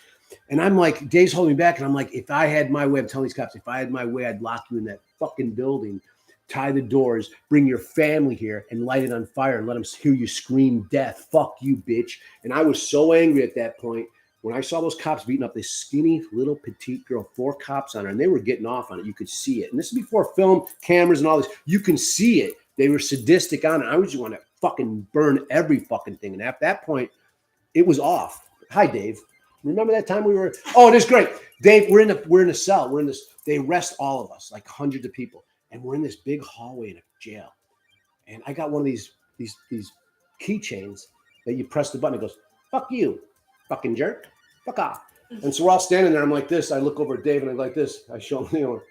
And I'm like, Dave's holding me back. And I'm like, if I had my way, I'm telling these cops, if I had my way, I'd lock you in that fucking building, tie the doors, bring your family here and light it on fire and let them hear you scream death. Fuck you, bitch. And I was so angry at that point when I saw those cops beating up this skinny little petite girl, 4 cops on her, and they were getting off on it. You could see it. And this is before film cameras and all this. You can see it. They were sadistic on it. I just want to fucking burn every fucking thing. And at that point, it was off. Hi, Dave. Remember that time we were? Oh, it is great. Dave, we're in a cell. We're in this. They arrest all of us, like hundreds of people, and we're in this big hallway in a jail. And I got one of these keychains that you press the button. It goes, "Fuck you, fucking jerk, fuck off." And so we're all standing there. I'm like this. I look over at Dave and I'm like this. I show him,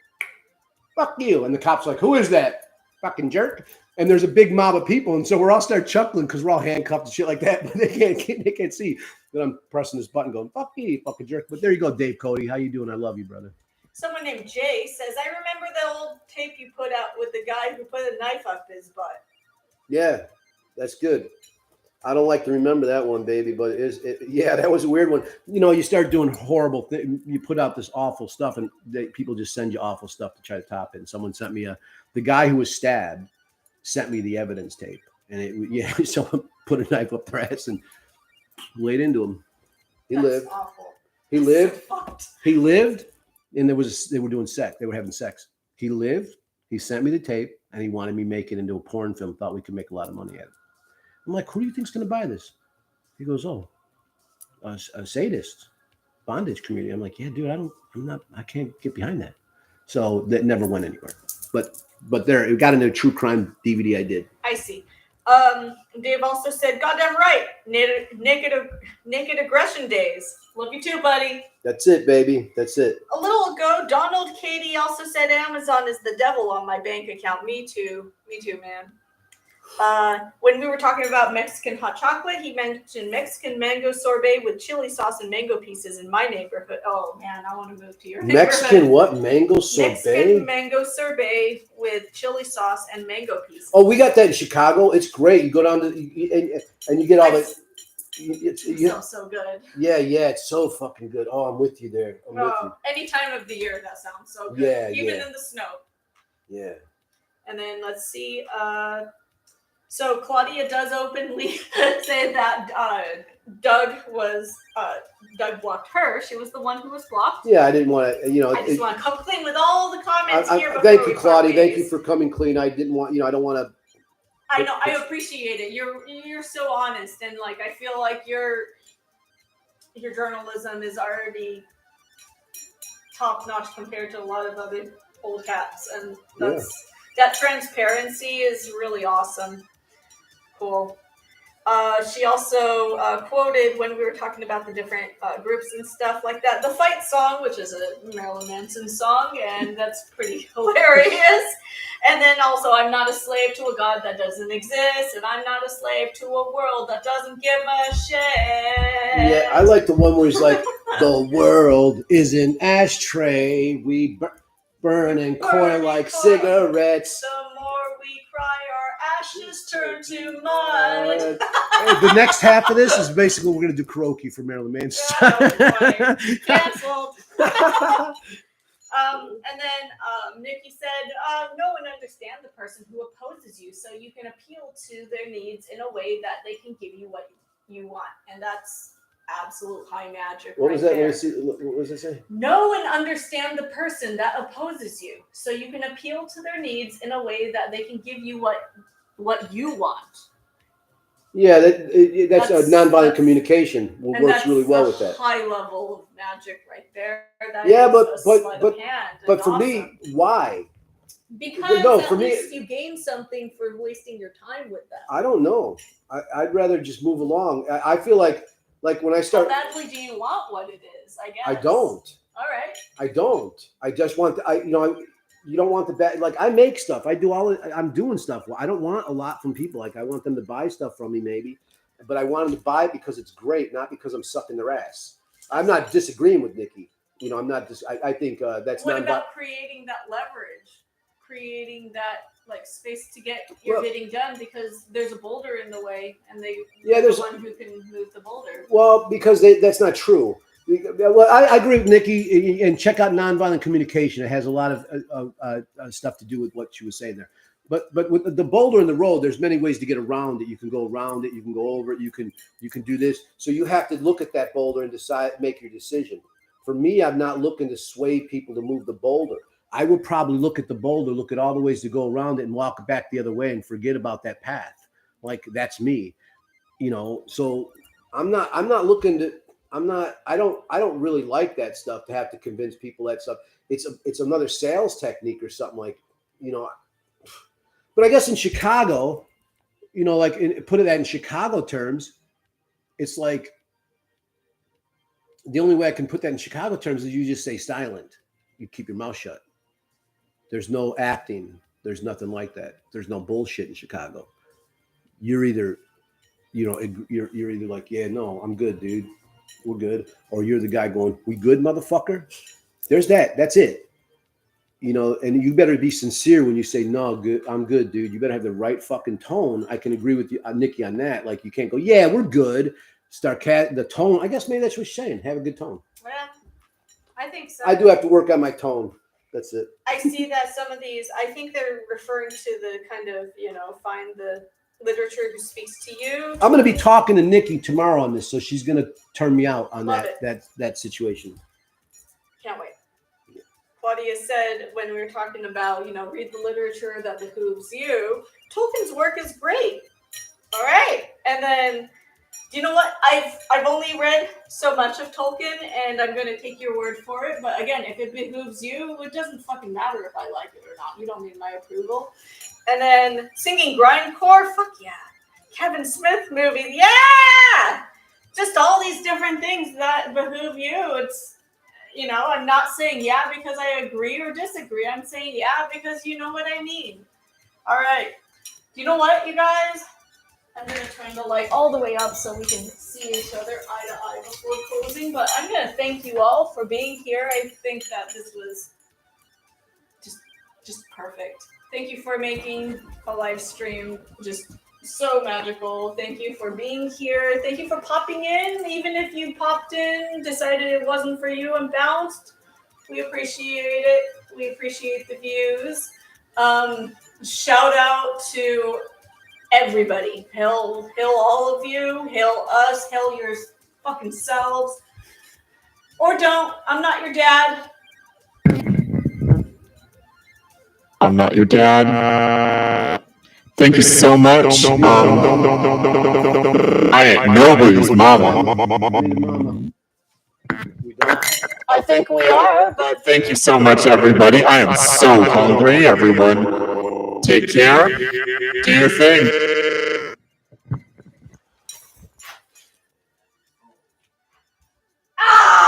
"Fuck you." And the cop's like, "Who is that? Fucking jerk." And there's a big mob of people. And so we're all start chuckling because we're all handcuffed and shit like that. But they can't see that I'm pressing this button going, "Fuck you, fucking jerk." But there you go, Dave Cody. How you doing? I love you, brother. Someone named Jay says, I remember the old tape you put out with the guy who put a knife up his butt. Yeah, that's good. I don't like to remember that one, baby, but yeah, that was a weird one. You start doing horrible things. You put out this awful stuff, and people just send you awful stuff to try to top it. And someone sent me the guy who was stabbed sent me the evidence tape, and someone put a knife up their ass and laid into him. He lived. Awful. He lived. So he lived, and they were doing sex. They were having sex. He lived. He sent me the tape, and he wanted me to make it into a porn film. Thought we could make a lot of money at it. I'm like, who do you think's going to buy this? He goes, "Oh, a sadist, bondage community." I'm like, "Yeah, dude, I can't get behind that." So that never went anywhere. But there, it got into a true crime DVD I did. I see. Dave also said, "Goddamn right, naked aggression days. Love you too, buddy." That's it, baby. That's it. A little ago, Donald Katie also said, "Amazon is the devil on my bank account." Me too. Me too, man. When we were talking about Mexican hot chocolate, he mentioned Mexican mango sorbet with chili sauce and mango pieces in my neighborhood. Oh man, I want to move to your neighborhood. Mexican what? Mango sorbet? Mexican mango sorbet with chili sauce and mango pieces. Oh, we got that in Chicago. It's great. You go down to and you get all the. It's so good. Yeah, it's so fucking good. Oh, I'm with you there. I'm with you. Any time of the year, that sounds so good. Yeah, even in the snow. Yeah. And then let's see. So Claudia does openly say that Doug blocked her. She was the one who was blocked. Yeah, I didn't want to. I just want to come clean with all the comments here. Thank you, Claudia. Thank you for coming clean. I didn't want. I don't want to. I know. I appreciate it. You're so honest, and like I feel like your journalism is already top notch compared to a lot of other old hats, and that transparency is really awesome. Cool. She also quoted when we were talking about the different groups and stuff like that, the fight song, which is a Marilyn Manson song, and that's pretty hilarious. And then also, I'm not a slave to a God that doesn't exist, and I'm not a slave to a world that doesn't give a shit. Yeah, I like the one where he's like, the world is an ashtray. We burn and coil like cigarettes. The more we cry, our ashes turn to mud. The next half of this is basically we're going to do karaoke for Marilyn Manson. Yeah, canceled. And then Nikki said, "No one understands the person who opposes you, so you can appeal to their needs in a way that they can give you what you want." And that's absolute high magic. What was that? There. What was it say? Know and understand the person that opposes you, so you can appeal to their needs in a way that they can give you what you want. Yeah, that's a nonviolent communication. Works really well with that. High level of magic right there. But for me, why? Because at least you gain something for wasting your time with them. I don't know. I'd rather just move along. I feel like when I start. How badly do you want what it is? I guess. I don't. All right. I don't. I just want. You don't want the bad. Like I make stuff. I do I'm doing stuff. Well, I don't want a lot from people. Like I want them to buy stuff from me, maybe, but I want them to buy it because it's great, not because I'm sucking their ass. I'm not disagreeing with Nikki. I'm not. I think that's not. What about creating that leverage, creating that like space to get your bidding done because there's a boulder in the way, and there's one who can move the boulder. Well, because that's not true. Well, I agree with Nikki, and check out Nonviolent Communication. It has a lot of stuff to do with what she was saying there. But with the boulder in the road, there's many ways to get around it. You can go around it. You can go over it. You can do this. So you have to look at that boulder and make your decision. For me, I'm not looking to sway people to move the boulder. I would probably look at the boulder, look at all the ways to go around it, and walk back the other way and forget about that path. Like that's me, So I'm not looking to. I don't really like that stuff to have to convince people that stuff. It's another sales technique or something like, But I guess in Chicago, put it in Chicago terms, it's like the only way I can put that in Chicago terms is you just say silent. You keep your mouth shut. There's no acting. There's nothing like that. There's no bullshit in Chicago. You're either, you're either like, yeah, no, I'm good, dude. We're good. Or you're the guy going, we good, motherfucker? There's that. That's it. And you better be sincere when you say, no, good. I'm good, dude. You better have the right fucking tone. I can agree with you, Nikki, on that. Like, you can't go, yeah, we're good. Start the tone. I guess maybe that's what she's saying. Have a good tone. Well, I think so. I do have to work on my tone. That's it. I see that some of these, I think they're referring to the kind of, find the literature who speaks to you. I'm going to be talking to Nikki tomorrow on this, so she's going to turn me out on that situation. Can't wait. Yeah. Claudia said when we were talking about, read the literature that behooves you, Tolkien's work is great. All right. And then Do you know what? I've only read so much of Tolkien, and I'm going to take your word for it. But again, if it behooves you, it doesn't fucking matter if I like it or not. You don't need my approval. And then singing grindcore, fuck yeah. Kevin Smith movie, yeah! Just all these different things that behoove you. It's, you know, I'm not saying yeah because I agree or disagree. I'm saying yeah because you know what I mean. All right. You know what, you guys? I'm going to turn the light all the way up so we can see each other eye to eye before closing. But I'm going to thank you all for being here. I think that this was just perfect. Thank you for making a live stream just so magical. Thank you for being here. Thank you for popping in. Even if you popped in, decided it wasn't for you and bounced. We appreciate it. We appreciate the views. Shout out to everybody. Hail all of you. Hail us. Hail your fucking selves. Or don't. I'm not your dad. I'm not your dad. Thank you so much. I ain't nobody's mama. I think we are, but Thank you so much, everybody. I am so hungry, everyone. Take care. Do your thing.